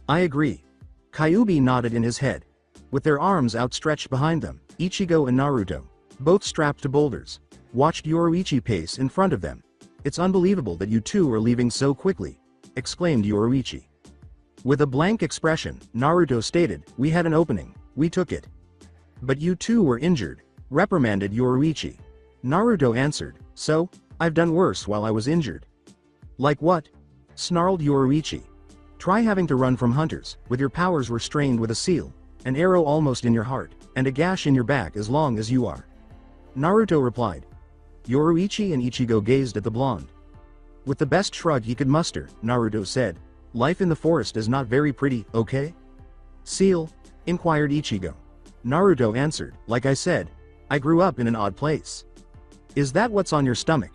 "I agree." Kyuubi nodded in his head. With their arms outstretched behind them, Ichigo and Naruto, both strapped to boulders, watched Yoruichi pace in front of them. "It's unbelievable that you two are leaving so quickly." exclaimed Yoruichi. With a blank expression, Naruto stated, "We had an opening, we took it." "But you too were injured," reprimanded Yoruichi. Naruto answered, "So, I've done worse while I was injured." "Like what?" snarled Yoruichi. "Try having to run from hunters, with your powers restrained with a seal, an arrow almost in your heart, and a gash in your back as long as you are." Naruto replied. Yoruichi and Ichigo gazed at the blonde. With the best shrug he could muster, Naruto said, "Life in the forest is not very pretty, okay?" "Seal?" inquired Ichigo. Naruto answered, "Like I said, I grew up in an odd place." "Is that what's on your stomach?"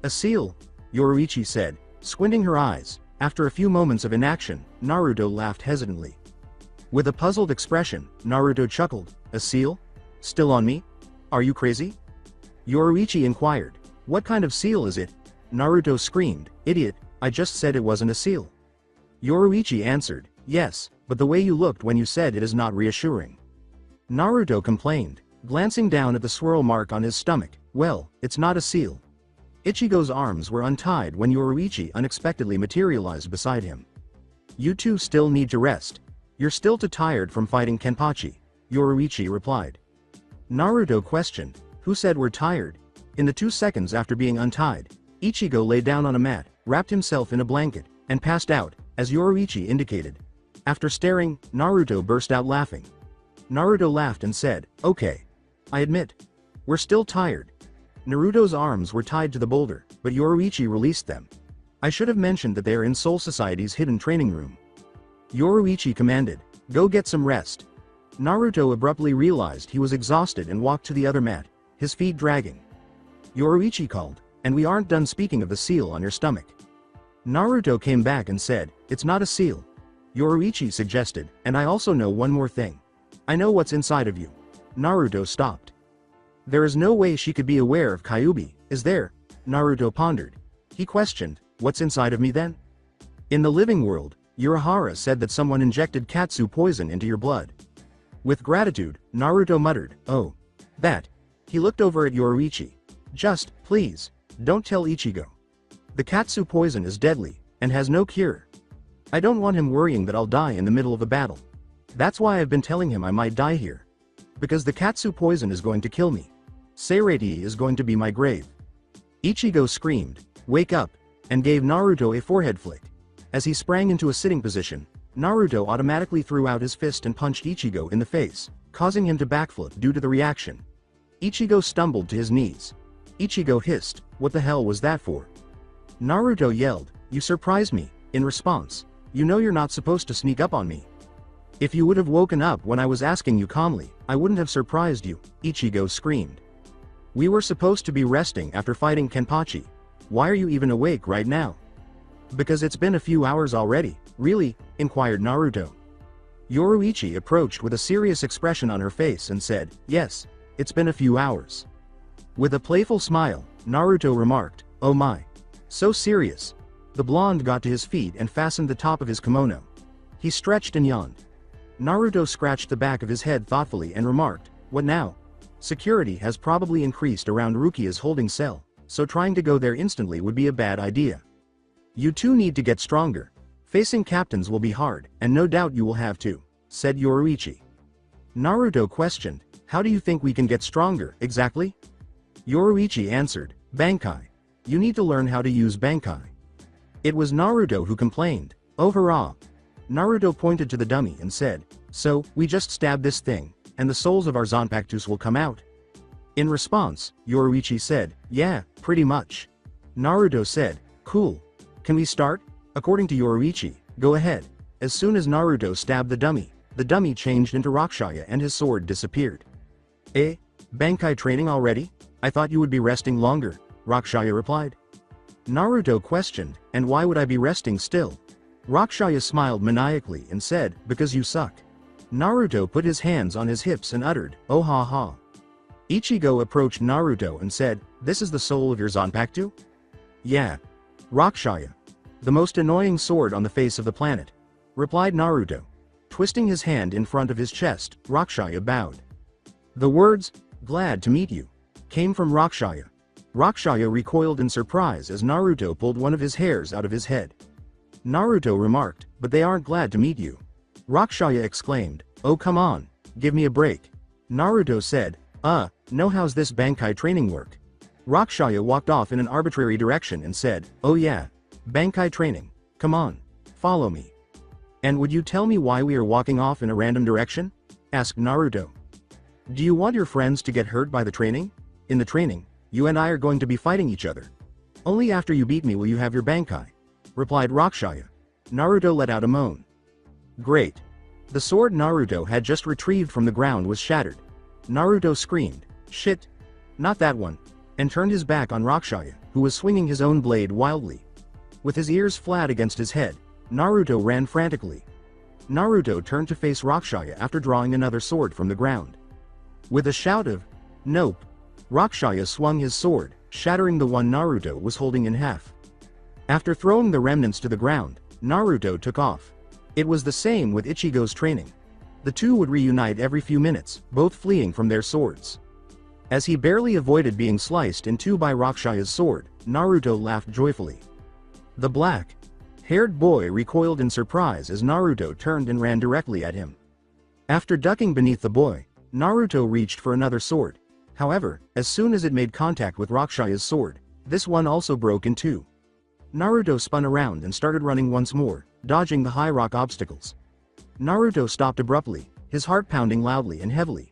"A seal?" Yoruichi said, squinting her eyes. After a few moments of inaction, Naruto laughed hesitantly. With a puzzled expression, Naruto chuckled, "A seal? Still on me? Are you crazy?" Yoruichi inquired, "What kind of seal is it?" Naruto screamed, "Idiot, I just said it wasn't a seal." Yoruichi answered, "Yes, but the way you looked when you said it is not reassuring." Naruto complained, glancing down at the swirl mark on his stomach, "Well, it's not a seal." Ichigo's arms were untied when Yoruichi unexpectedly materialized beside him. "You two still need to rest. You're still too tired from fighting Kenpachi," Yoruichi replied. Naruto questioned, "Who said we're tired?" In the 2 seconds after being untied, Ichigo lay down on a mat, wrapped himself in a blanket, and passed out, as Yoruichi indicated. After staring, Naruto burst out laughing. Naruto laughed and said, "Okay. I admit. We're still tired." Naruto's arms were tied to the boulder, but Yoruichi released them. "I should have mentioned that they are in Soul Society's hidden training room." Yoruichi commanded, "Go get some rest." Naruto abruptly realized he was exhausted and walked to the other mat, his feet dragging. Yoruichi called, "And we aren't done speaking of the seal on your stomach." Naruto came back and said, "It's not a seal." Yoruichi suggested, "And I also know one more thing. I know what's inside of you." Naruto stopped. "There is no way she could be aware of Kyuubi, is there?" Naruto pondered. He questioned, "What's inside of me then?" "In the living world, Urahara said that someone injected katsu poison into your blood." With gratitude, Naruto muttered, "Oh. That." He looked over at Yoruichi. "Just, please, don't tell Ichigo. The katsu poison is deadly, and has no cure. I don't want him worrying that I'll die in the middle of a battle. That's why I've been telling him I might die here. Because the katsu poison is going to kill me. Seirei is going to be my grave." Ichigo screamed, "Wake up," and gave Naruto a forehead flick. As he sprang into a sitting position, Naruto automatically threw out his fist and punched Ichigo in the face, causing him to backflip due to the reaction. Ichigo stumbled to his knees. Ichigo hissed, "What the hell was that for?" Naruto yelled, "You surprised me," in response. "You know you're not supposed to sneak up on me." "If you would have woken up when I was asking you calmly, I wouldn't have surprised you," Ichigo screamed. "We were supposed to be resting after fighting Kenpachi. Why are you even awake right now?" "Because it's been a few hours already, really?" inquired Naruto. Yoruichi approached with a serious expression on her face and said, "Yes, it's been a few hours." With a playful smile, Naruto remarked, "Oh my. So serious." The blonde got to his feet and fastened the top of his kimono. He stretched and yawned. Naruto scratched the back of his head thoughtfully and remarked, "What now? Security has probably increased around Rukia's holding cell, so trying to go there instantly would be a bad idea. You two need to get stronger. Facing captains will be hard, and no doubt you will have to," said Yoruichi. Naruto questioned, "How do you think we can get stronger, exactly?" Yoruichi answered, "Bankai. You need to learn how to use Bankai." It was Naruto who complained, "Oh hurrah." Naruto pointed to the dummy and said, "So, we just stab this thing, and the souls of our Zanpakutus will come out?" In response, Yoruichi said, "Yeah, pretty much." Naruto said, "Cool. Can we start?" According to Yoruichi, "Go ahead." As soon as Naruto stabbed the dummy changed into Rakshaya and his sword disappeared. "Eh? Bankai training already? I thought you would be resting longer," Rakshaya replied. Naruto questioned, "And why would I be resting still?" Rakshaya smiled maniacally and said, "Because you suck." Naruto put his hands on his hips and uttered, "Oh ha ha." Ichigo approached Naruto and said, "This is the soul of your Zanpakuto?" "Yeah. Rakshaya. The most annoying sword on the face of the planet," replied Naruto. Twisting his hand in front of his chest, Rakshaya bowed. The words, "Glad to meet you," came from Rakshaya. Rakshaya recoiled in surprise as Naruto pulled one of his hairs out of his head. Naruto remarked, but they aren't glad to meet you. Rakshaya exclaimed, oh come on, give me a break. Naruto said, no, how's this Bankai training work? Rakshaya walked off in an arbitrary direction and said, oh yeah, Bankai training, come on, follow me. And would you tell me why we are walking off in a random direction? Asked Naruto. Do you want your friends to get hurt by the training? In the training, you and I are going to be fighting each other. Only after you beat me will you have your Bankai, replied Rakshaya. Naruto let out a moan. Great. The sword Naruto had just retrieved from the ground was shattered. Naruto screamed, shit, not that one, and turned his back on Rakshaya, who was swinging his own blade wildly. With his ears flat against his head, Naruto ran frantically. Naruto turned to face Rakshaya after drawing another sword from the ground. With a shout of, nope, Rakshaya swung his sword, shattering the one Naruto was holding in half. After throwing the remnants to the ground, Naruto took off. It was the same with Ichigo's training. The two would reunite every few minutes, both fleeing from their swords. As he barely avoided being sliced in two by Rakshaya's sword, Naruto laughed joyfully. The black-haired boy recoiled in surprise as Naruto turned and ran directly at him. After ducking beneath the boy, Naruto reached for another sword. However, as soon as it made contact with Rakshaya's sword, this one also broke in two. Naruto spun around and started running once more, dodging the high rock obstacles. Naruto stopped abruptly, his heart pounding loudly and heavily.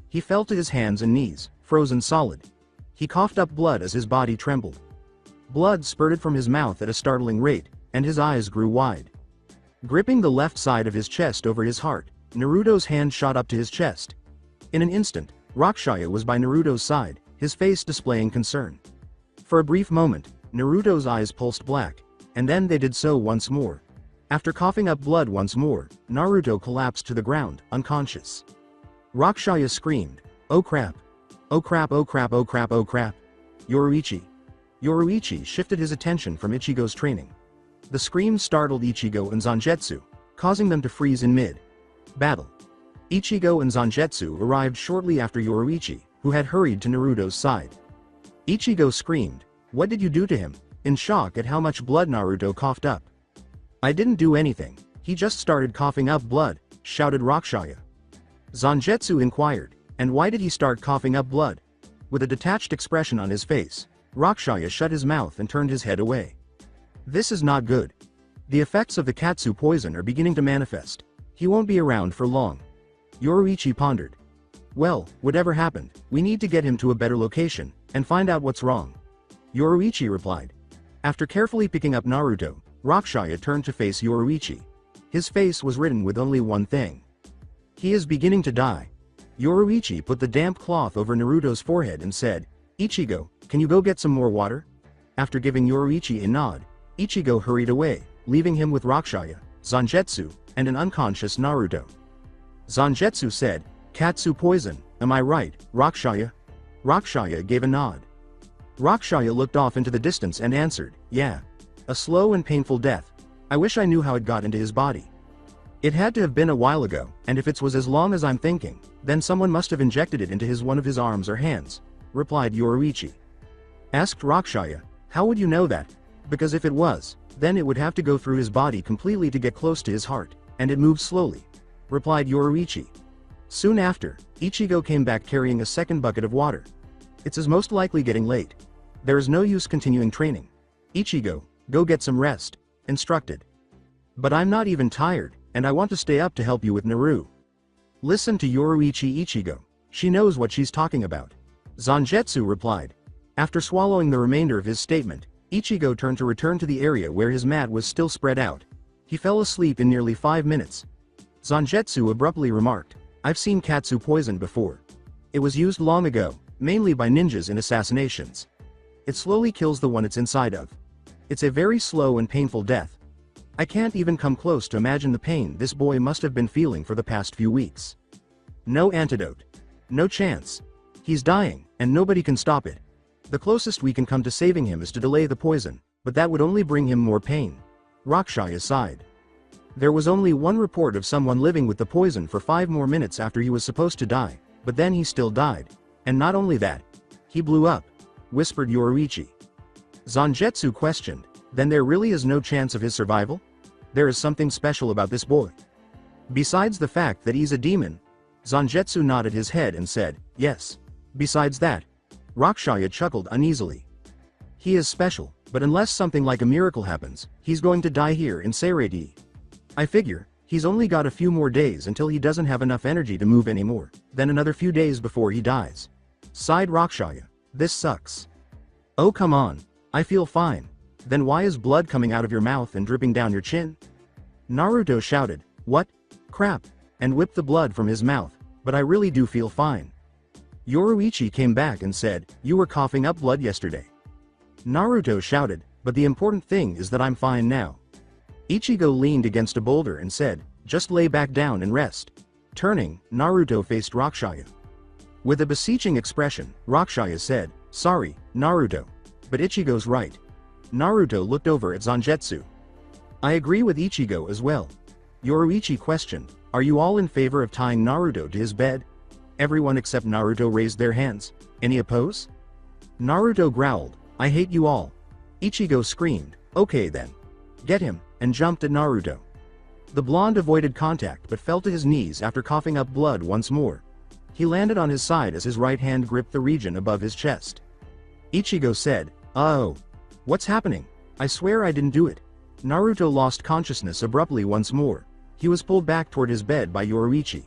He fell to his hands and knees, frozen solid. He coughed up blood as his body trembled. Blood spurted from his mouth at a startling rate, and his eyes grew wide. Gripping the left side of his chest over his heart, Naruto's hand shot up to his chest. In an instant, Rakshaya was by Naruto's side, his face displaying concern. For a brief moment, Naruto's eyes pulsed black, and then they did so once more. After coughing up blood once more, Naruto collapsed to the ground, unconscious. Rakshaya screamed, oh crap! Oh crap, oh crap, oh crap, oh crap! Yoruichi! Yoruichi shifted his attention from Ichigo's training. The scream startled Ichigo and Zangetsu, causing them to freeze in mid-battle. Ichigo and Zangetsu arrived shortly after Yoruichi, who had hurried to Naruto's side. Ichigo screamed, what did you do to him? In shock at how much blood Naruto coughed up. I didn't do anything, he just started coughing up blood, shouted Rakshaya. Zangetsu inquired, and why did he start coughing up blood? With a detached expression on his face, Rakshaya shut his mouth and turned his head away. This is not good. The effects of the Katsu poison are beginning to manifest. He won't be around for long. Yoruichi pondered. Well, whatever happened, we need to get him to a better location, and find out what's wrong. Yoruichi replied. After carefully picking up Naruto, Rakshaya turned to face Yoruichi. His face was written with only one thing. He is beginning to die. Yoruichi put the damp cloth over Naruto's forehead and said, Ichigo, can you go get some more water? After giving Yoruichi a nod, Ichigo hurried away, leaving him with Rakshaya, Zangetsu, and an unconscious Naruto. Zangetsu said, Katsu poison, am I right, Rakshaya? Rakshaya gave a nod. Rakshaya looked off into the distance and answered, yeah. A slow and painful death. I wish I knew how it got into his body. It had to have been a while ago, and if it was as long as I'm thinking, then someone must have injected it into one of his arms or hands, replied Yoruichi. Asked Rakshaya, how would you know that? Because if it was, then it would have to go through his body completely to get close to his heart, and it moves slowly, replied Yoruichi. Soon after, Ichigo came back carrying a second bucket of water. It's most likely getting late. There is no use continuing training. Ichigo, go get some rest, instructed. But I'm not even tired, and I want to stay up to help you with Naru. Listen to Yoruichi Ichigo. She knows what she's talking about. Zangetsu replied. After swallowing the remainder of his statement, Ichigo turned to return to the area where his mat was still spread out. He fell asleep in nearly 5 minutes. Zangetsu abruptly remarked, I've seen Katsu poison before. It was used long ago, mainly by ninjas in assassinations. It slowly kills the one it's inside of. It's a very slow and painful death. I can't even come close to imagine the pain this boy must have been feeling for the past few weeks. No antidote. No chance. He's dying, and nobody can stop it. The closest we can come to saving him is to delay the poison, but that would only bring him more pain. Rakshaya sighed. There was only one report of someone living with the poison for 5 more minutes after he was supposed to die, but then he still died. And not only that, he blew up, whispered Yoruichi. Zangetsu questioned, then there really is no chance of his survival? There is something special about this boy. Besides the fact that he's a demon. Zangetsu nodded his head and said, yes. Besides that. Rakshaya chuckled uneasily. He is special, but unless something like a miracle happens, he's going to die here in Seirei. I figure, he's only got a few more days until he doesn't have enough energy to move anymore, then another few days before he dies. Sighed Rakshaya. This sucks. Oh come on, I feel fine. Then why is blood coming out of your mouth and dripping down your chin? Naruto shouted, what? Crap, and whipped the blood from his mouth, but I really do feel fine. Yoruichi came back and said, you were coughing up blood yesterday. Naruto shouted, but the important thing is that I'm fine now. Ichigo leaned against a boulder and said, just lay back down and rest. Turning, Naruto faced Rakshaya. With a beseeching expression, Rakshaya said, sorry, Naruto. But Ichigo's right. Naruto looked over at Zangetsu. I agree with Ichigo as well. Yoruichi questioned, are you all in favor of tying Naruto to his bed? Everyone except Naruto raised their hands. Any oppose? Naruto growled, I hate you all. Ichigo screamed, okay then. Get him, and jumped at Naruto. The blonde avoided contact but fell to his knees after coughing up blood once more. He landed on his side as his right hand gripped the region above his chest. Ichigo said, oh. What's happening? I swear I didn't do it. Naruto lost consciousness abruptly once more. He was pulled back toward his bed by Yoruichi.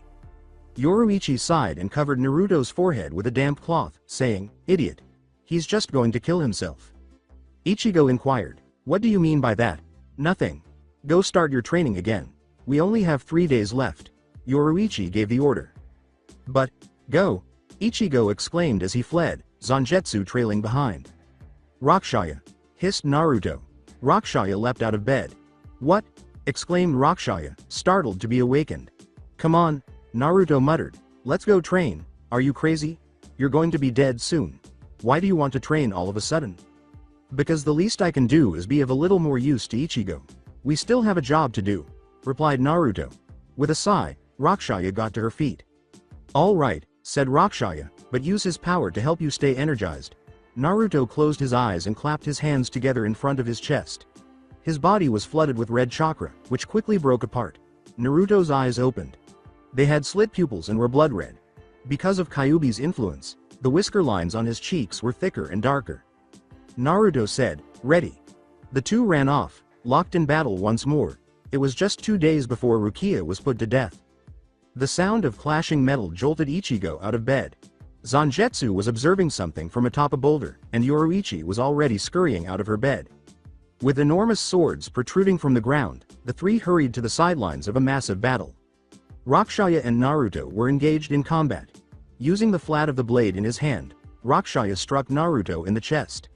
Yoruichi sighed and covered Naruto's forehead with a damp cloth, saying, idiot. He's just going to kill himself. Ichigo inquired, what do you mean by that? Nothing. Go start your training again. We only have 3 days left. Yoruichi gave the order. But, go. Ichigo exclaimed as he fled, Zangetsu trailing behind. Rakshaya. Hissed Naruto. Rakshaya leapt out of bed. What? Exclaimed Rakshaya, startled to be awakened. Come on, Naruto muttered. Let's go train. Are you crazy? You're going to be dead soon. Why do you want to train all of a sudden? Because the least I can do is be of a little more use to Ichigo. We still have a job to do, replied Naruto. With a sigh, Rakshaya got to her feet. All right, said Rakshaya, but use his power to help you stay energized. Naruto closed his eyes and clapped his hands together in front of his chest. His body was flooded with red chakra, which quickly broke apart. Naruto's eyes opened. They had slit pupils and were blood red. Because of Kyuubi's influence, the whisker lines on his cheeks were thicker and darker. Naruto said, ready. The two ran off, locked in battle once more. It was just 2 days before Rukia was put to death. The sound of clashing metal jolted Ichigo out of bed. Zangetsu was observing something from atop a boulder, and Yoruichi was already scurrying out of her bed. With enormous swords protruding from the ground, the three hurried to the sidelines of a massive battle. Rakshaya and Naruto were engaged in combat. Using the flat of the blade in his hand, Rakshaya struck Naruto in the chest.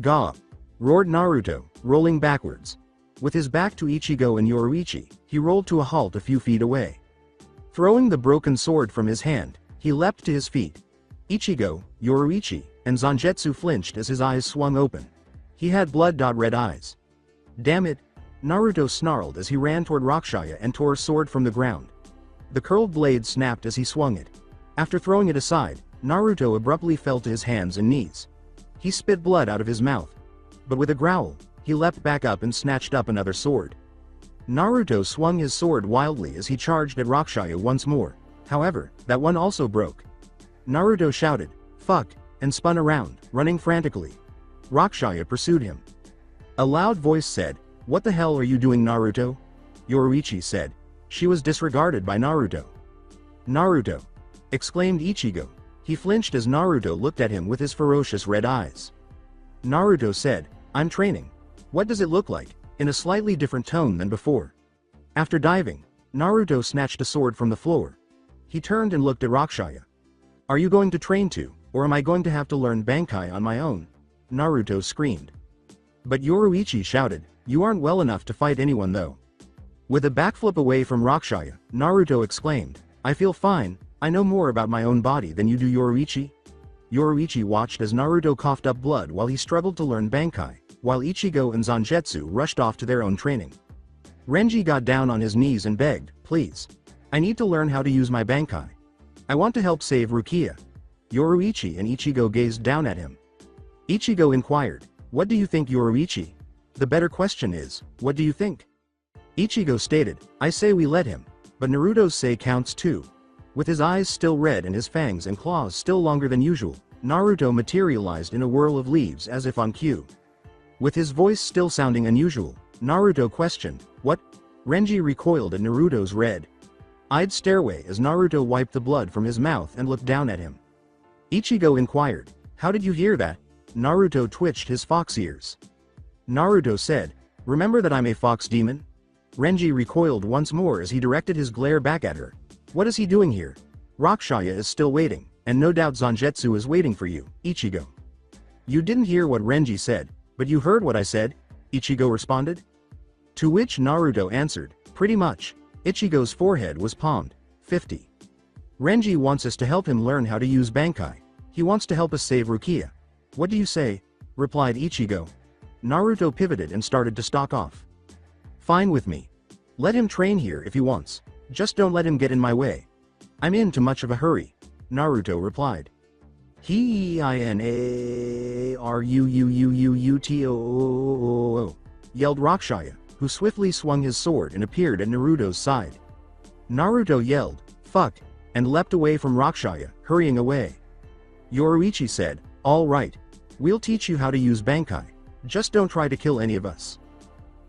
Gah! Roared Naruto, rolling backwards. With his back to Ichigo and Yoruichi, he rolled to a halt a few feet away. Throwing the broken sword from his hand, he leapt to his feet. Ichigo, Yoruichi, and Zangetsu flinched as his eyes swung open. He had blood-red eyes. Damn it! Naruto snarled as he ran toward Rakshaya and tore a sword from the ground. The curled blade snapped as he swung it. After throwing it aside, Naruto abruptly fell to his hands and knees. He spit blood out of his mouth. But with a growl, he leapt back up and snatched up another sword. Naruto swung his sword wildly as he charged at Rakshaya once more. However, that one also broke. Naruto shouted, "Fuck," and spun around, running frantically. Rakshaya pursued him. A loud voice said, "What the hell are you doing, Naruto?" Yoruichi said. She was disregarded by Naruto. "Naruto!" exclaimed Ichigo. He flinched as Naruto looked at him with his ferocious red eyes. Naruto said, "I'm training. What does it look like?" in a slightly different tone than before. After diving, Naruto snatched a sword from the floor. He turned and looked at Rakshaya. "Are you going to train too, or am I going to have to learn Bankai on my own?" Naruto screamed. But Yoruichi shouted, "You aren't well enough to fight anyone though." With a backflip away from Rakshaya, Naruto exclaimed, "I feel fine, I know more about my own body than you do, Yoruichi." Yoruichi watched as Naruto coughed up blood while he struggled to learn Bankai, while Ichigo and Zangetsu rushed off to their own training. Renji got down on his knees and begged, "Please. I need to learn how to use my Bankai. I want to help save Rukia." Yoruichi and Ichigo gazed down at him. Ichigo inquired, "What do you think, Yoruichi?" The better question is, what do you think? Ichigo stated, I say we let him, but Naruto's say counts too. With his eyes still red and his fangs and claws still longer than usual, Naruto materialized in a whirl of leaves as if on cue. With his voice still sounding unusual, Naruto questioned, what? Renji recoiled at Naruto's red-eyed stairway as Naruto wiped the blood from his mouth and looked down at him. Ichigo inquired, how did you hear that? Naruto twitched his fox ears. Naruto said, remember that I'm a fox demon? Renji recoiled once more as he directed his glare back at her. What is he doing here? Rakshaya is still waiting, and no doubt Zangetsu is waiting for you, Ichigo. You didn't hear what Renji said, but you heard what I said, Ichigo responded. To which Naruto answered, pretty much. Ichigo's forehead was palmed. 50. Renji wants us to help him learn how to use Bankai. He wants to help us save Rukia. What do you say? Replied Ichigo. Naruto pivoted and started to stalk off. Fine with me. Let him train here if he wants. Just don't let him get in my way. I'm in too much of a hurry, Naruto replied. He-I-N-A-R-U-U-U-U-U-T-O-O-O-O, yelled Rakshaya, who swiftly swung his sword and appeared at Naruto's side. Naruto yelled, fuck, and leapt away from Rakshaya, hurrying away. Yoruichi said, all right. We'll teach you how to use Bankai. Just don't try to kill any of us.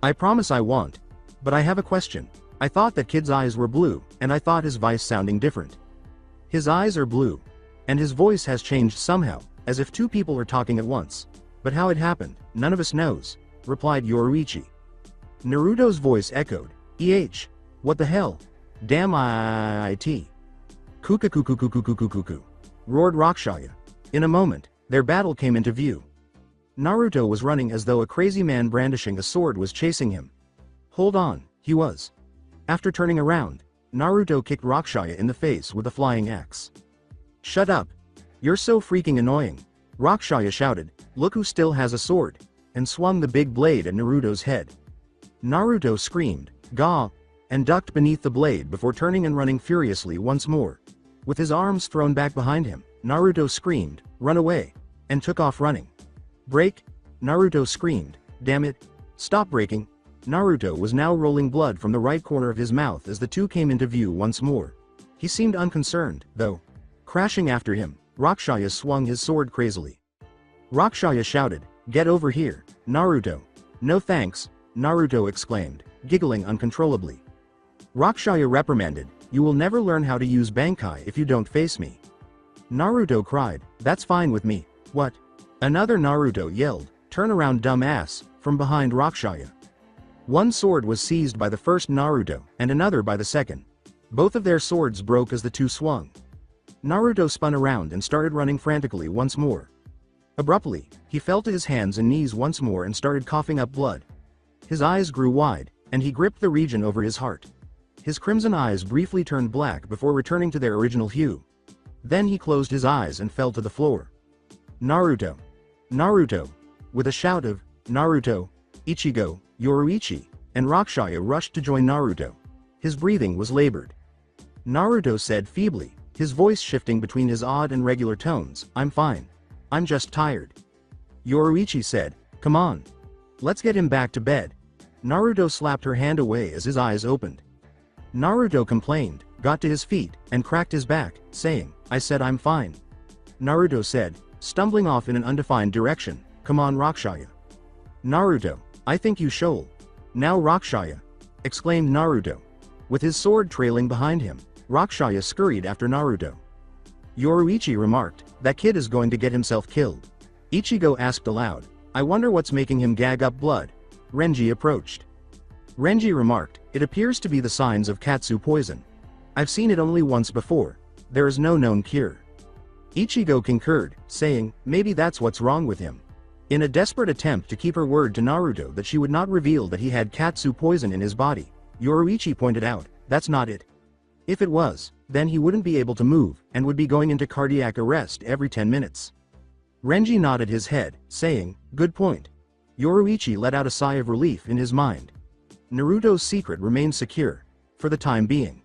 I promise I won't. But I have a question. I thought that kid's eyes were blue, and I thought his voice sounding different. His eyes are blue. And his voice has changed somehow, as if two people are talking at once. But how it happened, none of us knows, replied Yoruichi. Naruto's voice echoed, what the hell? Damn it. Kukakukukukukukukuku, roared Rakshaya. In a moment, their battle came into view. Naruto was running as though a crazy man brandishing a sword was chasing him. Hold on, he was. After turning around, Naruto kicked Rakshaya in the face with a flying axe. Shut up. You're so freaking annoying, Rakshaya shouted, look who still has a sword, and swung the big blade at Naruto's head. Naruto screamed, Gah, and ducked beneath the blade before turning and running furiously once more. With his arms thrown back behind him, Naruto screamed, run away, and took off running. Break? Naruto screamed, damn it. Stop breaking. Naruto was now rolling blood from the right corner of his mouth as the two came into view once more. He seemed unconcerned, though. Crashing after him, Rakshaya swung his sword crazily. Rakshaya shouted, get over here, Naruto. No thanks, Naruto exclaimed, giggling uncontrollably. Rakshaya reprimanded, you will never learn how to use Bankai if you don't face me. Naruto cried, that's fine with me. What? Another Naruto yelled, turn around dumb ass, from behind Rakshaya. One sword was seized by the first Naruto, and another by the second. Both of their swords broke as the two swung. Naruto spun around and started running frantically once more. Abruptly, he fell to his hands and knees once more and started coughing up blood. His eyes grew wide, and he gripped the region over his heart. His crimson eyes briefly turned black before returning to their original hue. Then he closed his eyes and fell to the floor. Naruto! Naruto! With a shout of, Naruto, Ichigo, Yoruichi, and Rakshaya rushed to join Naruto. His breathing was labored. Naruto said feebly, his voice shifting between his odd and regular tones, I'm fine. I'm just tired. Yoruichi said, come on. Let's get him back to bed. Naruto slapped her hand away as his eyes opened. Naruto complained, got to his feet, and cracked his back, saying, I said I'm fine. Naruto said, stumbling off in an undefined direction, come on Rakshaya. Naruto, I think you should. Now Rakshaya! Exclaimed Naruto. With his sword trailing behind him, Rakshaya scurried after Naruto. Yoruichi remarked, that kid is going to get himself killed. Ichigo asked aloud, I wonder what's making him gag up blood. Renji approached. Renji remarked, it appears to be the signs of Katsu poison. I've seen it only once before. There is no known cure. Ichigo concurred, saying, maybe that's what's wrong with him. In a desperate attempt to keep her word to Naruto that she would not reveal that he had Katsu poison in his body, Yoruichi pointed out, that's not it. If it was, then he wouldn't be able to move, and would be going into cardiac arrest every 10 minutes. Renji nodded his head, saying, good point. Yoruichi let out a sigh of relief in his mind. Naruto's secret remained secure, for the time being.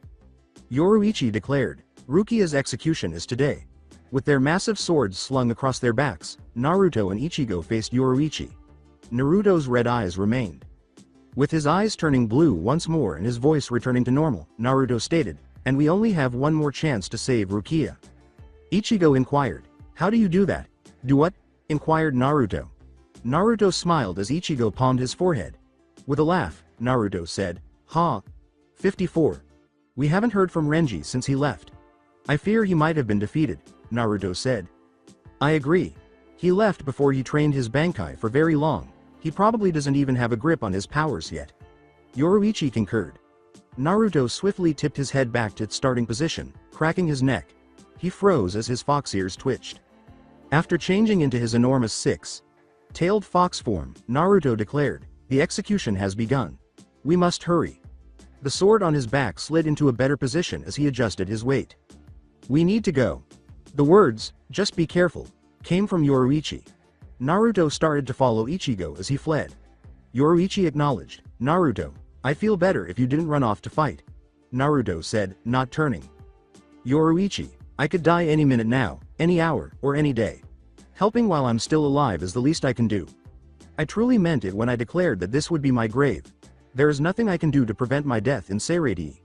Yoruichi declared, Rukia's execution is today. With their massive swords slung across their backs, Naruto and Ichigo faced Yoruichi. Naruto's red eyes remained With his eyes turning blue once more and his voice returning to normal, Naruto stated, "And we only have one more chance to save Rukia." Ichigo inquired, "How do you do that?" "Do what?" inquired Naruto. Naruto smiled as Ichigo palmed his forehead. With a laugh, Naruto said, "Ha. 54. We haven't heard from Renji since he left. I fear he might have been defeated," Naruto said. "I agree. He left before he trained his Bankai for very long. He probably doesn't even have a grip on his powers yet." Yoruichi concurred. Naruto swiftly tipped his head back to its starting position, cracking his neck. He froze as his fox ears twitched. After changing into his enormous six-tailed fox form, Naruto declared, "The execution has begun. We must hurry." The sword on his back slid into a better position as he adjusted his weight. "We need to go." The words, "Just be careful," came from Yoruichi. Naruto started to follow Ichigo as he fled. Yoruichi acknowledged, "Naruto, I feel better if you didn't run off to fight," Naruto said, not turning. Yoruichi, "I could die any minute now, any hour, or any day. Helping while I'm still alive is the least I can do. I truly meant it when I declared that this would be my grave. There is nothing I can do to prevent my death in Seirei.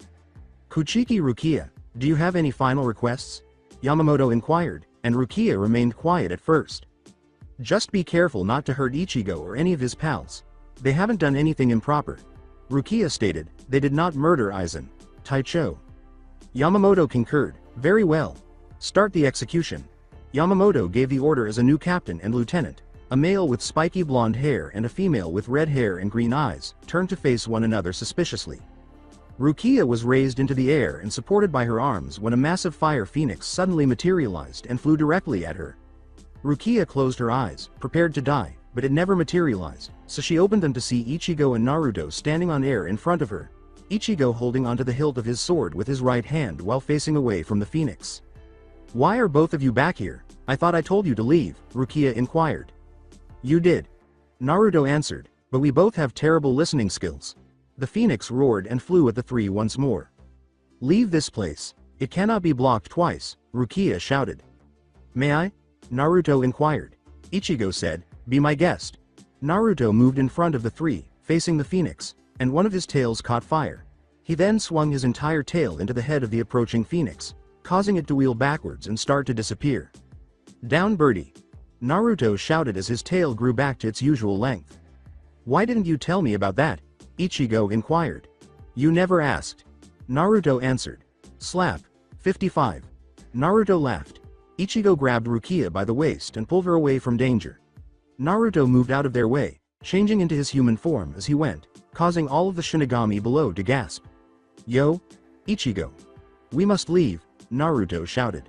Kuchiki Rukia, do you have any final requests?" Yamamoto inquired, and Rukia remained quiet at first. "Just be careful not to hurt Ichigo or any of his pals. They haven't done anything improper," Rukia stated. "They did not murder Eizen. Taicho." Yamamoto concurred, "Very well. Start the execution." Yamamoto gave the order as a new captain and lieutenant. A male with spiky blonde hair and a female with red hair and green eyes turned to face one another suspiciously. Rukia was raised into the air and supported by her arms when a massive fire phoenix suddenly materialized and flew directly at her. Rukia closed her eyes, prepared to die, but it never materialized, so she opened them to see Ichigo and Naruto standing on air in front of her. Ichigo holding onto the hilt of his sword with his right hand while facing away from the phoenix. "Why are both of you back here? I thought I told you to leave," Rukia inquired. "You did," Naruto answered, "but we both have terrible listening skills." The phoenix roared and flew at the three once more. "Leave this place. It cannot be blocked twice," Rukia shouted. "May I?" Naruto inquired. Ichigo said, "Be my guest." Naruto moved in front of the three, facing the phoenix, and one of his tails caught fire. He then swung his entire tail into the head of the approaching phoenix, causing it to wheel backwards and start to disappear. "Down, birdie!" Naruto shouted as his tail grew back to its usual length. "Why didn't you tell me about that?" Ichigo inquired. "You never asked," Naruto answered. Slap. 55. Naruto laughed. Ichigo grabbed Rukia by the waist and pulled her away from danger. Naruto moved out of their way, changing into his human form as he went, causing all of the Shinigami below to gasp. "Yo, Ichigo. We must leave," Naruto shouted.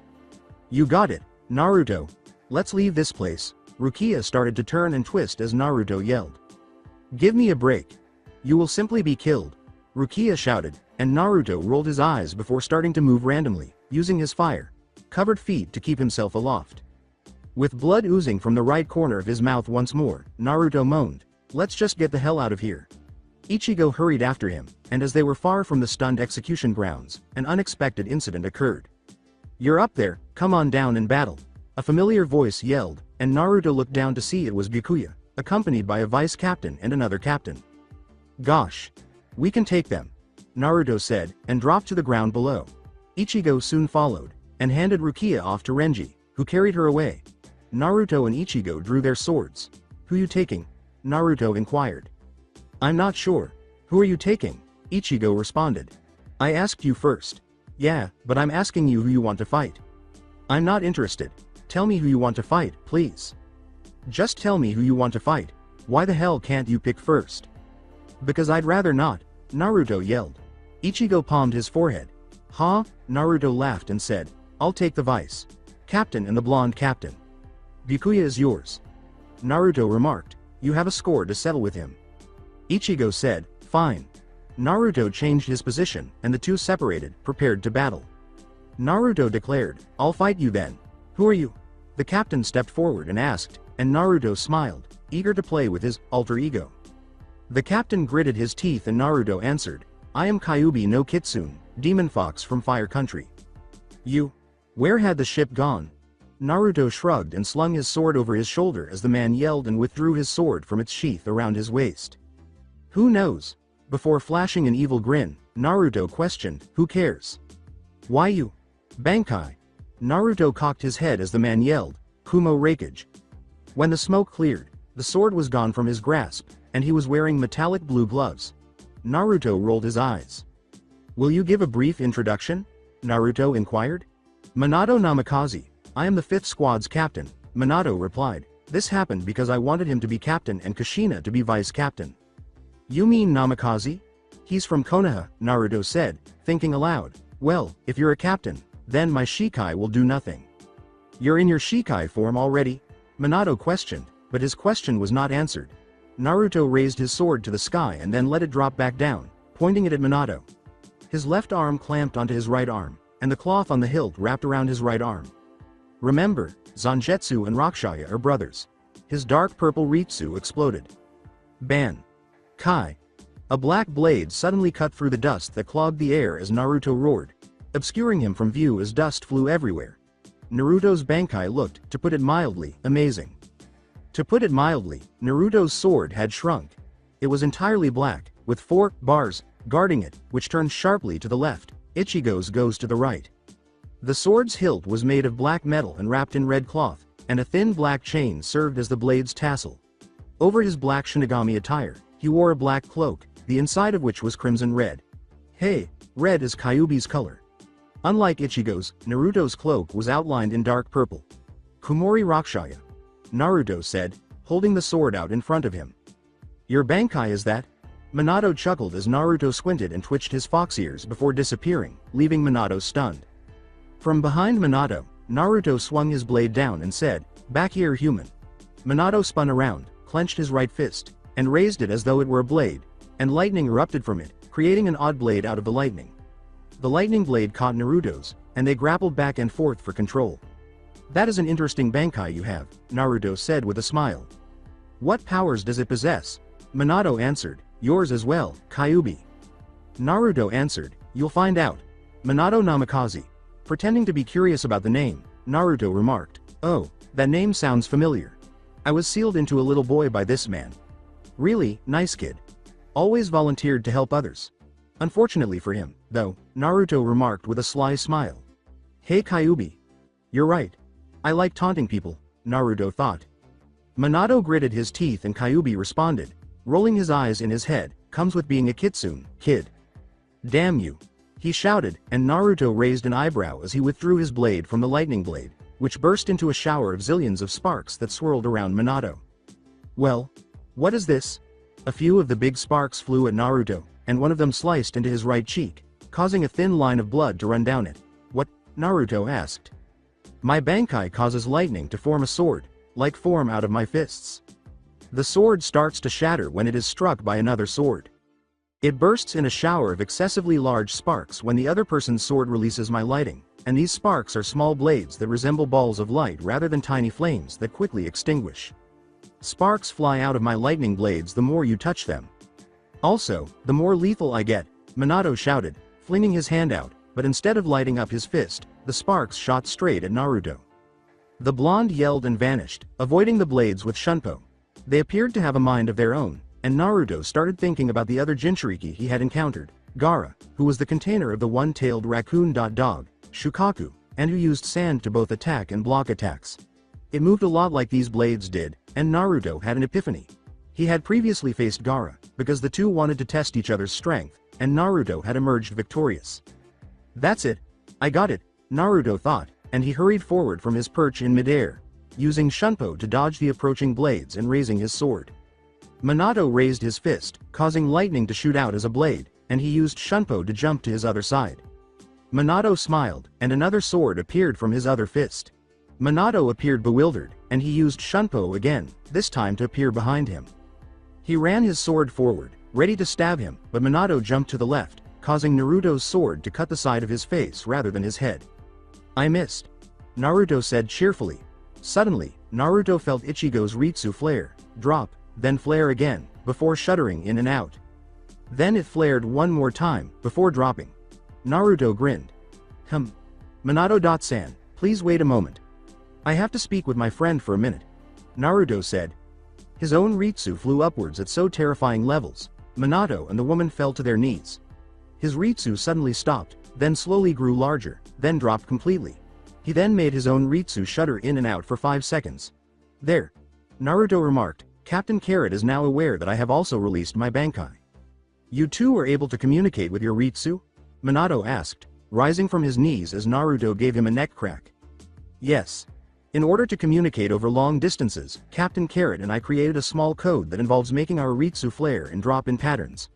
"You got it, Naruto. Let's leave this place." Rukia started to turn and twist as Naruto yelled. "Give me a break. You will simply be killed," Rukia shouted, and Naruto rolled his eyes before starting to move randomly, using his fire-covered feet to keep himself aloft. With blood oozing from the right corner of his mouth once more, Naruto moaned, "Let's just get the hell out of here." Ichigo hurried after him, and as they were far from the stunned execution grounds, an unexpected incident occurred. "You're up there, come on down and battle," a familiar voice yelled, and Naruto looked down to see it was Byakuya, accompanied by a vice captain and another captain. "Gosh. We can take them," Naruto said, and dropped to the ground below. Ichigo soon followed, and handed Rukia off to Renji, who carried her away. Naruto and Ichigo drew their swords. "Who you taking?" Naruto inquired. "I'm not sure. Who are you taking?" Ichigo responded. "I asked you first." "Yeah, but I'm asking you who you want to fight." "I'm not interested. Tell me who you want to fight, please." "Just tell me who you want to fight. Why the hell can't you pick first?" "Because I'd rather not," Naruto yelled. Ichigo palmed his forehead. "Huh?" Naruto laughed and said, "I'll take the vice captain and the blonde captain. Byakuya is yours." Naruto remarked, "You have a score to settle with him." Ichigo said, "Fine." Naruto changed his position, and the two separated, prepared to battle. Naruto declared, "I'll fight you then." "Who are you?" The captain stepped forward and asked, and Naruto smiled, eager to play with his alter ego. The captain gritted his teeth and Naruto answered, "I am Kyuubi no Kitsune, Demon Fox from Fire Country." "You? Where had the ship gone?" Naruto shrugged and slung his sword over his shoulder as the man yelled and withdrew his sword from its sheath around his waist. Who knows? Before flashing an evil grin, Naruto questioned, who cares? Why you? Bankai. Naruto cocked his head as the man yelled, Kumo Raikage. When the smoke cleared, the sword was gone from his grasp, and he was wearing metallic blue gloves. Naruto rolled his eyes. Will you give a brief introduction? Naruto inquired. Minato Namikaze, I am the 5th squad's captain, Minato replied. This happened because I wanted him to be captain and Kushina to be vice captain. You mean Namikaze? He's from Konoha, Naruto said, thinking aloud. Well, if you're a captain, then my Shikai will do nothing. You're in your Shikai form already? Minato questioned, but his question was not answered. Naruto raised his sword to the sky and then let it drop back down, pointing it at Minato. His left arm clamped onto his right arm, and the cloth on the hilt wrapped around his right arm. Remember, Zangetsu and Rakshaya are brothers. His dark purple Ritsu exploded. Ban. Kai. A black blade suddenly cut through the dust that clogged the air as Naruto roared, obscuring him from view as dust flew everywhere. Naruto's Bankai looked, to put it mildly, amazing. To put it mildly, Naruto's sword had shrunk. It was entirely black, with 4 bars guarding it, which turned sharply to the left. Ichigo's goes to the right. The sword's hilt was made of black metal and wrapped in red cloth, and a thin black chain served as the blade's tassel. Over his black Shinigami attire, he wore a black cloak, the inside of which was crimson red. Hey, red is Kyuubi's color. Unlike Ichigo's, Naruto's cloak was outlined in dark purple. Kumori Rakshaya. Naruto said, holding the sword out in front of him. Your Bankai is that? Minato chuckled as Naruto squinted and twitched his fox ears before disappearing, leaving Minato stunned. From behind Minato, Naruto swung his blade down and said, back here human. Minato spun around, clenched his right fist, and raised it as though it were a blade, and lightning erupted from it, creating an odd blade out of the lightning. The lightning blade caught Naruto's, and they grappled back and forth for control. That is an interesting Bankai you have, Naruto said with a smile. What powers does it possess? Minato answered, yours as well, Kyuubi. Naruto answered, you'll find out. Minato Namikaze. Pretending to be curious about the name, Naruto remarked, oh, that name sounds familiar. I was sealed into a little boy by this man. Really, nice kid. Always volunteered to help others. Unfortunately for him, though, Naruto remarked with a sly smile. Hey Kyuubi. You're right. I like taunting people, Naruto thought. Minato gritted his teeth and Kyuubi responded, rolling his eyes in his head, comes with being a kitsune, kid. Damn you. He shouted, and Naruto raised an eyebrow as he withdrew his blade from the lightning blade, which burst into a shower of zillions of sparks that swirled around Minato. Well, what is this? A few of the big sparks flew at Naruto, and one of them sliced into his right cheek, causing a thin line of blood to run down it. What? Naruto asked. My Bankai causes lightning to form a sword-like form out of my fists. The sword starts to shatter when it is struck by another sword. It bursts in a shower of excessively large sparks when the other person's sword releases my lighting, and these sparks are small blades that resemble balls of light rather than tiny flames that quickly extinguish. Sparks fly out of my lightning blades the more you touch them. Also, the more lethal I get, Minato shouted, flinging his hand out, but instead of lighting up his fist, the sparks shot straight at Naruto. The blonde yelled and vanished, avoiding the blades with Shunpo. They appeared to have a mind of their own, and Naruto started thinking about the other Jinchuriki he had encountered, Gaara, who was the container of the one-tailed raccoon dog, Shukaku, and who used sand to both attack and block attacks. It moved a lot like these blades did, and Naruto had an epiphany. He had previously faced Gaara, because the two wanted to test each other's strength, and Naruto had emerged victorious. That's it. I got it, Naruto thought, and he hurried forward from his perch in midair, using Shunpo to dodge the approaching blades and raising his sword. Minato raised his fist, causing lightning to shoot out as a blade, and he used Shunpo to jump to his other side. Minato smiled, and another sword appeared from his other fist. Minato appeared bewildered, and he used Shunpo again, this time to appear behind him. He ran his sword forward, ready to stab him, but Minato jumped to the left, causing Naruto's sword to cut the side of his face rather than his head. I missed, Naruto said cheerfully. Suddenly, Naruto felt Ichigo's Ritsu flare, drop, then flare again, before shuddering in and out. Then it flared one more time, before dropping. Naruto grinned. Minato-san, please wait a moment. I have to speak with my friend for a minute, Naruto said. His own Ritsu flew upwards at so terrifying levels, Minato and the woman fell to their knees. His Ritsu suddenly stopped, then slowly grew larger, then dropped completely. He then made his own Ritsu shudder in and out for 5 seconds. There. Naruto remarked, Captain Carrot is now aware that I have also released my Bankai. You two are able to communicate with your Ritsu? Minato asked, rising from his knees as Naruto gave him a neck crack. Yes. In order to communicate over long distances, Captain Carrot and I created a small code that involves making our Ritsu flare and drop in patterns.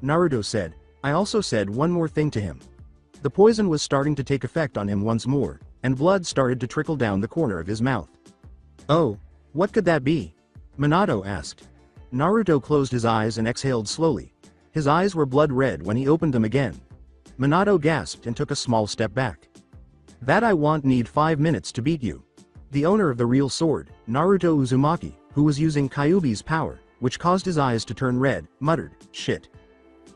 Naruto said. I also said one more thing to him. The poison was starting to take effect on him once more, and blood started to trickle down the corner of his mouth. Oh, what could that be? Minato asked. Naruto closed his eyes and exhaled slowly. His eyes were blood red when he opened them again. Minato gasped and took a small step back. That I won't need 5 minutes to beat you. The owner of the real sword, Naruto Uzumaki, who was using Kyuubi's power, which caused his eyes to turn red, muttered, shit.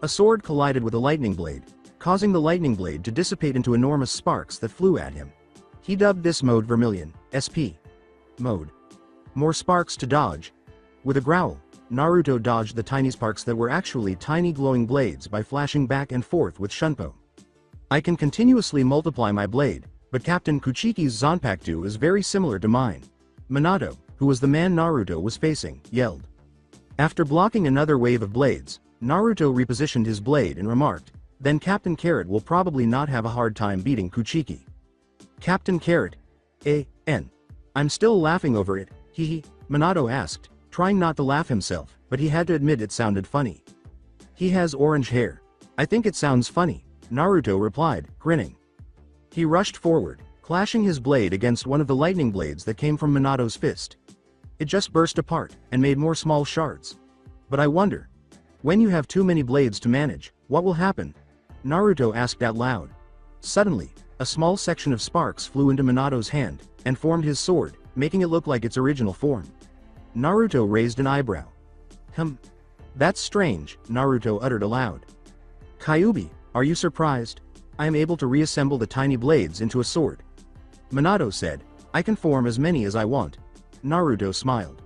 A sword collided with a lightning blade, causing the lightning blade to dissipate into enormous sparks that flew at him. He dubbed this mode Vermillion SP mode. More sparks to dodge. With a growl, Naruto dodged the tiny sparks that were actually tiny glowing blades by flashing back and forth with Shunpo. I can continuously multiply my blade, but Captain Kuchiki's Zanpakuto is very similar to mine. Minato, who was the man Naruto was facing, yelled. After blocking another wave of blades, Naruto repositioned his blade and remarked, then Captain Carrot will probably not have a hard time beating Kuchiki. Captain Carrot? I'm still laughing over it, hehe, Minato asked, trying not to laugh himself, but he had to admit it sounded funny. He has orange hair. I think it sounds funny, Naruto replied, grinning. He rushed forward, clashing his blade against one of the lightning blades that came from Minato's fist. It just burst apart, and made more small shards. But I wonder, when you have too many blades to manage, what will happen? Naruto asked out loud. Suddenly, a small section of sparks flew into Minato's hand, and formed his sword, making it look like its original form. Naruto raised an eyebrow. That's strange, Naruto uttered aloud. Kyuubi, are you surprised? I am able to reassemble the tiny blades into a sword. Minato said, I can form as many as I want. Naruto smiled.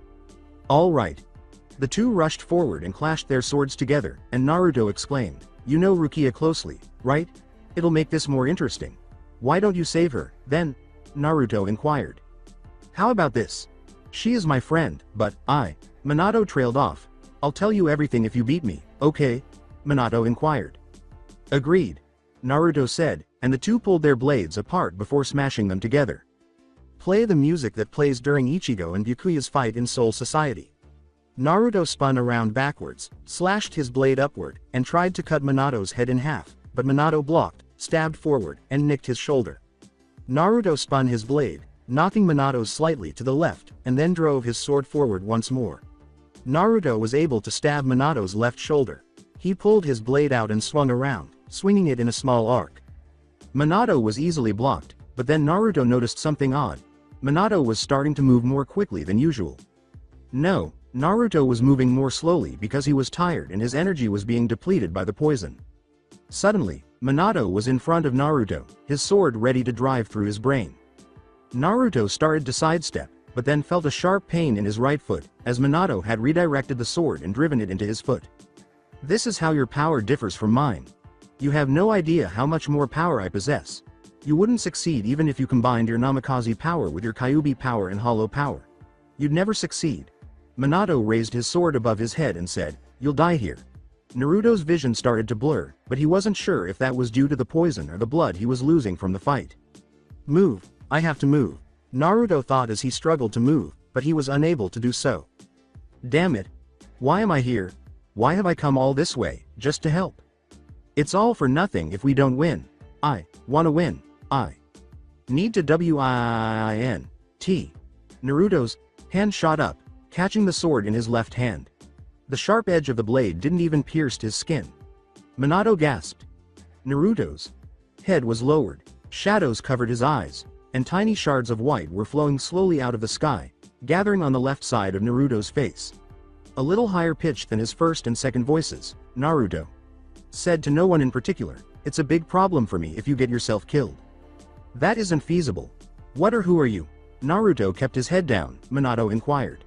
All right. The two rushed forward and clashed their swords together, and Naruto exclaimed, you know Rukia closely, right? It'll make this more interesting. Why don't you save her, then? Naruto inquired. How about this? She is my friend, but Minato trailed off. I'll tell you everything if you beat me, okay? Minato inquired. Agreed. Naruto said, and the two pulled their blades apart before smashing them together. Play the music that plays during Ichigo and Byakuya's fight in Soul Society. Naruto spun around backwards, slashed his blade upward, and tried to cut Minato's head in half, but Minato blocked, stabbed forward, and nicked his shoulder. Naruto spun his blade, knocking Minato slightly to the left, and then drove his sword forward once more. Naruto was able to stab Minato's left shoulder. He pulled his blade out and swung around, swinging it in a small arc. Minato was easily blocked, but then Naruto noticed something odd. Minato was starting to move more quickly than usual. No, Naruto was moving more slowly because he was tired and his energy was being depleted by the poison. Suddenly, Minato was in front of Naruto, his sword ready to drive through his brain. Naruto started to sidestep, but then felt a sharp pain in his right foot, as Minato had redirected the sword and driven it into his foot. This is how your power differs from mine. You have no idea how much more power I possess. You wouldn't succeed even if you combined your Namikaze power with your Kyuubi power and Hollow power. You'd never succeed. Minato raised his sword above his head and said, you'll die here. Naruto's vision started to blur, but he wasn't sure if that was due to the poison or the blood he was losing from the fight. Move, I have to move. Naruto thought as he struggled to move, but he was unable to do so. Damn it. Why am I here? Why have I come all this way, just to help? It's all for nothing if we don't win. I wanna win. I need to win. Naruto's hand shot up, catching the sword in his left hand. The sharp edge of the blade didn't even pierce his skin. Minato gasped. Naruto's head was lowered, shadows covered his eyes, and tiny shards of white were flowing slowly out of the sky, gathering on the left side of Naruto's face. A little higher pitched than his first and second voices, Naruto said to no one in particular, it's a big problem for me if you get yourself killed. That isn't feasible. What or who are you? Naruto kept his head down, Minato inquired.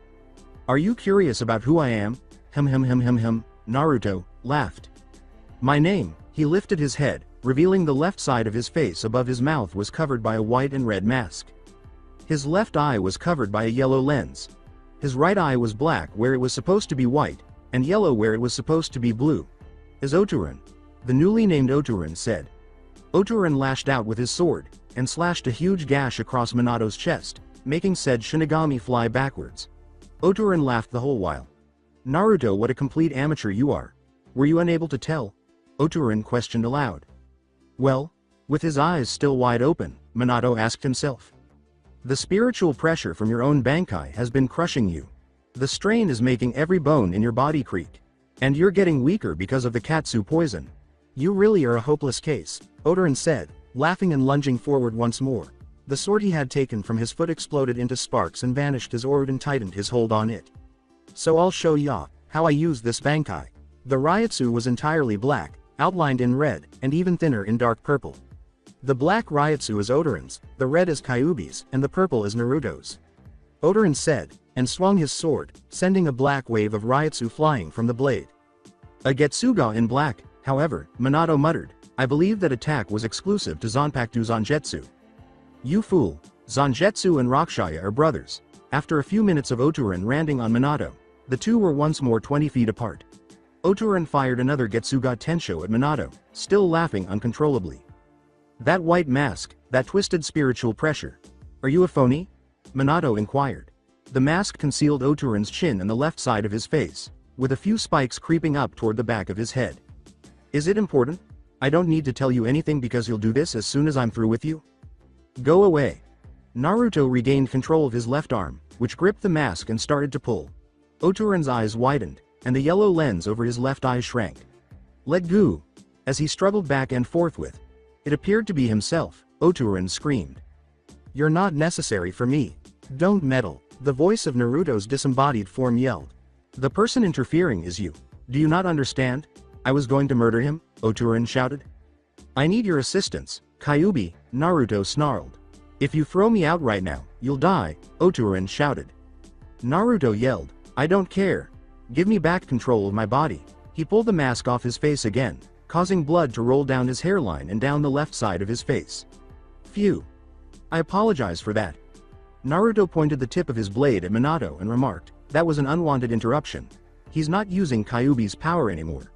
Are you curious about who I am? Naruto, laughed. My name, he lifted his head, revealing the left side of his face above his mouth was covered by a white and red mask. His left eye was covered by a yellow lens. His right eye was black where it was supposed to be white, and yellow where it was supposed to be blue. Is Oturan. The newly named Oturan said. Oturan lashed out with his sword, and slashed a huge gash across Minato's chest, making said Shinigami fly backwards. Oturan laughed the whole while. Naruto, what a complete amateur you are. Were you unable to tell? Oturan questioned aloud. Well, with his eyes still wide open, Minato asked himself. The spiritual pressure from your own Bankai has been crushing you. The strain is making every bone in your body creak. And you're getting weaker because of the Katsu poison. You really are a hopeless case, Oturan said, laughing and lunging forward once more. The sword he had taken from his foot exploded into sparks and vanished as Oturan tightened his hold on it. So I'll show ya how I use this Bankai. The Ryutsu was entirely black, outlined in red, and even thinner in dark purple. The black Ryutsu is Oturan's, the red is Kyuubi's, and the purple is Naruto's. Oturan said, and swung his sword, sending a black wave of Ryutsu flying from the blade. A Getsuga in black, however, Minato muttered, I believe that attack was exclusive to Zanpakuto Zangetsu. You fool, Zangetsu and Rakshaya are brothers. After a few minutes of Oturan ranting on Minato, the two were once more 20 feet apart. Oturan fired another Getsuga Tensho at Minato, still laughing uncontrollably. That white mask, that twisted spiritual pressure. Are you a phony? Minato inquired. The mask concealed Oturan's chin and the left side of his face, with a few spikes creeping up toward the back of his head. Is it important? I don't need to tell you anything because you'll do this as soon as I'm through with you. Go away. Naruto regained control of his left arm, which gripped the mask and started to pull. Oturan's eyes widened, and the yellow lens over his left eye shrank. Let go! As he struggled back and forth with it appeared to be himself, Oturan screamed. You're not necessary for me. Don't meddle, the voice of Naruto's disembodied form yelled. The person interfering is you. Do you not understand? I was going to murder him, Oturan shouted. I need your assistance, Kyuubi, Naruto snarled. If you throw me out right now, you'll die, Oturan shouted. Naruto yelled, I don't care. Give me back control of my body. He pulled the mask off his face again, causing blood to roll down his hairline and down the left side of his face. Phew. I apologize for that. Naruto pointed the tip of his blade at Minato and remarked, that was an unwanted interruption. He's not using Kyuubi's power anymore.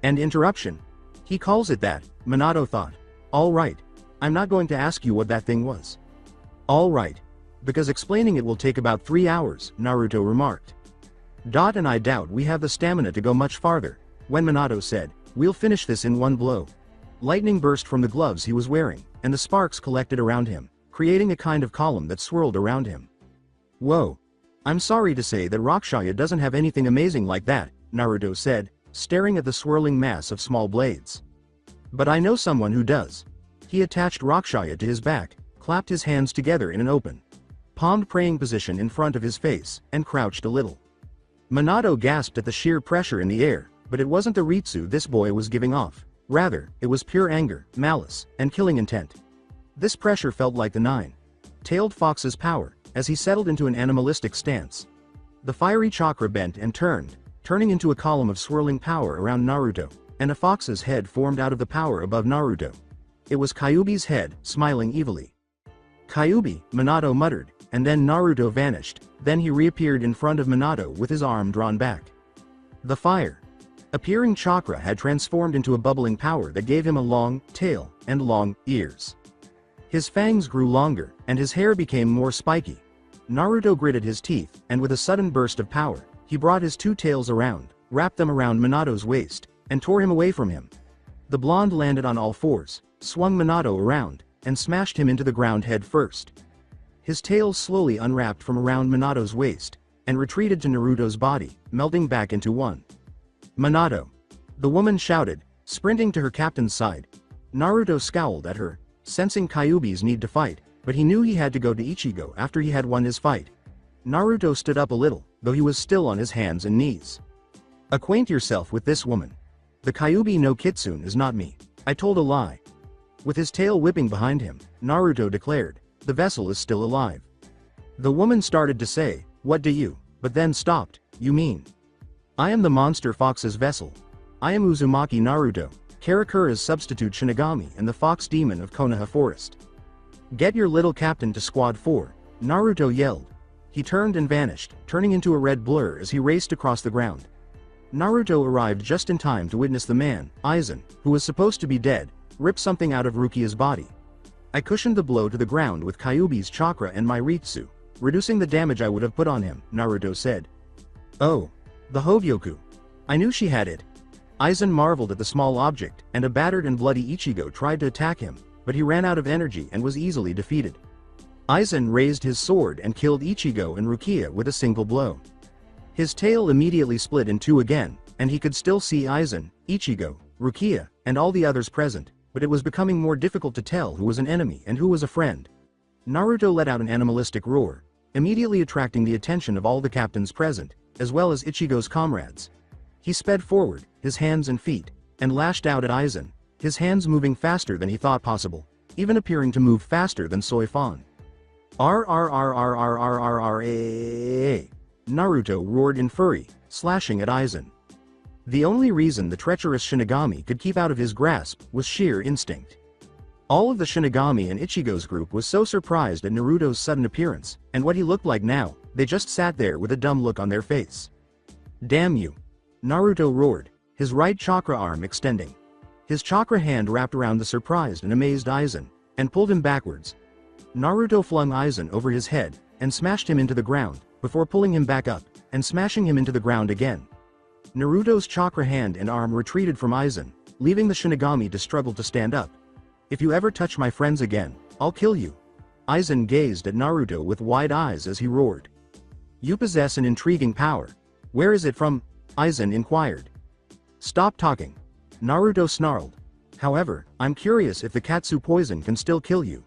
And interruption? He calls it that, Minato thought. All right. I'm not going to ask you what that thing was. All right. Because explaining it will take about 3 hours, Naruto remarked. Dot and I doubt we have the stamina to go much farther, when Minato said, we'll finish this in one blow. Lightning burst from the gloves he was wearing, and the sparks collected around him, creating a kind of column that swirled around him. Whoa. I'm sorry to say that Rakshaya doesn't have anything amazing like that, Naruto said, staring at the swirling mass of small blades. But I know someone who does. He attached Rakshaya to his back, clapped his hands together in an open, palmed praying position in front of his face, and crouched a little. Minato gasped at the sheer pressure in the air, but it wasn't the Ritsu this boy was giving off. Rather, it was pure anger, malice, and killing intent. This pressure felt like the nine-tailed fox's power, as he settled into an animalistic stance. The fiery chakra bent and turned, turning into a column of swirling power around Naruto, and a fox's head formed out of the power above Naruto. It was Kyuubi's head, smiling evilly. Kyuubi, Minato muttered, and then Naruto vanished, then he reappeared in front of Minato with his arm drawn back. The fire-appearing chakra had transformed into a bubbling power that gave him a long tail and long ears. His fangs grew longer, and his hair became more spiky. Naruto gritted his teeth, and with a sudden burst of power, he brought his two tails around, wrapped them around Minato's waist, and tore him away from him. The blonde landed on all fours, swung Minato around, and smashed him into the ground head first. His tail slowly unwrapped from around Minato's waist, and retreated to Naruto's body, melting back into one. Minato! The woman shouted, sprinting to her captain's side. Naruto scowled at her, sensing Kyuubi's need to fight, but he knew he had to go to Ichigo after he had won his fight. Naruto stood up a little, though he was still on his hands and knees. Acquaint yourself with this woman. The Kyuubi no Kitsune is not me. I told a lie. With his tail whipping behind him, Naruto declared, the vessel is still alive. The woman started to say, what do you, but then stopped, you mean? I am the monster fox's vessel. I am Uzumaki Naruto, Karakura's substitute Shinigami and the Fox Demon of Konoha Forest. Get your little captain to Squad 4, Naruto yelled. He turned and vanished, turning into a red blur as he raced across the ground. Naruto arrived just in time to witness the man, Eizen, who was supposed to be dead, rip something out of Rukia's body. I cushioned the blow to the ground with Kyuubi's chakra and my Ritsu, reducing the damage I would have put on him, Naruto said. Oh. The Hogyoku. I knew she had it. Aizen marveled at the small object, and a battered and bloody Ichigo tried to attack him, but he ran out of energy and was easily defeated. Aizen raised his sword and killed Ichigo and Rukia with a single blow. His tail immediately split in two again, and he could still see Aizen, Ichigo, Rukia, and all the others present, but it was becoming more difficult to tell who was an enemy and who was a friend. Naruto let out an animalistic roar, immediately attracting the attention of all the captains present, as well as Ichigo's comrades. He sped forward, his hands and feet, and lashed out at Aizen, his hands moving faster than he thought possible, even appearing to move faster than Soifan. RRRRRRRRRA. Naruto roared in fury, slashing at Aizen. The only reason the treacherous Shinigami could keep out of his grasp was sheer instinct. All of the Shinigami and Ichigo's group was so surprised at Naruto's sudden appearance, and what he looked like now, they just sat there with a dumb look on their face. Damn you! Naruto roared, his right chakra arm extending. His chakra hand wrapped around the surprised and amazed Aizen, and pulled him backwards. Naruto flung Aizen over his head, and smashed him into the ground, before pulling him back up, and smashing him into the ground again. Naruto's chakra hand and arm retreated from Aizen, leaving the Shinigami to struggle to stand up. If you ever touch my friends again, I'll kill you. Aizen gazed at Naruto with wide eyes as he roared. You possess an intriguing power. Where is it from? Aizen inquired. Stop talking. Naruto snarled. However, I'm curious if the Katsu poison can still kill you.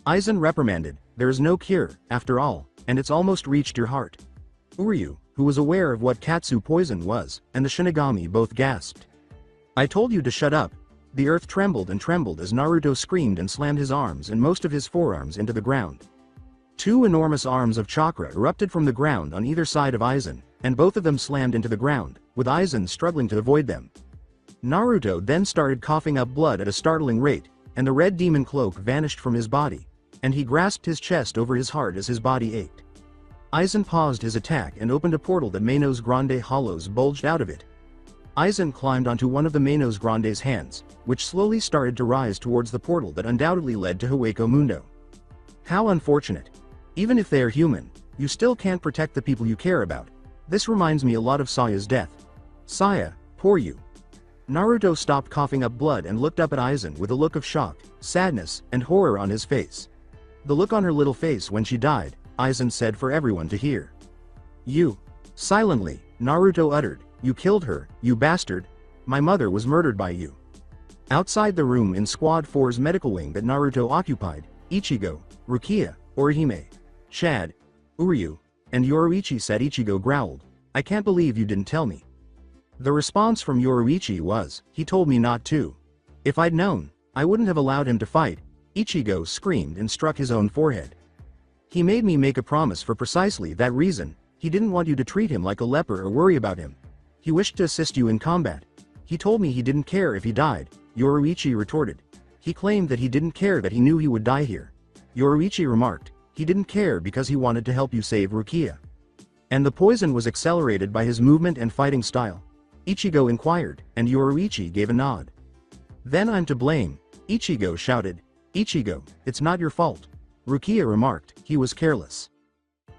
Aizen reprimanded, there is no cure, after all, and it's almost reached your heart. Uryu, who was aware of what Katsu poison was, and the Shinigami both gasped. I told you to shut up. The earth trembled and trembled as Naruto screamed and slammed his arms and most of his forearms into the ground. Two enormous arms of chakra erupted from the ground on either side of Aizen, and both of them slammed into the ground, with Aizen struggling to avoid them. Naruto then started coughing up blood at a startling rate, and the red demon cloak vanished from his body, and he grasped his chest over his heart as his body ached. Aizen paused his attack and opened a portal that Manos Grande hollows bulged out of it. Aizen climbed onto one of the Manos Grande's hands, which slowly started to rise towards the portal that undoubtedly led to Hueco Mundo. How unfortunate. Even if they are human, you still can't protect the people you care about. This reminds me a lot of Saya's death. Saya, poor you. Naruto stopped coughing up blood and looked up at Aizen with a look of shock, sadness, and horror on his face. The look on her little face when she died, Aizen said for everyone to hear. You. Silently, Naruto uttered, you killed her, you bastard. My mother was murdered by you. Outside the room in Squad 4's medical wing that Naruto occupied, Ichigo, Rukia, Orihime, Shad, Uryu, and Yoruichi said. Ichigo growled, I can't believe you didn't tell me. The response from Yoruichi was, he told me not to. If I'd known, I wouldn't have allowed him to fight. Ichigo screamed and struck his own forehead. He made me make a promise for precisely that reason. He didn't want you to treat him like a leper or worry about him. He wished to assist you in combat. He told me he didn't care if he died, Yoruichi retorted. He claimed that he didn't care that he knew he would die here. Yoruichi remarked, he didn't care because he wanted to help you save Rukia. And the poison was accelerated by his movement and fighting style? Ichigo inquired, and Yoruichi gave a nod. Then I'm to blame, Ichigo shouted. Ichigo, it's not your fault. Rukia remarked, he was careless.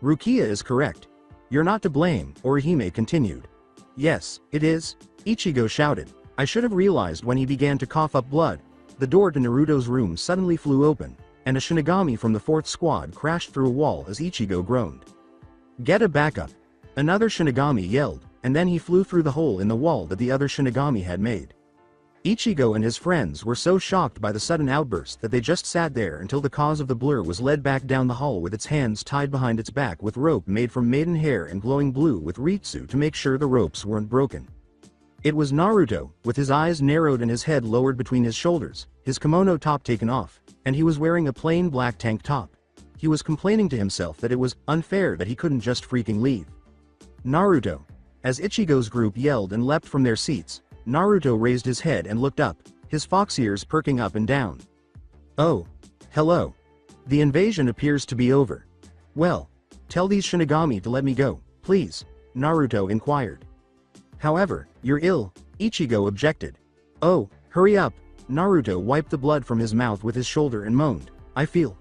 Rukia is correct. You're not to blame, Orihime continued. Yes, it is, Ichigo shouted. I should have realized when he began to cough up blood. The door to Naruto's room suddenly flew open, and a Shinigami from the 4th squad crashed through a wall as Ichigo groaned. Get a backup. Another Shinigami yelled, and then he flew through the hole in the wall that the other Shinigami had made. Ichigo and his friends were so shocked by the sudden outburst that they just sat there until the cause of the blur was led back down the hall with its hands tied behind its back with rope made from maiden hair and glowing blue with Ritsu to make sure the ropes weren't broken. It was Naruto, with his eyes narrowed and his head lowered between his shoulders, his kimono top taken off, and he was wearing a plain black tank top. He was complaining to himself that it was unfair that he couldn't just freaking leave. Naruto. As Ichigo's group yelled and leapt from their seats, Naruto raised his head and looked up, his fox ears perking up and down. Oh. Hello. The invasion appears to be over. Well, tell these Shinigami to let me go, please, Naruto inquired. However, you're ill, Ichigo objected. Oh, hurry up, Naruto wiped the blood from his mouth with his shoulder and moaned, I feel.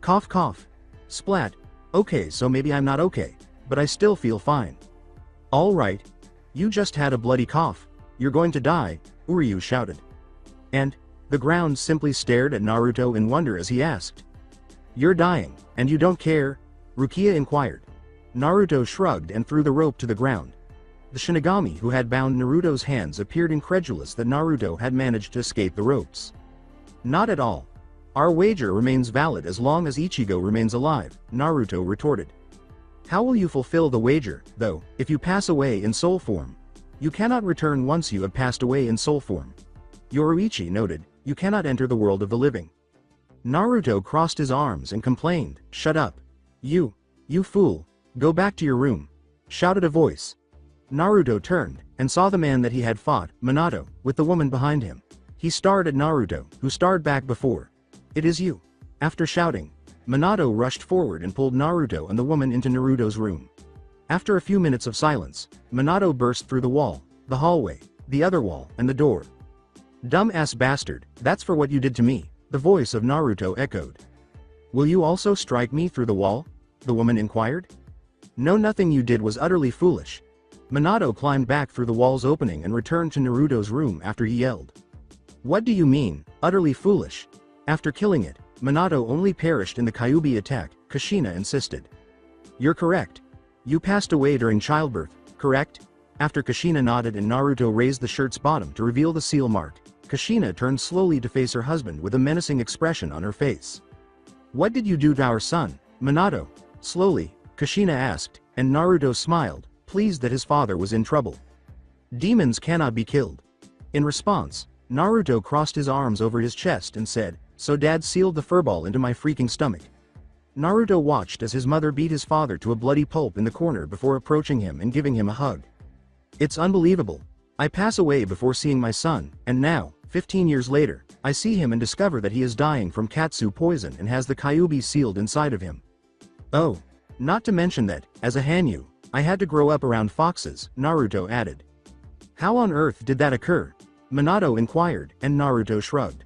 Cough cough. Splat. Okay, so maybe I'm not okay, but I still feel fine. Alright. You just had a bloody cough. You're going to die, Uryu shouted. And? The ground simply stared at Naruto in wonder as he asked. You're dying, and you don't care? Rukia inquired. Naruto shrugged and threw the rope to the ground. The Shinigami who had bound Naruto's hands appeared incredulous that Naruto had managed to escape the ropes. Not at all. Our wager remains valid as long as Ichigo remains alive, Naruto retorted. How will you fulfill the wager, though, if you pass away in soul form? You cannot return once you have passed away in soul form. Yoruichi noted, you cannot enter the world of the living. Naruto crossed his arms and complained, shut up. You fool, go back to your room, shouted a voice. Naruto turned, and saw the man that he had fought, Minato, with the woman behind him. He stared at Naruto, who stared back before. It is you. After shouting, Minato rushed forward and pulled Naruto and the woman into Naruto's room. After a few minutes of silence, Minato burst through the wall, the hallway, the other wall, and the door. Dumb-ass bastard, that's for what you did to me, the voice of Naruto echoed. Will you also strike me through the wall? The woman inquired. No, nothing you did was utterly foolish. Minato climbed back through the wall's opening and returned to Naruto's room after he yelled. What do you mean, utterly foolish? After killing it, Minato only perished in the Kyuubi attack, Kushina insisted. You're correct. You passed away during childbirth, correct? After Kushina nodded and Naruto raised the shirt's bottom to reveal the seal mark, Kushina turned slowly to face her husband with a menacing expression on her face. What did you do to our son, Minato? Slowly, Kushina asked, and Naruto smiled, pleased that his father was in trouble. Demons cannot be killed. In response, Naruto crossed his arms over his chest and said, so dad sealed the furball into my freaking stomach. Naruto watched as his mother beat his father to a bloody pulp in the corner before approaching him and giving him a hug. It's unbelievable. I pass away before seeing my son, and now, 15 years later, I see him and discover that he is dying from Katsu poison and has the Kyuubi sealed inside of him. Oh. Not to mention that, as a Hanyu, I had to grow up around foxes, Naruto added. How on earth did that occur? Minato inquired, and Naruto shrugged.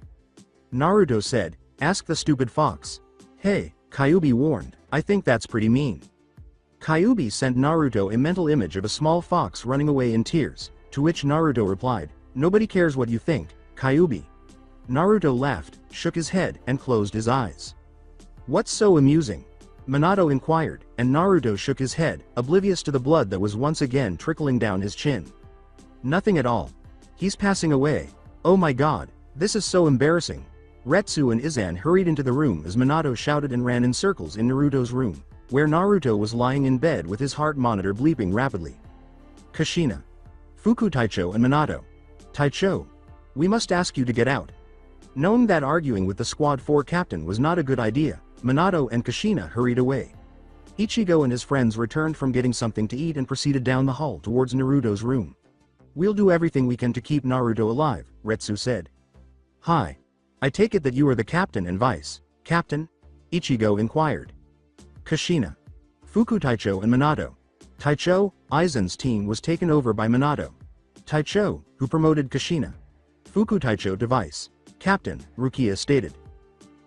Naruto said, ask the stupid fox. Hey, Kyuubi warned, I think that's pretty mean. Kyuubi sent Naruto a mental image of a small fox running away in tears, to which Naruto replied, nobody cares what you think, Kyuubi. Naruto laughed, shook his head, and closed his eyes. What's so amusing? Minato inquired, and Naruto shook his head, oblivious to the blood that was once again trickling down his chin. Nothing at all. He's passing away. Oh my god, this is so embarrassing. Retsu and Eizen hurried into the room as Minato shouted and ran in circles in Naruto's room, where Naruto was lying in bed with his heart monitor bleeping rapidly. Kushina. Fuku Taicho and Minato. Taicho. We must ask you to get out. Knowing that arguing with the Squad 4 captain was not a good idea, Minato and Kushina hurried away. Ichigo and his friends returned from getting something to eat and proceeded down the hall towards Naruto's room. We'll do everything we can to keep Naruto alive, Retsu said. Hi. I take it that you are the captain and vice captain? Ichigo inquired. Kushina. Fuku Taicho and Minato. Taicho, Eizen's team was taken over by Minato. Taicho, who promoted Kushina. Fuku Taicho to vice captain, Rukia stated.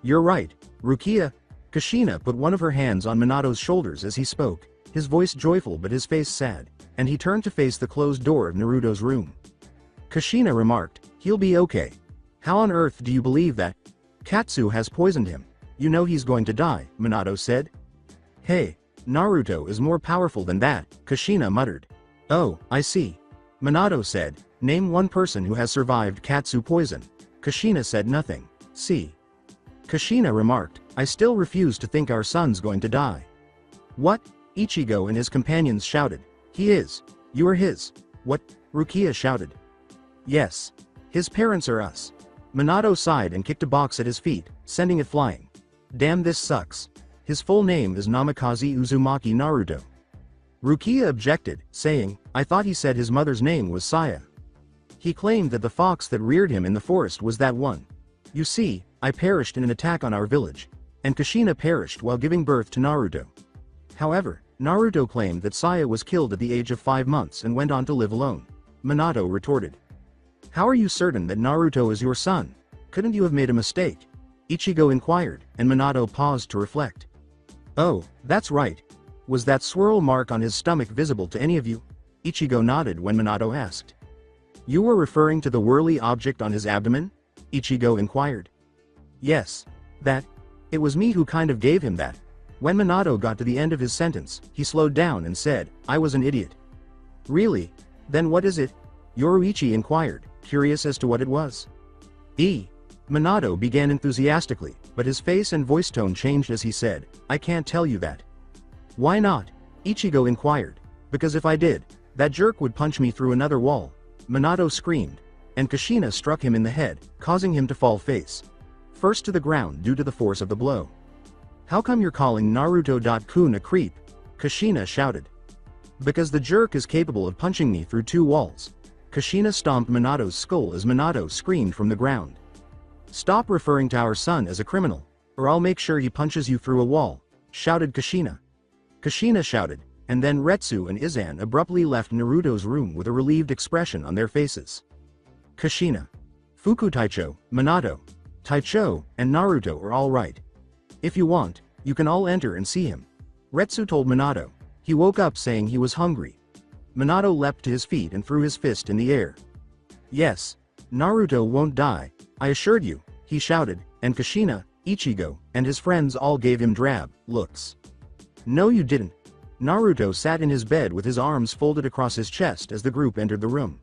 You're right, Rukia. Kushina put one of her hands on Minato's shoulders as he spoke, his voice joyful but his face sad, and he turned to face the closed door of Naruto's room. Kushina remarked, he'll be okay. How on earth do you believe that? Katsu has poisoned him. You know he's going to die, Minato said. Hey, Naruto is more powerful than that, Kushina muttered. Oh, I see. Minato said, name one person who has survived Katsu poison. Kushina said nothing. See. Kushina remarked, I still refuse to think our son's going to die. What? Ichigo and his companions shouted. He is. You are his. What? Rukia shouted. Yes. His parents are us. Minato sighed and kicked a box at his feet, sending it flying. Damn, this sucks. His full name is Namikaze Uzumaki Naruto. Rukia objected, saying, I thought he said his mother's name was Saya. He claimed that the fox that reared him in the forest was that one. You see, I perished in an attack on our village, and Kushina perished while giving birth to Naruto. However, Naruto claimed that Saya was killed at the age of 5 months and went on to live alone. Minato retorted. How are you certain that Naruto is your son? Couldn't you have made a mistake? Ichigo inquired, and Minato paused to reflect. Oh, that's right. Was that swirl mark on his stomach visible to any of you? Ichigo nodded when Minato asked. You were referring to the whirly object on his abdomen? Ichigo inquired. Yes. That. It was me who kind of gave him that. When Minato got to the end of his sentence, he slowed down and said, I was an idiot. Really? Then what is it? Yoruichi inquired, curious as to what it was. Minato began enthusiastically, but his face and voice tone changed as he said, I can't tell you that. Why not? Ichigo inquired. Because if I did, that jerk would punch me through another wall. Minato screamed, and Kushina struck him in the head, causing him to fall face first to the ground due to the force of the blow. How come you're calling Naruto-kun a creep? Kushina shouted. Because the jerk is capable of punching me through 2 walls. Kushina stomped Minato's skull as Minato screamed from the ground. Stop referring to our son as a criminal, or I'll make sure he punches you through a wall, shouted Kushina. Kushina shouted, and then Retsu and Eizen abruptly left Naruto's room with a relieved expression on their faces. Kushina, Fuku Taicho, Minato, Taicho, and Naruto are all right. If you want, you can all enter and see him. Retsu told Minato. He woke up saying he was hungry. Minato leapt to his feet and threw his fist in the air. Yes, Naruto won't die, I assured you, he shouted, and Kushina, Ichigo, and his friends all gave him drab looks. No you didn't. Naruto sat in his bed with his arms folded across his chest as the group entered the room.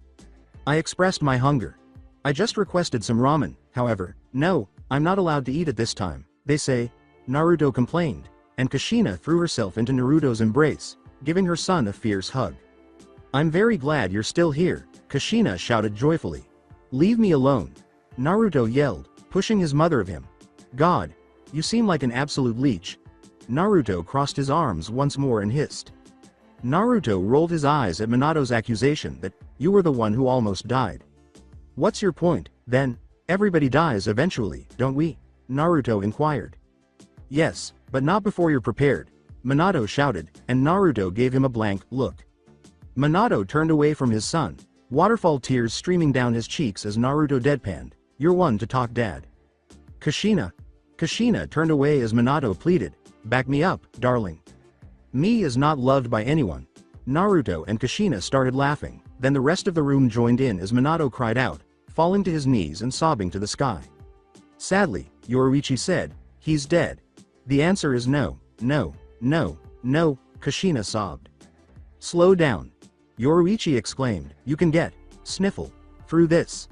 I expressed my hunger. I just requested some ramen, however. No, I'm not allowed to eat it this time, they say, Naruto complained, and Kushina threw herself into Naruto's embrace, giving her son a fierce hug. I'm very glad you're still here, Kushina shouted joyfully. Leave me alone, Naruto yelled, pushing his mother of him. God, you seem like an absolute leech. Naruto crossed his arms once more and hissed. Naruto rolled his eyes at Minato's accusation that, you were the one who almost died. What's your point, then? Everybody dies eventually, don't we? Naruto inquired. Yes, but not before you're prepared, Minato shouted, and Naruto gave him a blank look. Minato turned away from his son, waterfall tears streaming down his cheeks as Naruto deadpanned, you're one to talk dad. Kushina turned away as Minato pleaded, back me up, darling. Me is not loved by anyone. Naruto and Kushina started laughing, then the rest of the room joined in as Minato cried out, falling to his knees and sobbing to the sky. Sadly, Yoruichi said, he's dead. The answer is no, no, no, no, Kushina sobbed. Slow down. Yoruichi exclaimed, you can get, sniffle, through this.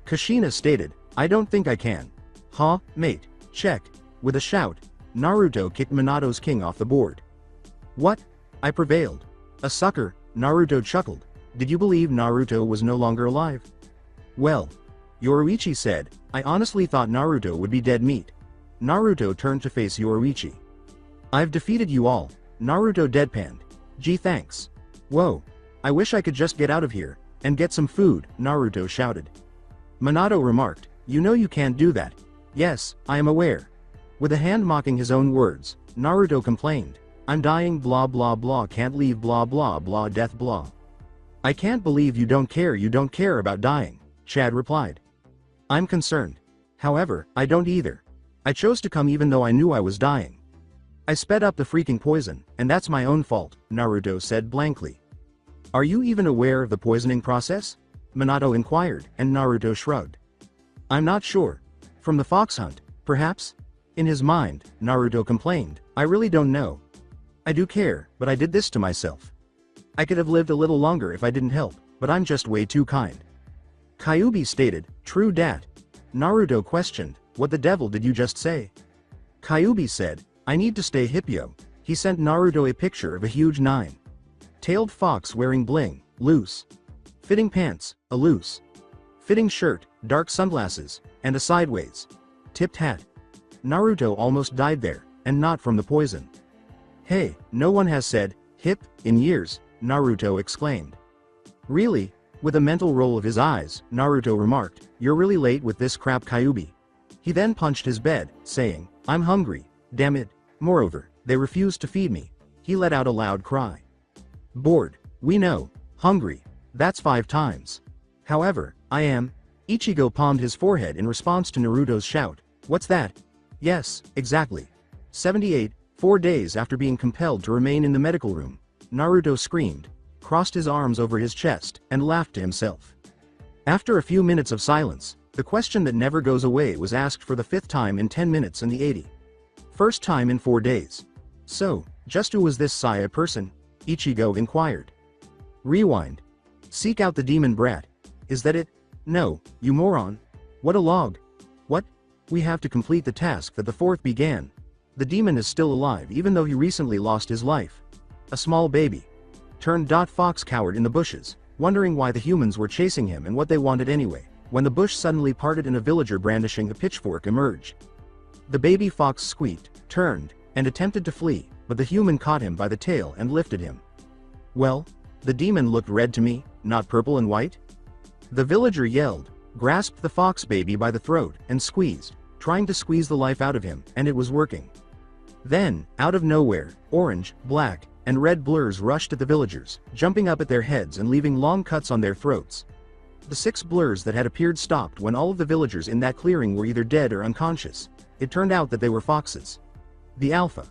Kushina stated, I don't think I can. Huh, mate, check. With a shout, Naruto kicked Minato's king off the board. What? I prevailed. A sucker, Naruto chuckled. Did you believe Naruto was no longer alive? Well, Yoruichi said, I honestly thought Naruto would be dead meat. Naruto turned to face Yoruichi. I've defeated you all, Naruto deadpanned. Gee thanks. Whoa. I wish I could just get out of here, and get some food, Naruto shouted. Minato remarked, you know you can't do that. Yes, I am aware. With a hand mocking his own words, Naruto complained, I'm dying blah blah blah can't leave blah blah blah death blah. I can't believe you don't care about dying, Chad replied. I'm concerned. However, I don't either. I chose to come even though I knew I was dying. I sped up the freaking poison, and that's my own fault, Naruto said blankly. Are you even aware of the poisoning process? Minato inquired, and Naruto shrugged. I'm not sure. From the fox hunt, perhaps? In his mind, Naruto complained, I really don't know. I do care, but I did this to myself. I could have lived a little longer if I didn't help, but I'm just way too kind. Kyuubi stated, true dat. Naruto questioned, what the devil did you just say? Kyuubi said, I need to stay hippio. He sent Naruto a picture of a huge 9-tailed fox wearing bling, loose fitting pants, a loose fitting shirt, dark sunglasses, and a sideways tipped hat. Naruto almost died there, and not from the poison. Hey, no one has said, hip, in years, Naruto exclaimed. Really? With a mental roll of his eyes, Naruto remarked, "You're really late with this crap, Kyuubi." He then punched his bed, saying, "I'm hungry, damn it. Moreover, they refused to feed me." He let out a loud cry. "Bored, we know. Hungry, that's 5 times. However, I am." Ichigo palmed his forehead in response to Naruto's shout. "What's that?" "Yes, exactly." 78, 4 days after being compelled to remain in the medical room, Naruto screamed, crossed his arms over his chest, and laughed to himself. After a few minutes of silence, the question that never goes away was asked for the 5th time in 10 minutes and the 81st time in 4 days. "So, just who was this Saya person?" Ichigo inquired. Rewind. "Seek out the demon brat. Is that it?" "No, you moron. What a log." "What? We have to complete the task that the 4th began. The demon is still alive even though he recently lost his life. A small baby. Fox cowered in the bushes, wondering why the humans were chasing him and what they wanted anyway, when the bush suddenly parted and a villager brandishing a pitchfork emerged. The baby fox squeaked, turned, and attempted to flee, but the human caught him by the tail and lifted him. "Well, the demon looked red to me, not purple and white?" The villager yelled, grasped the fox baby by the throat, and squeezed, trying to squeeze the life out of him, and it was working. Then, out of nowhere, orange, black, and red blurs rushed at the villagers, jumping up at their heads and leaving long cuts on their throats. The 6 blurs that had appeared stopped when all of the villagers in that clearing were either dead or unconscious. It turned out that they were foxes. The alpha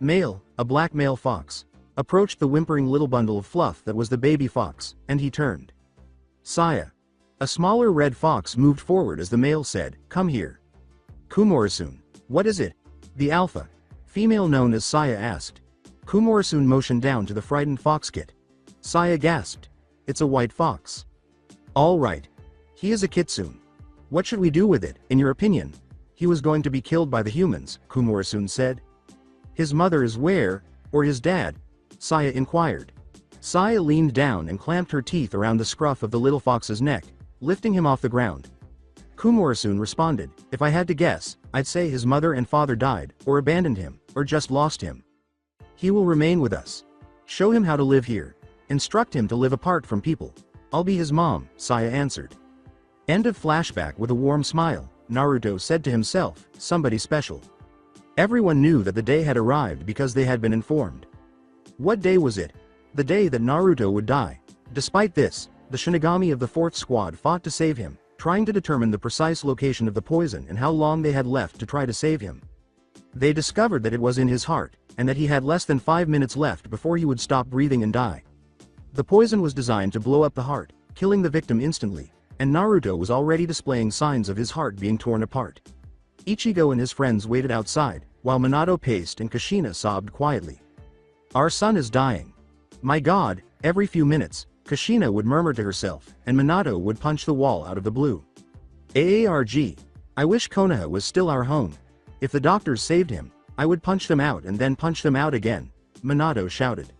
male, a black male fox, approached the whimpering little bundle of fluff that was the baby fox, and he turned. Saya, a smaller red fox, moved forward as the male said, "Come here." "Kumorisun, what is it?" the alpha female known as Saya asked. Kumorisun motioned down to the frightened fox kit. Saya gasped, "It's a white fox." "All right. He is a kitsune. What should we do with it, in your opinion?" "He was going to be killed by the humans," Kumorisun said. "His mother is where, or his dad?" Saya inquired. Saya leaned down and clamped her teeth around the scruff of the little fox's neck, lifting him off the ground. Kumorisun responded, "If I had to guess, I'd say his mother and father died, or abandoned him, or just lost him. He will remain with us. Show him how to live here. Instruct him to live apart from people. I'll be his mom," Saya answered. End of flashback. With a warm smile, Naruto said to himself, "Somebody special." Everyone knew that the day had arrived because they had been informed. What day was it? The day that Naruto would die. Despite this, the Shinigami of the 4th squad fought to save him, trying to determine the precise location of the poison and how long they had left to try to save him. They discovered that it was in his heart, and that he had less than 5 minutes left before he would stop breathing and die. The poison was designed to blow up the heart, killing the victim instantly, and Naruto was already displaying signs of his heart being torn apart. Ichigo and his friends waited outside, while Minato paced and Kushina sobbed quietly. "Our son is dying. My God," every few minutes, Kushina would murmur to herself, and Minato would punch the wall out of the blue. "Aarg. I wish Konoha was still our home. If the doctors saved him, I would punch them out and then punch them out again," Minato shouted.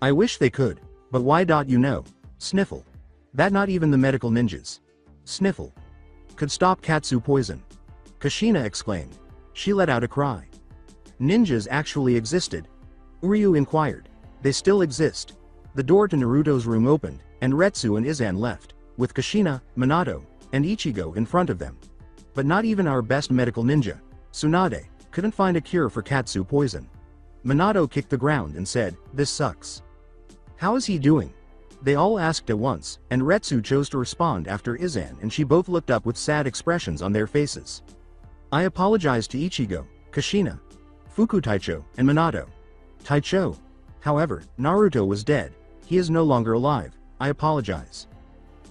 "I wish they could, but why? You know. Sniffle. That not even the medical ninjas. Sniffle. Could stop Katsu poison." Kushina exclaimed. She let out a cry. "Ninjas actually existed?" Uryu inquired. "They still exist." The door to Naruto's room opened, and Retsu and Izan left, with Kushina, Minato, and Ichigo in front of them. "But not even our best medical ninja, Tsunade, couldn't find a cure for Katsu poison." Minato kicked the ground and said, "This sucks." "How is he doing?" They all asked at once, and Retsu chose to respond after Izan and she both looked up with sad expressions on their faces. "I apologize to Ichigo, Kushina, Fuku Taicho, and Minato." "Taicho. However, Naruto was dead. He is no longer alive. I apologize."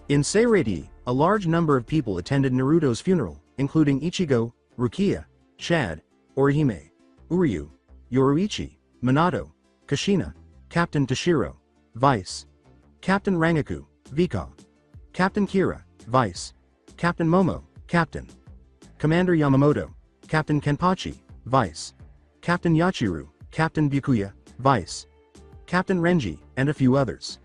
In Seirei, a large number of people attended Naruto's funeral, including Ichigo, Rukia, Chad, Orihime, Uryu, Yoruichi, Minato, Kushina, Captain Toshiro, Vice, Captain Rangaku, Vika, Captain Kira, Vice, Captain Momo, Captain, Commander Yamamoto, Captain Kenpachi, Vice, Captain Yachiru, Captain Byakuya, Vice, Captain Renji, and a few others.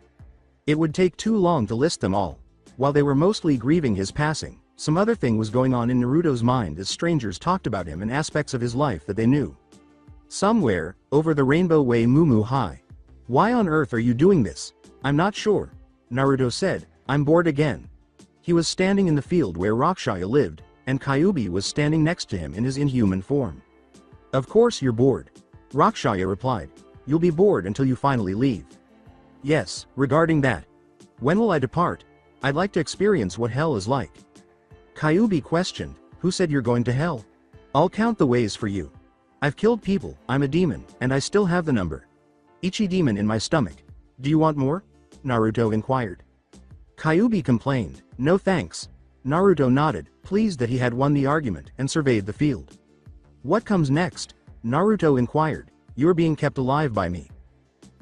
It would take too long to list them all. While they were mostly grieving his passing, some other thing was going on in Naruto's mind as strangers talked about him and aspects of his life that they knew. "Somewhere, over the Rainbow Way, Mumu High. Why on earth are you doing this?" "I'm not sure," Naruto said, I'm bored again. He was standing in the field where Rakshaya lived, and Kyuubi was standing next to him in his inhuman form. Of course you're bored. Rakshaya replied. You'll be bored until you finally leave. Yes, regarding that. When will I depart? I'd like to experience what hell is like. Kyuubi questioned, who said you're going to hell? I'll count the ways for you. I've killed people, I'm a demon, and I still have the number. Ichi demon in my stomach. Do you want more? Naruto inquired. Kyuubi complained, no thanks. Naruto nodded, pleased that he had won the argument, and surveyed the field. What comes next? Naruto inquired. You're being kept alive by me.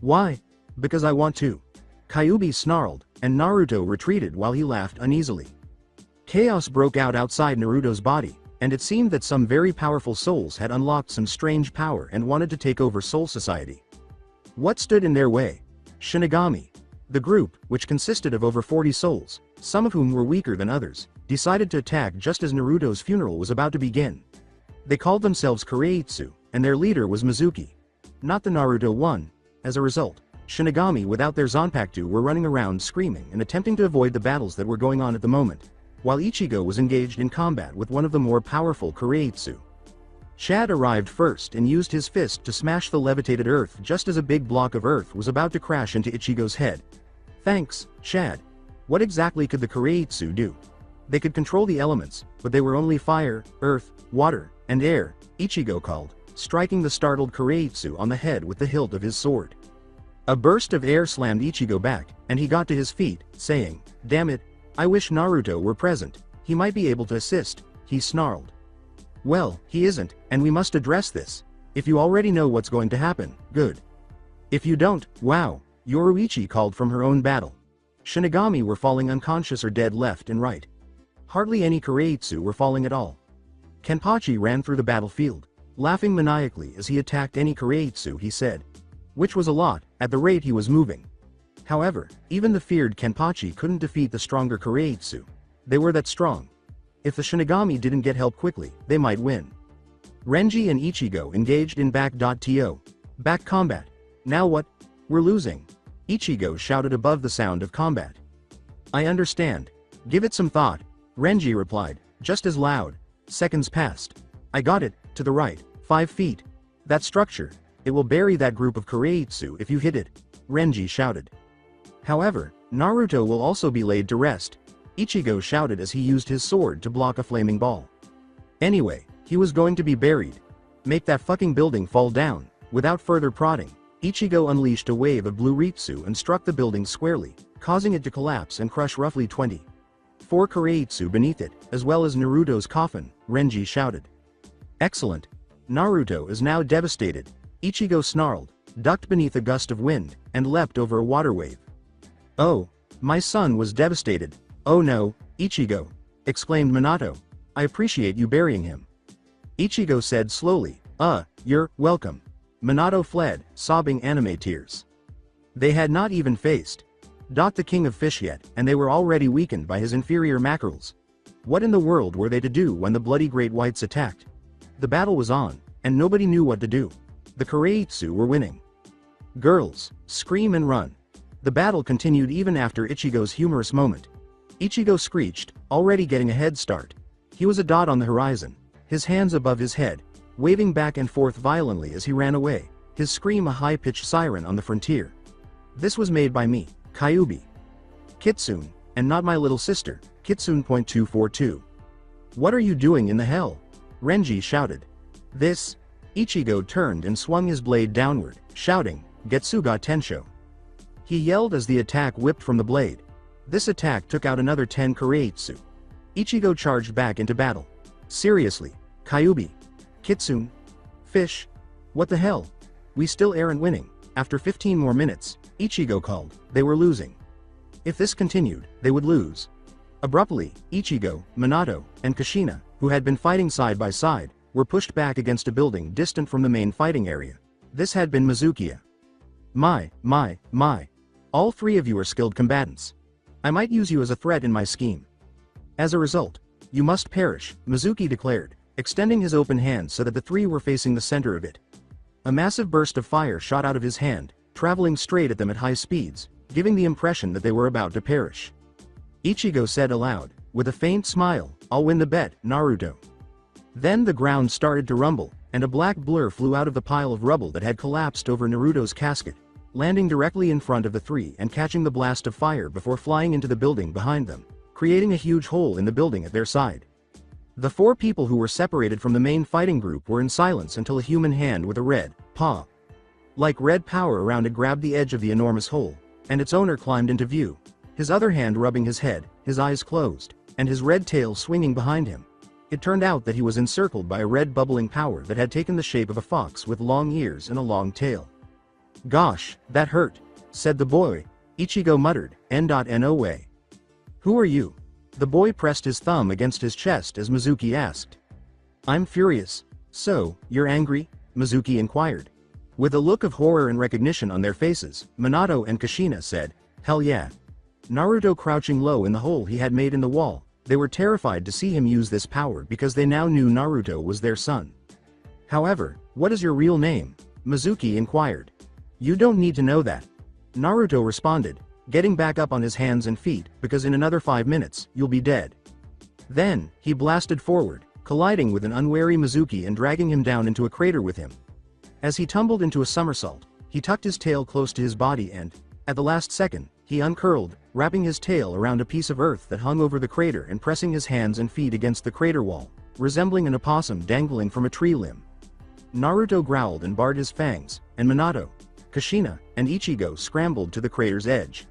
Why? Because I want to. Kyuubi snarled, and Naruto retreated while he laughed uneasily. Chaos broke out outside Naruto's body, and it seemed that some very powerful souls had unlocked some strange power and wanted to take over Soul Society. What stood in their way? Shinigami. The group, which consisted of over 40 souls, some of whom were weaker than others, decided to attack just as Naruto's funeral was about to begin. They called themselves Kureitsu, and their leader was Mizuki. Not the Naruto one. As a result, Shinigami without their Zanpakuto were running around screaming and attempting to avoid the battles that were going on at the moment, while Ichigo was engaged in combat with one of the more powerful Kureitsu. Chad arrived first and used his fist to smash the levitated earth just as a big block of earth was about to crash into Ichigo's head. Thanks, Chad. What exactly could the Kureitsu do? They could control the elements, but they were only fire, earth, water, and air, Ichigo called, striking the startled Kureitsu on the head with the hilt of his sword. A burst of air slammed Ichigo back, and he got to his feet, saying, damn it, I wish Naruto were present, he might be able to assist, he snarled. Well, he isn't, and we must address this. If you already know what's going to happen, good. If you don't, wow, Yoruichi called from her own battle. Shinigami were falling unconscious or dead left and right. Hardly any Kureitsu were falling at all. Kenpachi ran through the battlefield, laughing maniacally as he attacked any Kureitsu he said. Which was a lot, at the rate he was moving. However, even the feared Kenpachi couldn't defeat the stronger Kureitsu. They were that strong. If the Shinigami didn't get help quickly, they might win. Renji and Ichigo engaged in back.to. Back combat. Now what? We're losing. Ichigo shouted above the sound of combat. I understand. Give it some thought. Renji replied, just as loud. Seconds passed. I got it, to the right, 5 feet. That structure. It will bury that group of Kureitsu if you hit it. Renji shouted. However, Naruto will also be laid to rest. Ichigo shouted as he used his sword to block a flaming ball. Anyway, he was going to be buried. Make that fucking building fall down. Without further prodding, Ichigo unleashed a wave of blue Ritsu and struck the building squarely, causing it to collapse and crush roughly 24 Kureitsu beneath it, as well as Naruto's coffin, Renji shouted. Excellent. Naruto is now devastated. Ichigo snarled, ducked beneath a gust of wind, and leapt over a water wave. Oh, my son was devastated. Oh no, Ichigo, exclaimed Minato. I appreciate you burying him. Ichigo said slowly, you're welcome. Minato fled, sobbing anime tears. They had not even faced the king of fish yet, and they were already weakened by his inferior mackerels. What in the world were they to do when the bloody great whites attacked? The battle was on, and nobody knew what to do. The Kureitsu were winning. Girls, scream and run. The battle continued even after Ichigo's humorous moment. Ichigo screeched, already getting a head start. He was a dot on the horizon, his hands above his head, waving back and forth violently as he ran away, his scream a high-pitched siren on the frontier. This was made by me, Kyuubi. Kitsune, and not my little sister, Kitsune.242. What are you doing in the hell? Renji shouted. This? Ichigo turned and swung his blade downward, shouting, Getsuga Tensho. He yelled as the attack whipped from the blade. This attack took out another 10 Kureitsu. Ichigo charged back into battle. Seriously, Kyuubi. Kitsune. Fish. What the hell? We still aren't winning. After 15 more minutes, Ichigo called, they were losing. If this continued, they would lose. Abruptly, Ichigo, Minato, and Kushina, who had been fighting side by side, were pushed back against a building distant from the main fighting area. This had been Mizuki. My. All 3 of you are skilled combatants. I might use you as a threat in my scheme. As a result, you must perish, Mizuki declared, extending his open hand so that the 3 were facing the center of it. A massive burst of fire shot out of his hand, traveling straight at them at high speeds, giving the impression that they were about to perish. Ichigo said aloud, with a faint smile, I'll win the bet, Naruto. Then the ground started to rumble, and a black blur flew out of the pile of rubble that had collapsed over Naruto's casket, landing directly in front of the three and catching the blast of fire before flying into the building behind them, creating a huge hole in the building at their side. The four people who were separated from the main fighting group were in silence until a human hand with a red paw, like red power around it, grabbed the edge of the enormous hole, and its owner climbed into view, his other hand rubbing his head, his eyes closed, and his red tail swinging behind him. It turned out that he was encircled by a red bubbling power that had taken the shape of a fox with long ears and a long tail. Gosh, that hurt, said the boy. Ichigo muttered, "No way." Who are you? The boy pressed his thumb against his chest as Mizuki asked. I'm furious. So, you're angry? Mizuki inquired. With a look of horror and recognition on their faces, Minato and Kushina said, hell yeah. Naruto crouching low in the hole he had made in the wall, they were terrified to see him use this power because they now knew Naruto was their son. However, what is your real name? Mizuki inquired. You don't need to know that. Naruto responded, getting back up on his hands and feet, because in another 5 minutes, you'll be dead. Then, he blasted forward, colliding with an unwary Mizuki and dragging him down into a crater with him. As he tumbled into a somersault, he tucked his tail close to his body and, at the last second, he uncurled, wrapping his tail around a piece of earth that hung over the crater and pressing his hands and feet against the crater wall, resembling an opossum dangling from a tree limb. Naruto growled and bared his fangs, and Minato, Kushina, and Ichigo scrambled to the crater's edge.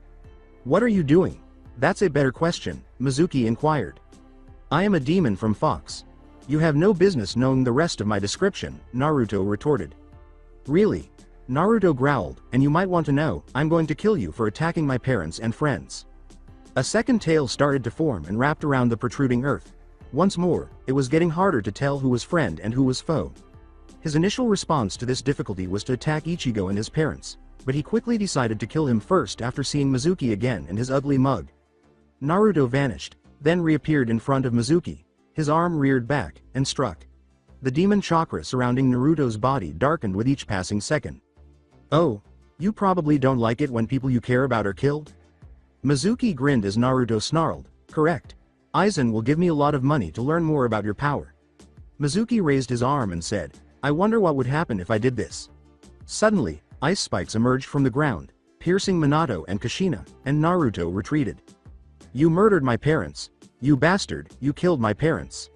What are you doing? That's a better question, Mizuki inquired. I am a demon from Fox. You have no business knowing the rest of my description, Naruto retorted. Really? Naruto growled, and you might want to know, I'm going to kill you for attacking my parents and friends. A second tail started to form and wrapped around the protruding earth. Once more, it was getting harder to tell who was friend and who was foe. His initial response to this difficulty was to attack Ichigo and his parents, but he quickly decided to kill him first after seeing Mizuki again and his ugly mug. Naruto vanished, then reappeared in front of Mizuki, his arm reared back, and struck. The demon chakra surrounding Naruto's body darkened with each passing second. Oh, you probably don't like it when people you care about are killed? Mizuki grinned as Naruto snarled, correct. Aizen will give me a lot of money to learn more about your power. Mizuki raised his arm and said, I wonder what would happen if I did this. Suddenly, ice spikes emerged from the ground, piercing Minato and Kushina, and Naruto retreated. You murdered my parents. You bastard, you killed my parents.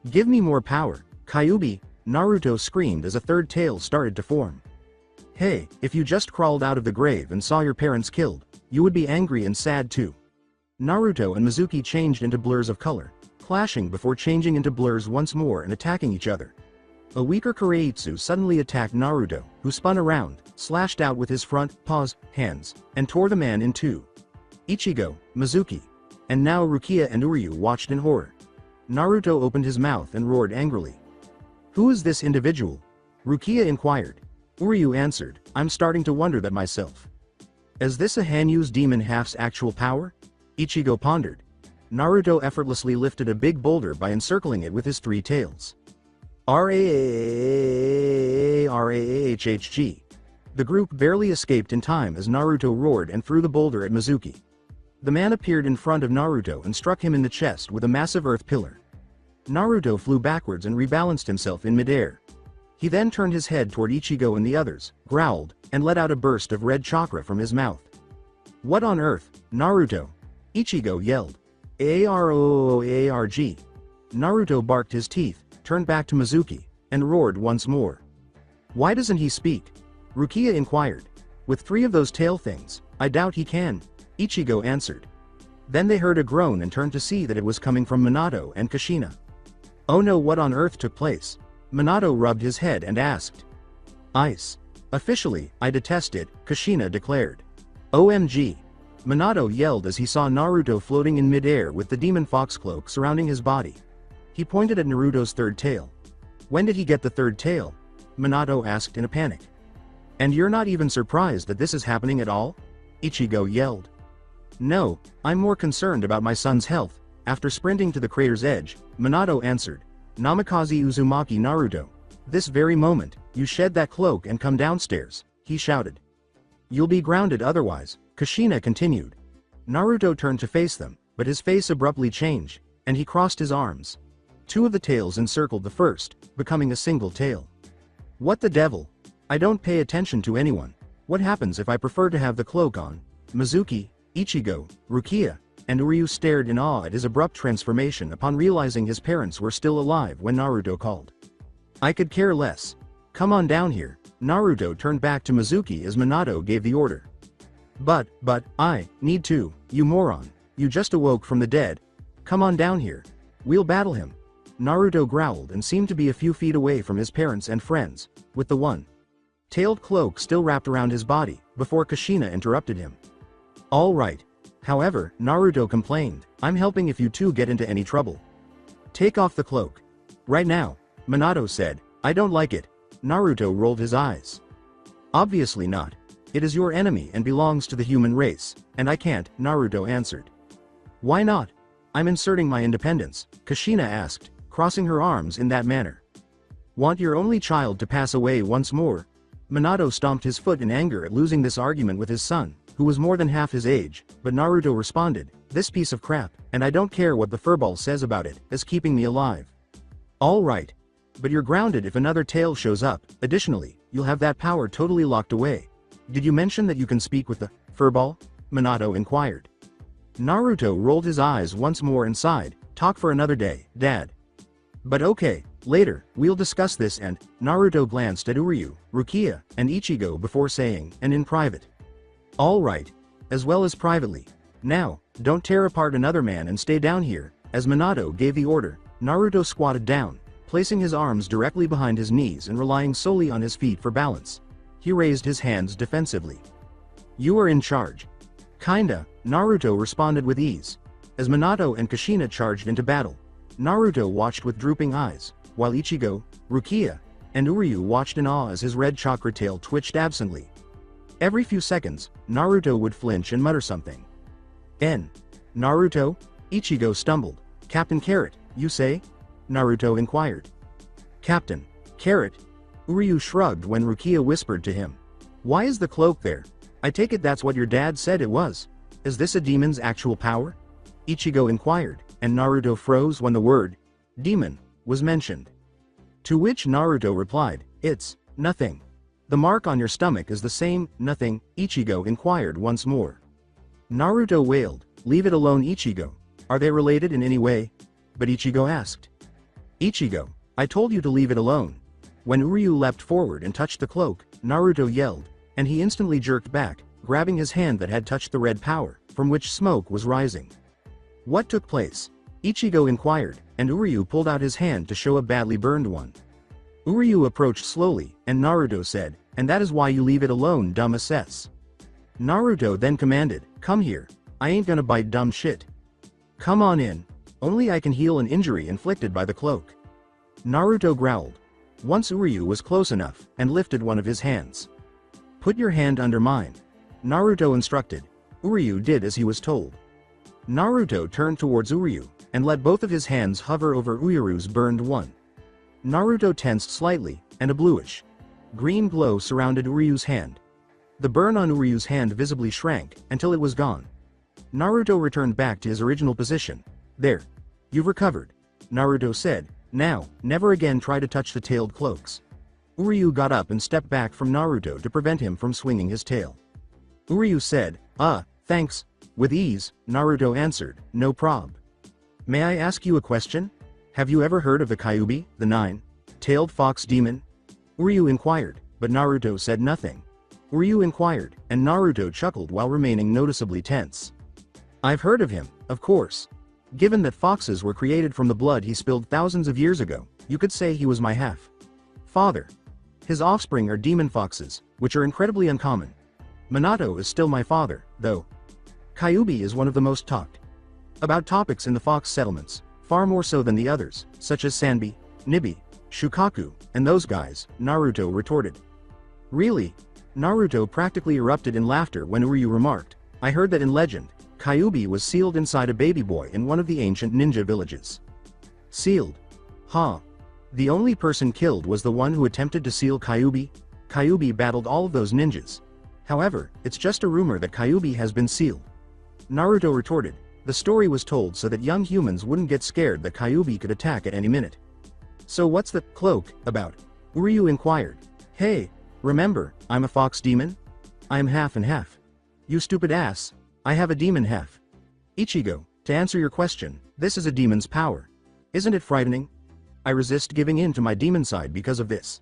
Give me more power, Kyuubi, Naruto screamed as a third tail started to form. Hey, if you just crawled out of the grave and saw your parents killed, you would be angry and sad too. Naruto and Mizuki changed into blurs of color, clashing before changing into blurs once more and attacking each other. A weaker Kureitsu suddenly attacked Naruto, who spun around, slashed out with his front, paws, hands, and tore the man in two. Ichigo, Mizuki, and now Rukia and Uryu watched in horror. Naruto opened his mouth and roared angrily. Who is this individual? Rukia inquired. Uryu answered, I'm starting to wonder that myself. Is this a Hanyu's demon half's actual power? Ichigo pondered. Naruto effortlessly lifted a big boulder by encircling it with his three tails. Rahhhg. The group barely escaped in time as Naruto roared and threw the boulder at Mizuki. The man appeared in front of Naruto and struck him in the chest with a massive earth pillar. Naruto flew backwards and rebalanced himself in midair. He then turned his head toward Ichigo and the others, growled, and let out a burst of red chakra from his mouth. What on earth, Naruto? Ichigo yelled. Arg. Naruto barked his teeth, turned back to Mizuki, and roared once more. Why doesn't he speak? Rukia inquired. With three of those tail things, I doubt he can, Ichigo answered. Then they heard a groan and turned to see that it was coming from Minato and Kushina. Oh no, what on earth took place? Minato rubbed his head and asked. Ice. Officially, I detest it, Kushina declared. OMG. Minato yelled as he saw Naruto floating in midair with the demon fox cloak surrounding his body. He pointed at Naruto's third tail. When did he get the third tail? Minato asked in a panic. And you're not even surprised that this is happening at all? Ichigo yelled. No, I'm more concerned about my son's health. After sprinting to the crater's edge, Minato answered. Namikaze Uzumaki Naruto. This very moment, you shed that cloak and come downstairs, he shouted. You'll be grounded otherwise, Kushina continued. Naruto turned to face them, but his face abruptly changed, and he crossed his arms. Two of the tails encircled the first, becoming a single tail. What the devil? I don't pay attention to anyone. What happens if I prefer to have the cloak on? Mizuki, Ichigo, Rukia, and Uryu stared in awe at his abrupt transformation upon realizing his parents were still alive when Naruto called. I could care less. Come on down here. Naruto turned back to Mizuki as Minato gave the order. But, I need to, you moron. You just awoke from the dead. Come on down here. We'll battle him. Naruto growled and seemed to be a few feet away from his parents and friends, with the one-tailed cloak still wrapped around his body, before Kushina interrupted him. All right. However, Naruto complained, I'm helping if you two get into any trouble. Take off the cloak. Right now, Minato said. I don't like it. Naruto rolled his eyes. Obviously not. It is your enemy and belongs to the human race, and I can't, Naruto answered. Why not? I'm inserting my independence, Kushina asked, crossing her arms in that manner. Want your only child to pass away once more? Minato stomped his foot in anger at losing this argument with his son, who was more than half his age, but Naruto responded, this piece of crap, and I don't care what the furball says about it, is keeping me alive. All right. But you're grounded if another tail shows up. Additionally, you'll have that power totally locked away. Did you mention that you can speak with the furball? Minato inquired. Naruto rolled his eyes once more and sighed, talk for another day, Dad. But okay, later, we'll discuss this and, Naruto glanced at Uryu, Rukia, and Ichigo before saying, and in private. All right. As well as privately. Now, don't tear apart another man and stay down here. As Minato gave the order, Naruto squatted down, placing his arms directly behind his knees and relying solely on his feet for balance. He raised his hands defensively. You are in charge. Kinda, Naruto responded with ease. As Minato and Kushina charged into battle, Naruto watched with drooping eyes, while Ichigo, Rukia, and Uryu watched in awe as his red chakra tail twitched absently. Every few seconds, Naruto would flinch and mutter something. Naruto? Ichigo stumbled. Captain Carrot, you say? Naruto inquired. Captain Carrot? Uryu shrugged when Rukia whispered to him. Why is the cloak there? I take it that's what your dad said it was. Is this a demon's actual power? Ichigo inquired, and Naruto froze when the word demon was mentioned. To which Naruto replied, it's nothing. The mark on your stomach is the same, nothing, Ichigo inquired once more. Naruto wailed, leave it alone Ichigo. Are they related in any way? But Ichigo asked. Ichigo, I told you to leave it alone. When Uryu leapt forward and touched the cloak, Naruto yelled, and he instantly jerked back, grabbing his hand that had touched the red power, from which smoke was rising. What took place? Ichigo inquired, and Uryu pulled out his hand to show a badly burned one. Uryu approached slowly, and Naruto said, and that is why you leave it alone dumb assess. Naruto then commanded, come here. I ain't gonna bite dumb shit. Come on in. Only I can heal an injury inflicted by the cloak. Naruto growled. Once Uryu was close enough, and lifted one of his hands. Put your hand under mine. Naruto instructed. Uryu did as he was told. Naruto turned towards Uryu, and let both of his hands hover over Uryu's burned one. Naruto tensed slightly, and a bluish green glow surrounded Uryu's hand. The burn on Uryu's hand visibly shrank, until it was gone. Naruto returned back to his original position. There. You've recovered. Naruto said, now, never again try to touch the tailed cloaks. Uryu got up and stepped back from Naruto to prevent him from swinging his tail. Uryu said, thanks. With ease, Naruto answered, no prob. May I ask you a question? Have you ever heard of the Kyuubi, the nine-tailed fox demon? Uryu inquired, but Naruto said nothing. Uryu inquired, and Naruto chuckled while remaining noticeably tense. I've heard of him, of course. Given that foxes were created from the blood he spilled thousands of years ago, you could say he was my half-father. His offspring are demon foxes, which are incredibly uncommon. Minato is still my father, though. Kyuubi is one of the most talked about topics in the fox settlements, far more so than the others, such as Sanbi, Nibi, Shukaku, and those guys, Naruto retorted. Really? Naruto practically erupted in laughter when Uryu remarked, I heard that in legend, Kyuubi was sealed inside a baby boy in one of the ancient ninja villages. Sealed? Huh. The only person killed was the one who attempted to seal Kyuubi? Kyuubi battled all of those ninjas. However, it's just a rumor that Kyuubi has been sealed. Naruto retorted, The story was told so that young humans wouldn't get scared that Kyuubi could attack at any minute. So what's the cloak about? Uryu inquired. Hey, remember, I'm a fox demon? I am half and half. You stupid ass, I have a demon half. Ichigo, to answer your question, this is a demon's power. Isn't it frightening? I resist giving in to my demon side because of this.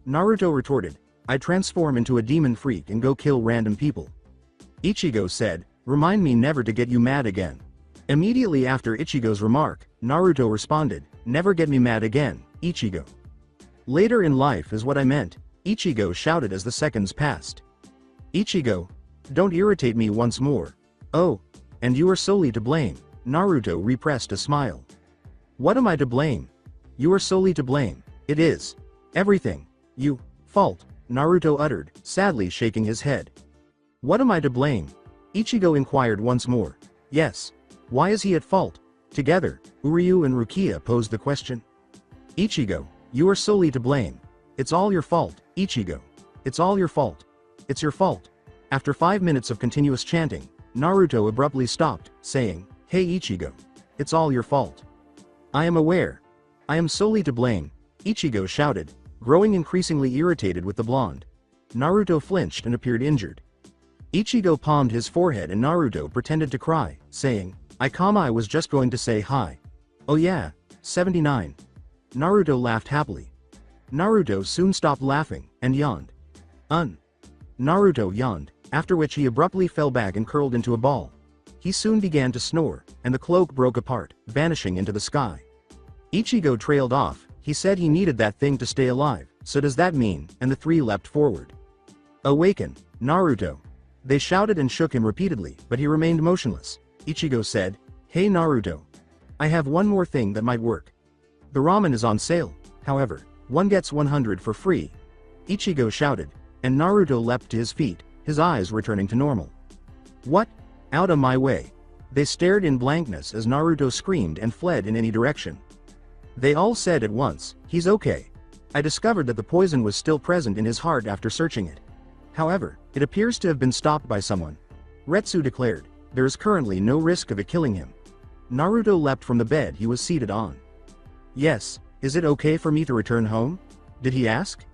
Naruto retorted, I transform into a demon freak and go kill random people. Ichigo said, remind me never to get you mad again. Immediately after Ichigo's remark, Naruto responded, never get me mad again, Ichigo. Later in life is what I meant, Ichigo shouted as the seconds passed. Ichigo, don't irritate me once more. Oh, and you are solely to blame, Naruto repressed a smile. What am I to blame? You are solely to blame, it is. Everything. You, fault, Naruto uttered, sadly shaking his head. What am I to blame? Ichigo inquired once more. Yes. Why is he at fault? Together, Uryu and Rukia posed the question. Ichigo, you are solely to blame. It's all your fault, Ichigo. It's all your fault. It's your fault. After 5 minutes of continuous chanting, Naruto abruptly stopped, saying, Hey Ichigo. It's all your fault. I am aware. I am solely to blame, Ichigo shouted, growing increasingly irritated with the blonde. Naruto flinched and appeared injured. Ichigo palmed his forehead and Naruto pretended to cry, saying, I was just going to say hi. Oh yeah, 79. Naruto laughed happily. Naruto soon stopped laughing, and yawned. Naruto yawned, after which he abruptly fell back and curled into a ball. He soon began to snore, and the cloak broke apart, vanishing into the sky. Ichigo trailed off, he said he needed that thing to stay alive, so does that mean, and the three leapt forward. Awaken, Naruto. They shouted and shook him repeatedly, but he remained motionless. Ichigo said, Hey Naruto. I have one more thing that might work. The ramen is on sale, however, one gets 100 for free. Ichigo shouted, and Naruto leapt to his feet, his eyes returning to normal. What? Out of my way. They stared in blankness as Naruto screamed and fled in any direction. They all said at once, he's okay. I discovered that the poison was still present in his heart after searching it. However, it appears to have been stopped by someone. Retsu declared, there is currently no risk of it killing him. Naruto leapt from the bed he was seated on. Yes, is it okay for me to return home? Did he ask?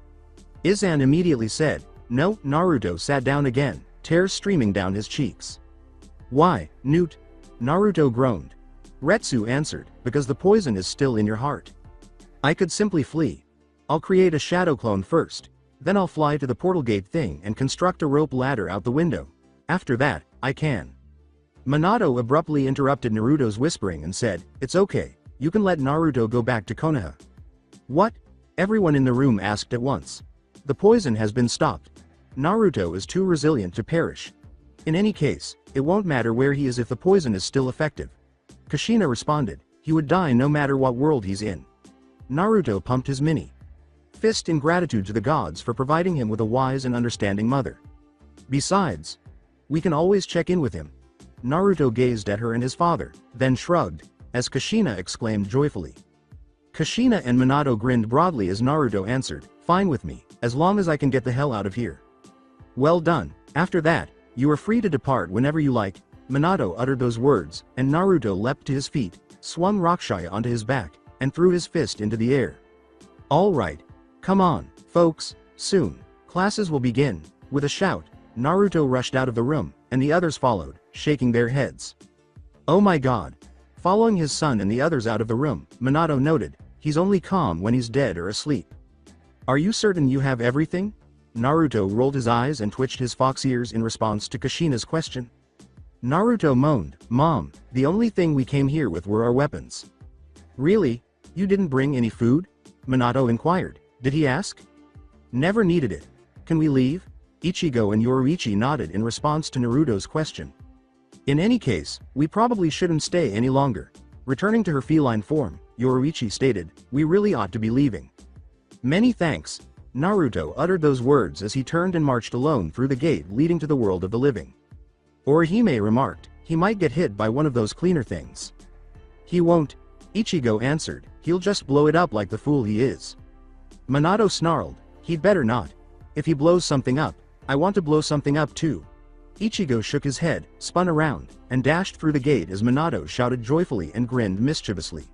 Izan immediately said, no. Naruto sat down again, tears streaming down his cheeks. Why, Newt? Naruto groaned. Retsu answered, because the poison is still in your heart. I could simply flee. I'll create a shadow clone first, then I'll fly to the portal gate thing and construct a rope ladder out the window. After that, I can. Minato abruptly interrupted Naruto's whispering and said, it's okay, you can let Naruto go back to Konoha. What? Everyone in the room asked at once. The poison has been stopped. Naruto is too resilient to perish. In any case, it won't matter where he is if the poison is still effective. Kushina responded, he would die no matter what world he's in. Naruto pumped his mini fist in gratitude to the gods for providing him with a wise and understanding mother. Besides, we can always check in with him. Naruto gazed at her and his father, then shrugged, as Kushina exclaimed joyfully. Kushina and Minato grinned broadly as Naruto answered, fine with me, as long as I can get the hell out of here. Well done. After that, you are free to depart whenever you like. Minato uttered those words, and Naruto leapt to his feet, swung Rakshaya onto his back, and threw his fist into the air. All right. Come on, folks, soon, classes will begin. With a shout, Naruto rushed out of the room, and the others followed, shaking their heads. Oh my god. Following his son and the others out of the room, Minato noted, he's only calm when he's dead or asleep. Are you certain you have everything? Naruto rolled his eyes and twitched his fox ears in response to Kushina's question. Naruto moaned, Mom, the only thing we came here with were our weapons. Really? You didn't bring any food? Minato inquired. Did he ask? Never needed it. Can we leave? Ichigo and Yoruichi nodded in response to Naruto's question. In any case, we probably shouldn't stay any longer. Returning to her feline form, Yoruichi stated, we really ought to be leaving. Many thanks. Naruto uttered those words as he turned and marched alone through the gate leading to the world of the living. Orihime remarked, he might get hit by one of those cleaner things. He won't, Ichigo answered, he'll just blow it up like the fool he is. Minato snarled, he'd better not. If he blows something up, I want to blow something up too. Ichigo shook his head, spun around, and dashed through the gate as Minato shouted joyfully and grinned mischievously.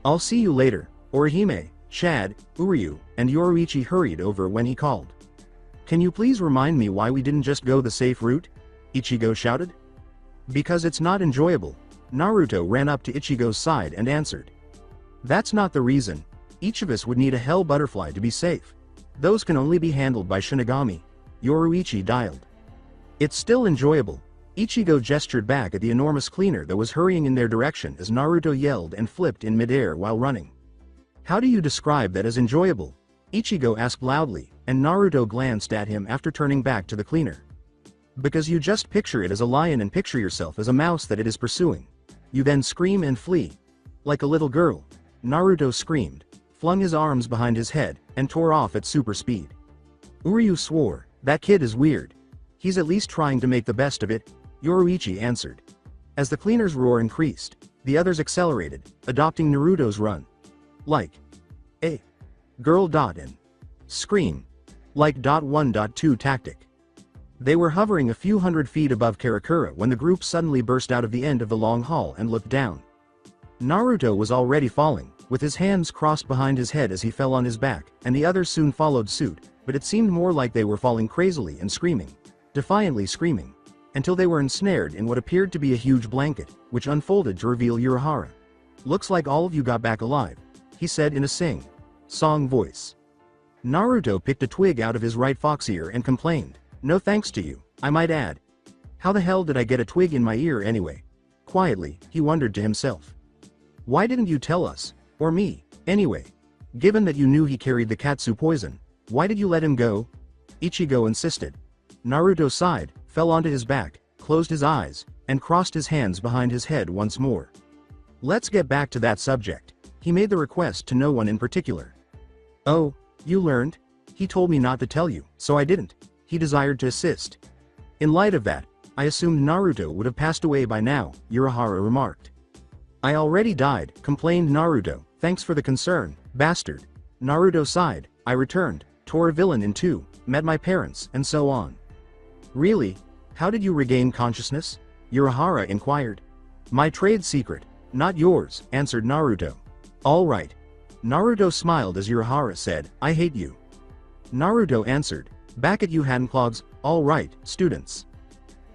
"I'll see you later." Orihime, Chad, Uryu, and Yoruichi hurried over when he called. "Can you please remind me why we didn't just go the safe route?" Ichigo shouted. "Because it's not enjoyable." Naruto ran up to Ichigo's side and answered. "That's not the reason. Each of us would need a hell butterfly to be safe. Those can only be handled by Shinigami." Yoruichi dialed. "It's still enjoyable." Ichigo gestured back at the enormous cleaner that was hurrying in their direction as Naruto yelled and flipped in midair while running. "How do you describe that as enjoyable?" Ichigo asked loudly, and Naruto glanced at him after turning back to the cleaner. "Because you just picture it as a lion and picture yourself as a mouse that it is pursuing. You then scream and flee. Like a little girl." Naruto screamed, flung his arms behind his head, and tore off at super speed. Uryu swore, "That kid is weird. He's at least trying to make the best of it," Yoruichi answered. As the cleaner's roar increased, the others accelerated, adopting Naruto's run. Like a girl. And scream. Like 1.2 tactic. They were hovering a few hundred feet above Karakura when the group suddenly burst out of the end of the long hall and looked down. Naruto was already falling, with his hands crossed behind his head as he fell on his back, and the others soon followed suit, but it seemed more like they were falling crazily and screaming, defiantly screaming, until they were ensnared in what appeared to be a huge blanket, which unfolded to reveal Urahara. "Looks like all of you got back alive," he said in a sing-song voice. Naruto picked a twig out of his right fox ear and complained, "No thanks to you, I might add. How the hell did I get a twig in my ear anyway?" Quietly, he wondered to himself. "Why didn't you tell us, or me, anyway? Given that you knew he carried the Katsu poison, why did you let him go?" Ichigo insisted. Naruto sighed, fell onto his back, closed his eyes, and crossed his hands behind his head once more. "Let's get back to that subject." He made the request to no one in particular. "Oh, you learned? He told me not to tell you, so I didn't." He desired to assist. "In light of that, I assumed Naruto would have passed away by now," Urahara remarked. "I already died," complained Naruto. "Thanks for the concern, bastard." Naruto sighed. "I returned, tore a villain in two, met my parents, and so on." "Really? How did you regain consciousness?" Urahara inquired. "My trade secret, not yours," answered Naruto. "All right." Naruto smiled as Urahara said, "I hate you." Naruto answered, "Back at you handclogs. All right, students.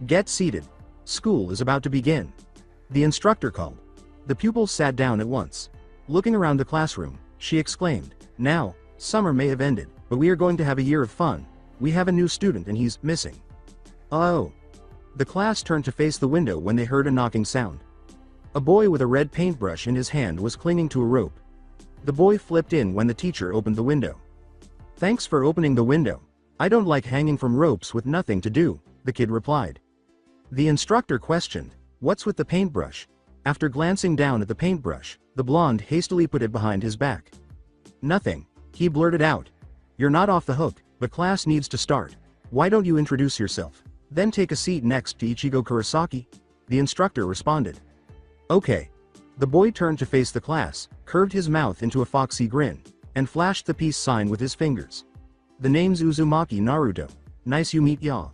Get seated. School is about to begin." The instructor called. The pupils sat down at once. Looking around the classroom, she exclaimed, "Now, summer may have ended, but we are going to have a year of fun. We have a new student and he's missing." "Oh." The class turned to face the window when they heard a knocking sound. A boy with a red paintbrush in his hand was clinging to a rope. The boy flipped in when the teacher opened the window. "Thanks for opening the window. I don't like hanging from ropes with nothing to do," the kid replied. The instructor questioned, "What's with the paintbrush?" After glancing down at the paintbrush, the blonde hastily put it behind his back. "Nothing," he blurted out. "You're not off the hook, but class needs to start. Why don't you introduce yourself? Then take a seat next to Ichigo Kurosaki," the instructor responded. "Okay." The boy turned to face the class, curved his mouth into a foxy grin, and flashed the peace sign with his fingers. "The name's Uzumaki Naruto. Nice you meet ya."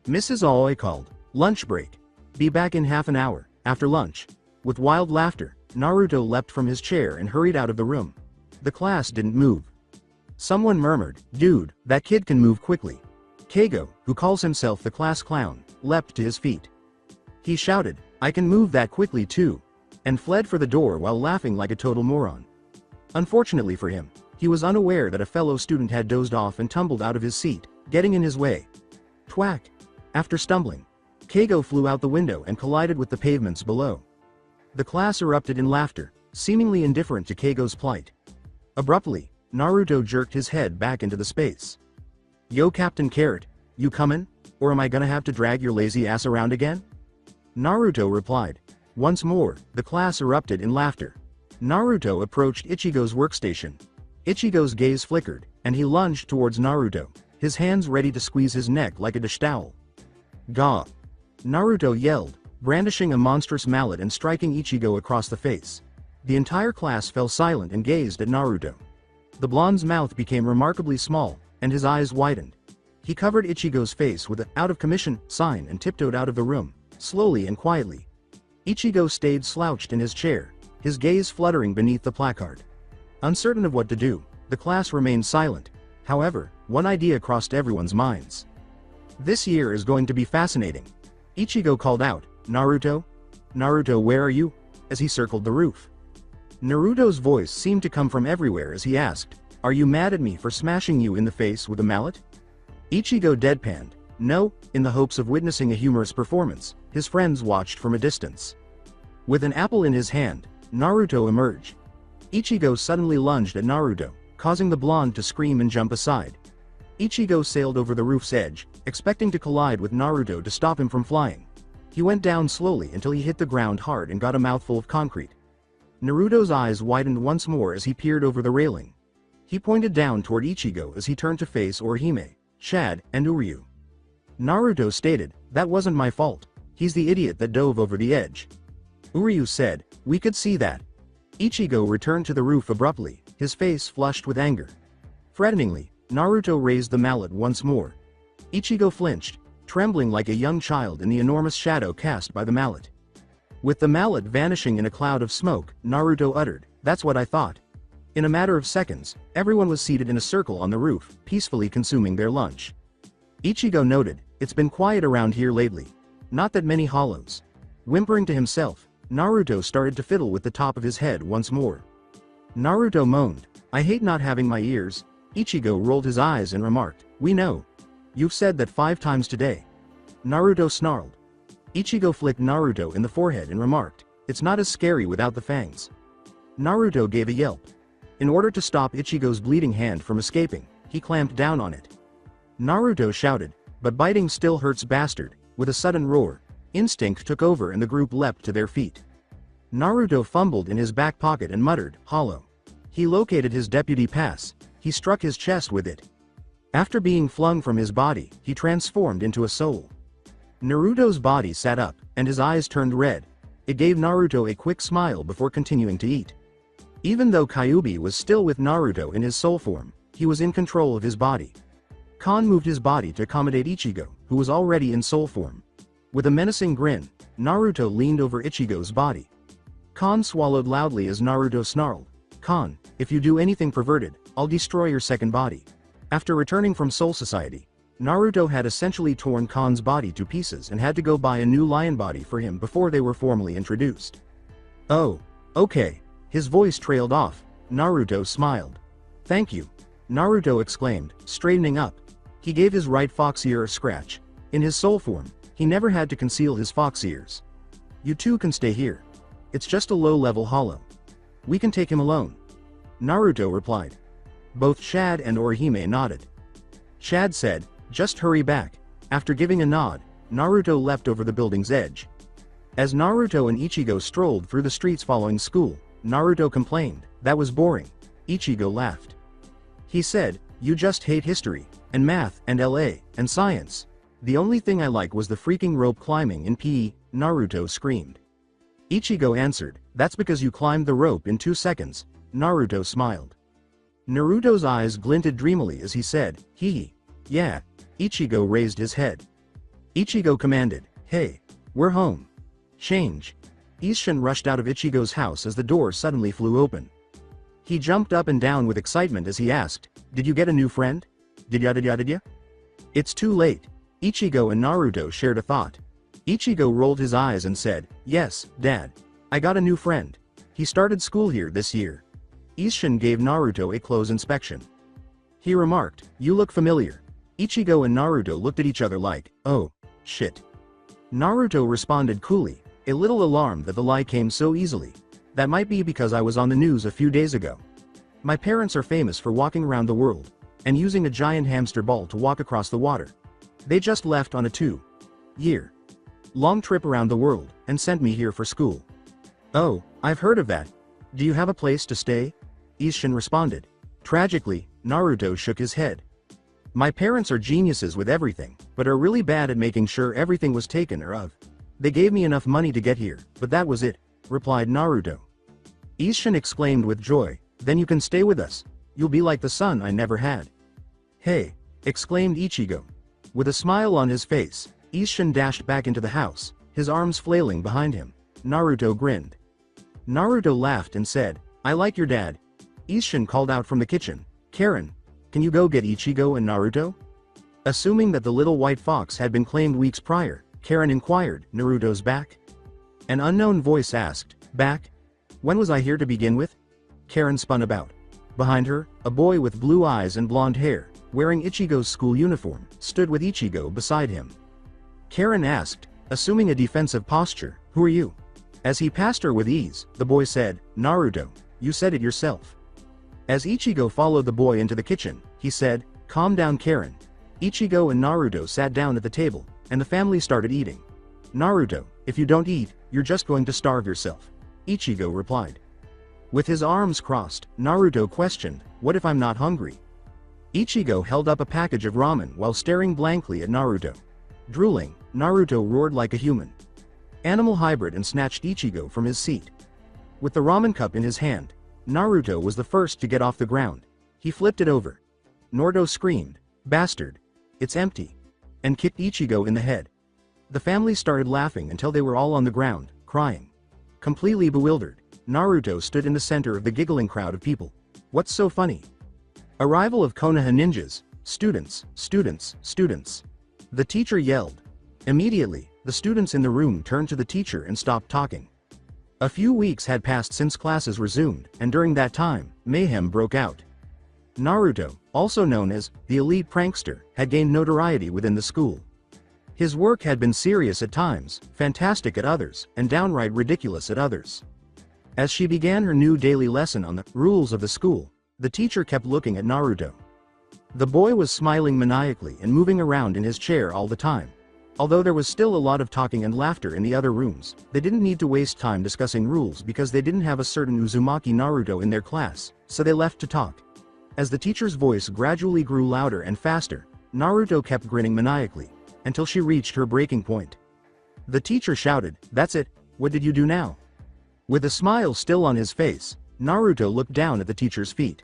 Mrs. Aoi called, "Lunch break. Be back in half an hour." After lunch, with wild laughter, Naruto leapt from his chair and hurried out of the room. The class didn't move. Someone murmured, "Dude, that kid can move quickly." Keigo, who calls himself the class clown, leapt to his feet. He shouted, "I can move that quickly too," and fled for the door while laughing like a total moron. Unfortunately for him, he was unaware that a fellow student had dozed off and tumbled out of his seat, getting in his way. Twack! After stumbling, Keigo flew out the window and collided with the pavements below. The class erupted in laughter, seemingly indifferent to Keigo's plight. Abruptly, Naruto jerked his head back into the space. "Yo Captain Carrot, you comin'? Or am I gonna have to drag your lazy ass around again?" Naruto replied. Once more, the class erupted in laughter. Naruto approached Ichigo's workstation. Ichigo's gaze flickered, and he lunged towards Naruto, his hands ready to squeeze his neck like a dish towel. "Gah!" Naruto yelled, brandishing a monstrous mallet and striking Ichigo across the face. The entire class fell silent and gazed at Naruto. The blonde's mouth became remarkably small, and his eyes widened. He covered Ichigo's face with an out of commission sign and tiptoed out of the room, slowly and quietly. Ichigo stayed slouched in his chair, his gaze fluttering beneath the placard. Uncertain of what to do, the class remained silent. However, one idea crossed everyone's minds. This year is going to be fascinating. Ichigo called out, Naruto? Naruto, where are you? As he circled the roof. Naruto's voice seemed to come from everywhere as he asked, are you mad at me for smashing you in the face with a mallet? Ichigo deadpanned, no, in the hopes of witnessing a humorous performance. His friends watched from a distance. With an apple in his hand, Naruto emerged. Ichigo suddenly lunged at Naruto, causing the blonde to scream and jump aside. Ichigo sailed over the roof's edge, expecting to collide with Naruto to stop him from flying. He went down slowly until he hit the ground hard and got a mouthful of concrete. Naruto's eyes widened once more as he peered over the railing. He pointed down toward Ichigo as he turned to face Orihime, Chad, and Uryu. Naruto stated, that wasn't my fault. He's the idiot that dove over the edge. Uryu said, we could see that. Ichigo returned to the roof abruptly, his face flushed with anger. Threateningly, Naruto raised the mallet once more. Ichigo flinched, trembling like a young child in the enormous shadow cast by the mallet. With the mallet vanishing in a cloud of smoke, Naruto uttered, that's what I thought. In a matter of seconds, everyone was seated in a circle on the roof, peacefully consuming their lunch. Ichigo noted, it's been quiet around here lately. Not that many hollows. Whimpering to himself, Naruto started to fiddle with the top of his head once more. Naruto moaned, I hate not having my ears. Ichigo rolled his eyes and remarked, we know. You've said that 5 times today. Naruto snarled. Ichigo flicked Naruto in the forehead and remarked, it's not as scary without the fangs. Naruto gave a yelp. In order to stop Ichigo's bleeding hand from escaping, he clamped down on it. Naruto shouted, but biting still hurts bastard. With a sudden roar, instinct took over and the group leapt to their feet. Naruto fumbled in his back pocket and muttered, hollow. He located his deputy pass. He struck his chest with it. After being flung from his body, he transformed into a soul. Naruto's body sat up, and his eyes turned red. It gave Naruto a quick smile before continuing to eat. Even though Kyuubi was still with Naruto in his soul form, he was in control of his body. Kon moved his body to accommodate Ichigo, who was already in soul form. With a menacing grin, Naruto leaned over Ichigo's body. Kon swallowed loudly as Naruto snarled, Kon, if you do anything perverted, I'll destroy your second body. After returning from Soul Society, Naruto had essentially torn Kon's body to pieces and had to go buy a new lion body for him before they were formally introduced. Oh, okay. His voice trailed off. Naruto smiled. Thank you. Naruto exclaimed, straightening up. He gave his right fox ear a scratch. In his soul form, he never had to conceal his fox ears. You two can stay here. It's just a low-level hollow. We can take him alone. Naruto replied. Both Chad and Orihime nodded. Chad said, just hurry back. After giving a nod, Naruto leapt over the building's edge. As Naruto and Ichigo strolled through the streets following school, Naruto complained, that was boring. Ichigo laughed. He said, you just hate history, and math, and LA, and science. The only thing I like was the freaking rope climbing in PE, Naruto screamed. Ichigo answered, that's because you climbed the rope in 2 seconds. Naruto smiled. Naruto's eyes glinted dreamily as he said, hee hee. Yeah. Ichigo raised his head. Ichigo commanded, hey, we're home. Change. Isshin rushed out of Ichigo's house as the door suddenly flew open. He jumped up and down with excitement as he asked, did you get a new friend? Did ya? It's too late. Ichigo and Naruto shared a thought. Ichigo rolled his eyes and said, yes, Dad. I got a new friend. He started school here this year. Isshin gave Naruto a close inspection. He remarked, you look familiar. Ichigo and Naruto looked at each other like, oh, shit. Naruto responded coolly, a little alarmed that the lie came so easily. That might be because I was on the news a few days ago. My parents are famous for walking around the world, and using a giant hamster ball to walk across the water. They just left on a 2-year long trip around the world, and sent me here for school. Oh, I've heard of that. Do you have a place to stay? Isshin responded. Tragically, Naruto shook his head. My parents are geniuses with everything, but are really bad at making sure everything was taken care of. They gave me enough money to get here, but that was it, replied Naruto. Isshin exclaimed with joy, then you can stay with us. You'll be like the son I never had. Hey, exclaimed Ichigo, With a smile on his face, Isshin dashed back into the house, his arms flailing behind him. Naruto grinned. Naruto laughed and said, "I like your dad." Isshin called out from the kitchen, "Karen, can you go get Ichigo and Naruto?" Assuming that the little white fox had been claimed weeks prior, Karen inquired, "Naruto's back?" An unknown voice asked, "Back? When was I here to begin with?" Karen spun about. Behind her, a boy with blue eyes and blonde hair, wearing Ichigo's school uniform, stood with Ichigo beside him. Karen asked, assuming a defensive posture, "Who are you?" As he passed her with ease, the boy said, "Naruto, you said it yourself." As Ichigo followed the boy into the kitchen, he said, "Calm down, Karen." Ichigo and Naruto sat down at the table, and the family started eating. "Naruto, if you don't eat, you're just going to starve yourself," Ichigo replied. With his arms crossed, Naruto questioned, "What if I'm not hungry?" Ichigo held up a package of ramen while staring blankly at Naruto. Drooling, Naruto roared like a human. Animal hybrid and snatched Ichigo from his seat. With the ramen cup in his hand, Naruto was the first to get off the ground. He flipped it over. Naruto screamed, "Bastard! It's empty!" and kicked Ichigo in the head. The family started laughing until they were all on the ground, crying. Completely bewildered, Naruto stood in the center of the giggling crowd of people. What's so funny? Arrival of Konoha ninjas. Students, students, students. The teacher yelled. Immediately, the students in the room turned to the teacher and stopped talking. A few weeks had passed since classes resumed, and during that time, mayhem broke out. Naruto, also known as the elite prankster, had gained notoriety within the school. His work had been serious at times, fantastic at others, and downright ridiculous at others. As she began her new daily lesson on the rules of the school, the teacher kept looking at Naruto. The boy was smiling maniacally and moving around in his chair all the time. Although there was still a lot of talking and laughter in the other rooms, they didn't need to waste time discussing rules because they didn't have a certain Uzumaki Naruto in their class, so they left to talk. As the teacher's voice gradually grew louder and faster, Naruto kept grinning maniacally, until she reached her breaking point. The teacher shouted, "That's it, what did you do now?" With a smile still on his face, Naruto looked down at the teacher's feet.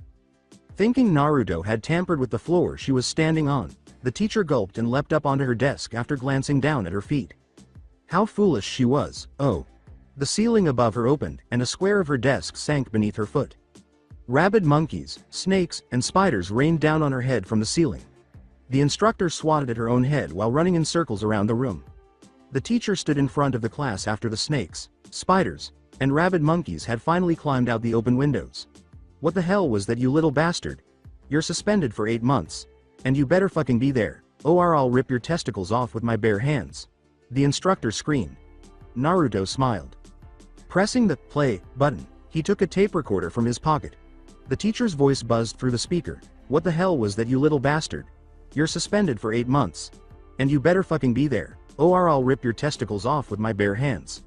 Thinking Naruto had tampered with the floor she was standing on, the teacher gulped and leapt up onto her desk after glancing down at her feet. How foolish she was, oh. The ceiling above her opened, and a square of her desk sank beneath her foot. Rabid monkeys, snakes, and spiders rained down on her head from the ceiling. The instructor swatted at her own head while running in circles around the room. The teacher stood in front of the class after the snakes, spiders, and rabid monkeys had finally climbed out the open windows. "What the hell was that, you little bastard? You're suspended for 8 months. And you better fucking be there, or I'll rip your testicles off with my bare hands," the instructor screamed. Naruto smiled. Pressing the play button, he took a tape recorder from his pocket. The teacher's voice buzzed through the speaker. "What the hell was that, you little bastard? You're suspended for 8 months. And you better fucking be there, or I'll rip your testicles off with my bare hands."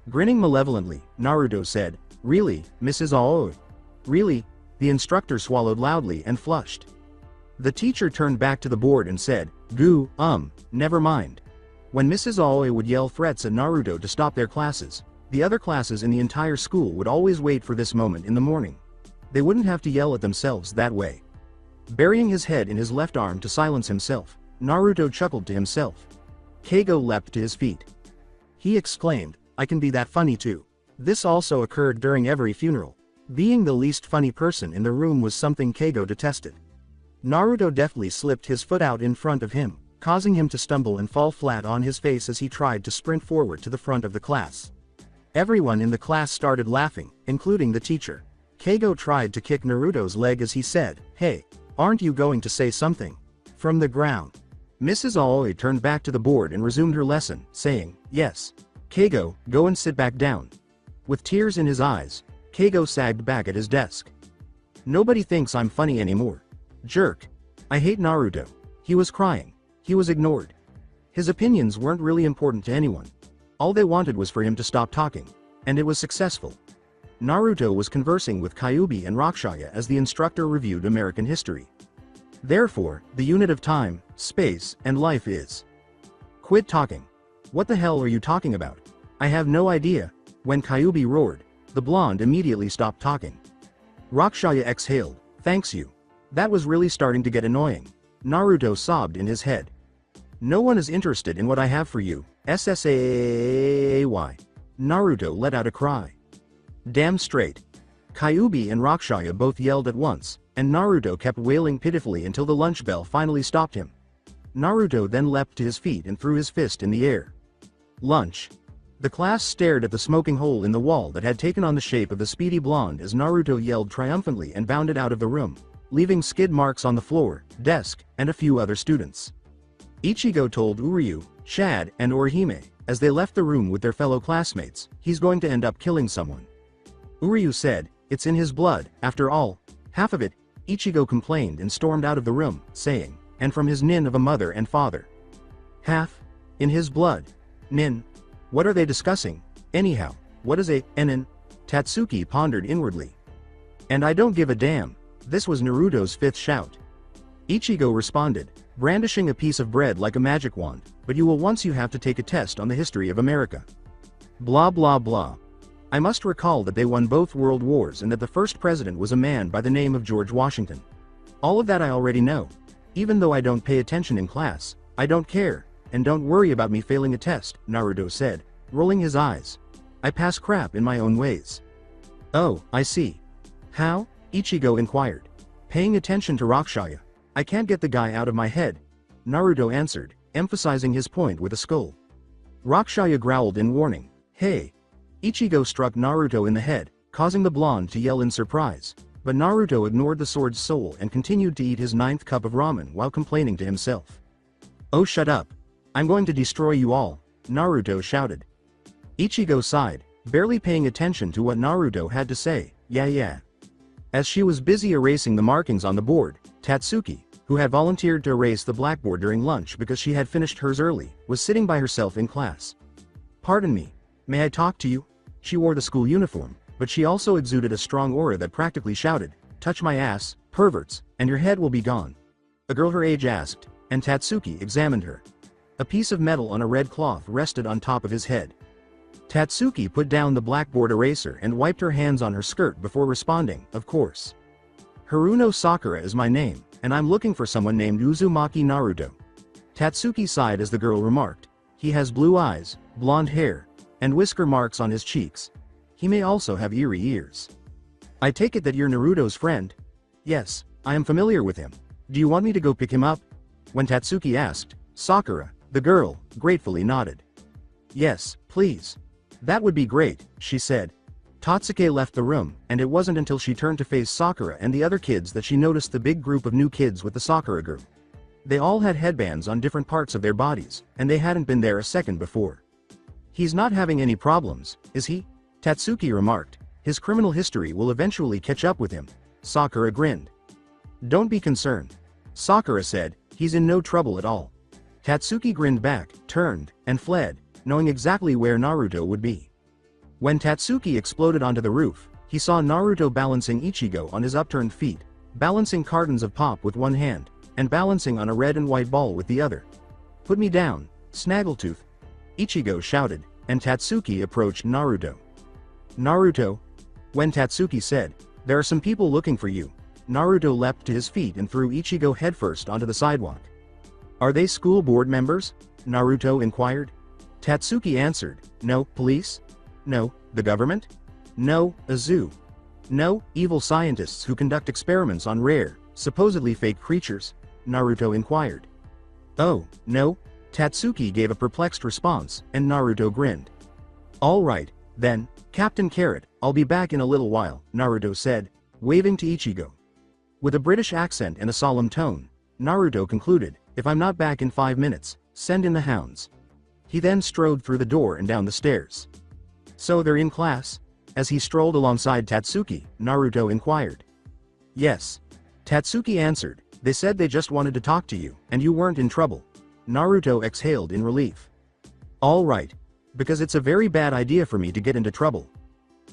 Grinning malevolently, Naruto said, "Really, Mrs. Aoi? Really?" The instructor swallowed loudly and flushed. The teacher turned back to the board and said, Never mind." When Mrs. Aoi would yell threats at Naruto to stop their classes, the other classes in the entire school would always wait for this moment in the morning. They wouldn't have to yell at themselves that way. Burying his head in his left arm to silence himself, Naruto chuckled to himself. Keigo leapt to his feet. He exclaimed, "I can be that funny too." This also occurred during every funeral. Being the least funny person in the room was something Keigo detested. Naruto deftly slipped his foot out in front of him, causing him to stumble and fall flat on his face as he tried to sprint forward to the front of the class. Everyone in the class started laughing, including the teacher. Keigo tried to kick Naruto's leg as he said, "Hey, aren't you going to say something?" From the ground. Mrs. Aoi turned back to the board and resumed her lesson, saying, "Yes. Keigo, go and sit back down." With tears in his eyes, Keigo sagged back at his desk. "Nobody thinks I'm funny anymore. Jerk. I hate Naruto." He was crying. He was ignored. His opinions weren't really important to anyone. All they wanted was for him to stop talking. And it was successful. Naruto was conversing with Kyuubi and Rakshaya as the instructor reviewed American history. Therefore, the unit of time, space, and life is. Quit talking. What the hell are you talking about? I have no idea. When Kyuubi roared, the blonde immediately stopped talking. Rakshaya exhaled, "Thanks you. That was really starting to get annoying." Naruto sobbed in his head. No one is interested in what I have for you, SSAAY. Naruto let out a cry. Damn straight. Kyuubi and Rakshaya both yelled at once, and Naruto kept wailing pitifully until the lunch bell finally stopped him. Naruto then leapt to his feet and threw his fist in the air. Lunch. The class stared at the smoking hole in the wall that had taken on the shape of the speedy blonde as Naruto yelled triumphantly and bounded out of the room, leaving skid marks on the floor, desk, and a few other students. Ichigo told Uryu, Shad, and Orihime, as they left the room with their fellow classmates, he's going to end up killing someone. Uryu said, it's in his blood, after all. Half of it, Ichigo complained and stormed out of the room, saying, and from his nin of a mother and father. Half? In his blood? Nin? What are they discussing? Anyhow, what is a nin? Tatsuki pondered inwardly. And I don't give a damn. This was Naruto's fifth shout. Ichigo responded, brandishing a piece of bread like a magic wand, but you will once you have to take a test on the history of America. Blah blah blah. I must recall that they won both world wars and that the first president was a man by the name of George Washington. All of that I already know. Even though I don't pay attention in class, I don't care, and don't worry about me failing a test, Naruto said, rolling his eyes. I pass crap in my own ways. Oh, I see. How? Ichigo inquired. Paying attention to Rakshaya. I can't get the guy out of my head, Naruto answered, emphasizing his point with a skull. Rakshaya growled in warning. Hey! Ichigo struck Naruto in the head, causing the blonde to yell in surprise, but Naruto ignored the sword's soul and continued to eat his 9th cup of ramen while complaining to himself. Oh, shut up. I'm going to destroy you all, Naruto shouted. Ichigo sighed, barely paying attention to what Naruto had to say. Yeah. As she was busy erasing the markings on the board, Tatsuki, who had volunteered to erase the blackboard during lunch because she had finished hers early, was sitting by herself in class. Pardon me, may I talk to you? She wore the school uniform, but she also exuded a strong aura that practically shouted, touch my ass, perverts, and your head will be gone. A girl her age asked, and Tatsuki examined her. A piece of metal on a red cloth rested on top of his head. Tatsuki put down the blackboard eraser and wiped her hands on her skirt before responding, of course. Haruno Sakura is my name, and I'm looking for someone named Uzumaki Naruto. Tatsuki sighed as the girl remarked. He has blue eyes, blonde hair, and whisker marks on his cheeks. He may also have eerie ears. I take it that you're Naruto's friend? Yes, I am familiar with him. Do you want me to go pick him up? When Tatsuki asked, Sakura, the girl, gratefully nodded. Yes, please. That would be great, she said. Tatsuke left the room, and it wasn't until she turned to face Sakura and the other kids that she noticed the big group of new kids with the Sakura girl. They all had headbands on different parts of their bodies, and they hadn't been there a second before. He's not having any problems, is he? Tatsuki remarked. His criminal history will eventually catch up with him. Sakura grinned. Don't be concerned. Sakura said, he's in no trouble at all. Tatsuki grinned back, turned, and fled, knowing exactly where Naruto would be. When Tatsuki exploded onto the roof, he saw Naruto balancing Ichigo on his upturned feet, balancing cartons of pop with one hand, and balancing on a red and white ball with the other. Put me down, Snaggletooth, Ichigo shouted, and Tatsuki approached Naruto. Naruto? When Tatsuki said, there are some people looking for you, Naruto leapt to his feet and threw Ichigo headfirst onto the sidewalk. Are they school board members? Naruto inquired. Tatsuki answered, no, police? No, the government? No, a zoo? No, evil scientists who conduct experiments on rare, supposedly fake creatures? Naruto inquired. Oh, no? Tatsuki gave a perplexed response, and Naruto grinned. All right, then, Captain Carrot, I'll be back in a little while, Naruto said, waving to Ichigo. With a British accent and a solemn tone, Naruto concluded, if I'm not back in 5 minutes, send in the hounds. He then strode through the door and down the stairs. So they're in class? As he strolled alongside Tatsuki, Naruto inquired. Yes. Tatsuki answered, they said they just wanted to talk to you, and you weren't in trouble. Naruto exhaled in relief. All right. Because it's a very bad idea for me to get into trouble.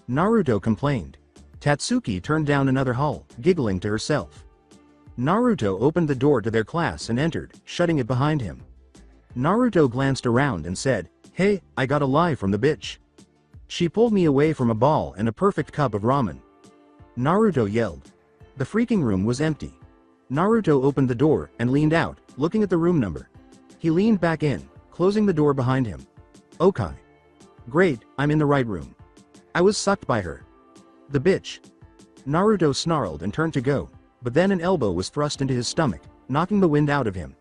Naruto complained. Tatsuki turned down another hall, giggling to herself. Naruto opened the door to their class and entered, shutting it behind him. Naruto glanced around and said, hey, I got a lie from the bitch. She pulled me away from a ball and a perfect cup of ramen. Naruto yelled. The freaking room was empty. Naruto opened the door and leaned out, looking at the room number. He leaned back in, closing the door behind him. Okay. Great, I'm in the right room. I was sucked by her. The bitch. Naruto snarled and turned to go, but then an elbow was thrust into his stomach, knocking the wind out of him.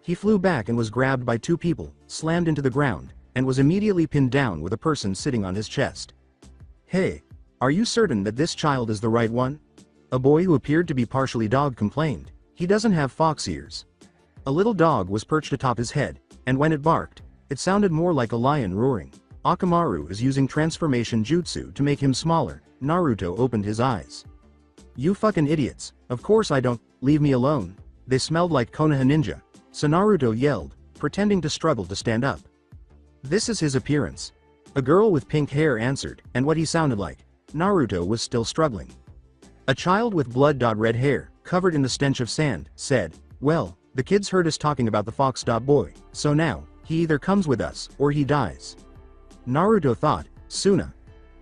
He flew back and was grabbed by two people, slammed into the ground, and was immediately pinned down with a person sitting on his chest. Hey, are you certain that this child is the right one? A boy who appeared to be partially dog complained. He doesn't have fox ears. A little dog was perched atop his head, and when it barked, it sounded more like a lion roaring. Akamaru is using transformation jutsu to make him smaller. Naruto opened his eyes. You fucking idiots, of course I don't, leave me alone. They smelled like Konoha ninja. So Naruto yelled, pretending to struggle to stand up. This is his appearance. A girl with pink hair answered, and what he sounded like. Naruto was still struggling. A child with blood-red hair, covered in the stench of sand, said, well, the kids heard us talking about the fox boy, so now, he either comes with us, or he dies. Naruto thought, Suna.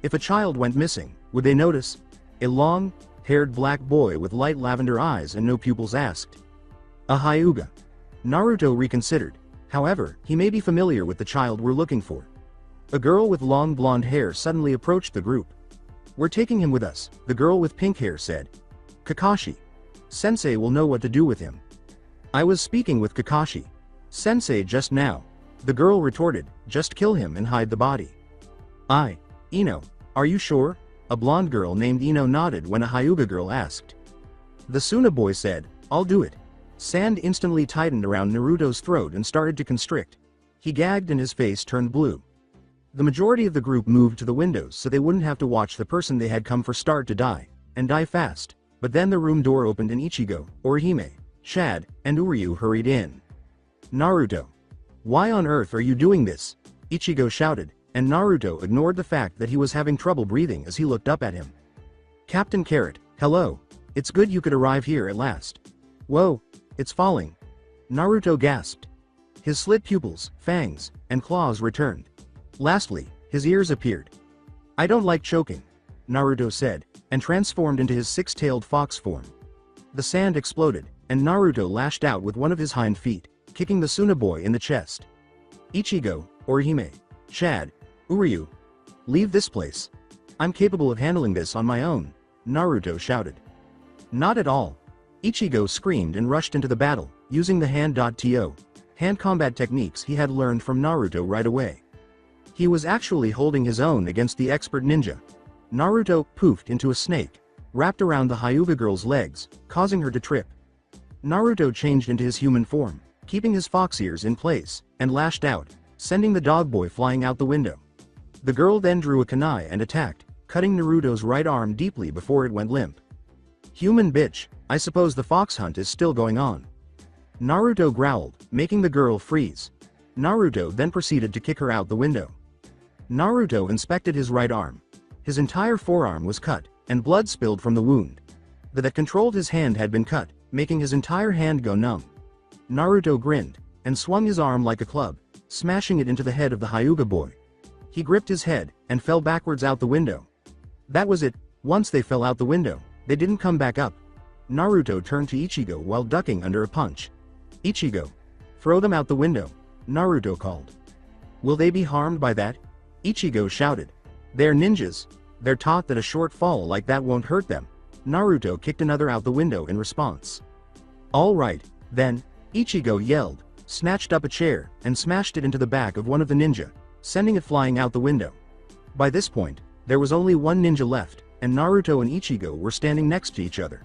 If a child went missing, would they notice? A long-haired black boy with light lavender eyes and no pupils asked. A Hyuga. Naruto reconsidered. However, he may be familiar with the child we're looking for. A girl with long blonde hair suddenly approached the group. We're taking him with us, the girl with pink hair said. Kakashi. Sensei will know what to do with him. I was speaking with Kakashi. Sensei just now. The girl retorted, just kill him and hide the body. Ino, are you sure? A blonde girl named Ino nodded when a Hyuga girl asked. The Suna boy said, I'll do it. Sand instantly tightened around Naruto's throat and started to constrict. He gagged and his face turned blue. The majority of the group moved to the windows so they wouldn't have to watch the person they had come for start to die, and die fast, but then the room door opened and Ichigo, Orihime, Chad, and Uryu hurried in. Naruto. Why on earth are you doing this? Ichigo shouted, and Naruto ignored the fact that he was having trouble breathing as he looked up at him. Captain Carrot, hello. It's good you could arrive here at last. Whoa, it's falling. Naruto gasped. His slit pupils, fangs, and claws returned. Lastly, his ears appeared. I don't like choking, Naruto said, and transformed into his six-tailed fox form. The sand exploded, and Naruto lashed out with one of his hind feet, kicking the Suna boy in the chest. Ichigo, Orihime, Chad, Uryu. Leave this place. I'm capable of handling this on my own, Naruto shouted. Not at all. Ichigo screamed and rushed into the battle, using the hand combat techniques he had learned from Naruto right away. He was actually holding his own against the expert ninja. Naruto poofed into a snake, wrapped around the Hyuga girl's legs, causing her to trip. Naruto changed into his human form, keeping his fox ears in place, and lashed out, sending the dog boy flying out the window. The girl then drew a kunai and attacked, cutting Naruto's right arm deeply before it went limp. Human bitch, I suppose the fox hunt is still going on. Naruto growled, making the girl freeze. Naruto then proceeded to kick her out the window. Naruto inspected his right arm. His entire forearm was cut, and blood spilled from the wound. That controlled his hand had been cut, making his entire hand go numb. Naruto grinned, and swung his arm like a club, smashing it into the head of the Hyuga boy. He gripped his head, and fell backwards out the window. That was it. Once they fell out the window, they didn't come back up. Naruto turned to Ichigo while ducking under a punch. Ichigo. Throw them out the window, Naruto called. Will they be harmed by that? Ichigo shouted. They're ninjas. They're taught that a short fall like that won't hurt them. Naruto kicked another out the window in response. All right, then, Ichigo yelled, snatched up a chair, and smashed it into the back of one of the ninja, sending it flying out the window. By this point, there was only one ninja left, and Naruto and Ichigo were standing next to each other.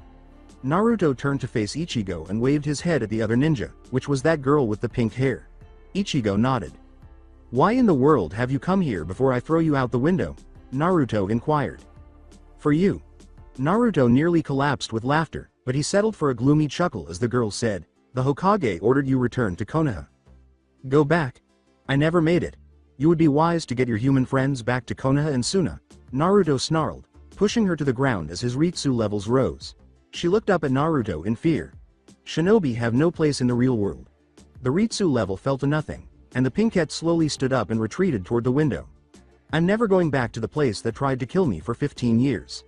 Naruto turned to face Ichigo and waved his head at the other ninja, which was that girl with the pink hair. Ichigo nodded. Why in the world have you come here before I throw you out the window? Naruto inquired. For you. Naruto nearly collapsed with laughter, but he settled for a gloomy chuckle as the girl said, the Hokage ordered you return to Konoha. Go back. I never made it. You would be wise to get your human friends back to Konoha and Suna. Naruto snarled, pushing her to the ground as his Ritsu levels rose. She looked up at Naruto in fear. Shinobi have no place in the real world. The Ritsu level fell to nothing, and the pinkette slowly stood up and retreated toward the window. I'm never going back to the place that tried to kill me for 15 years.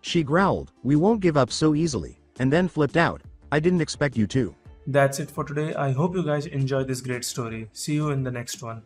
She growled, we won't give up so easily, and then flipped out, I didn't expect you to. That's it for today. I hope you guys enjoyed this great story. See you in the next one.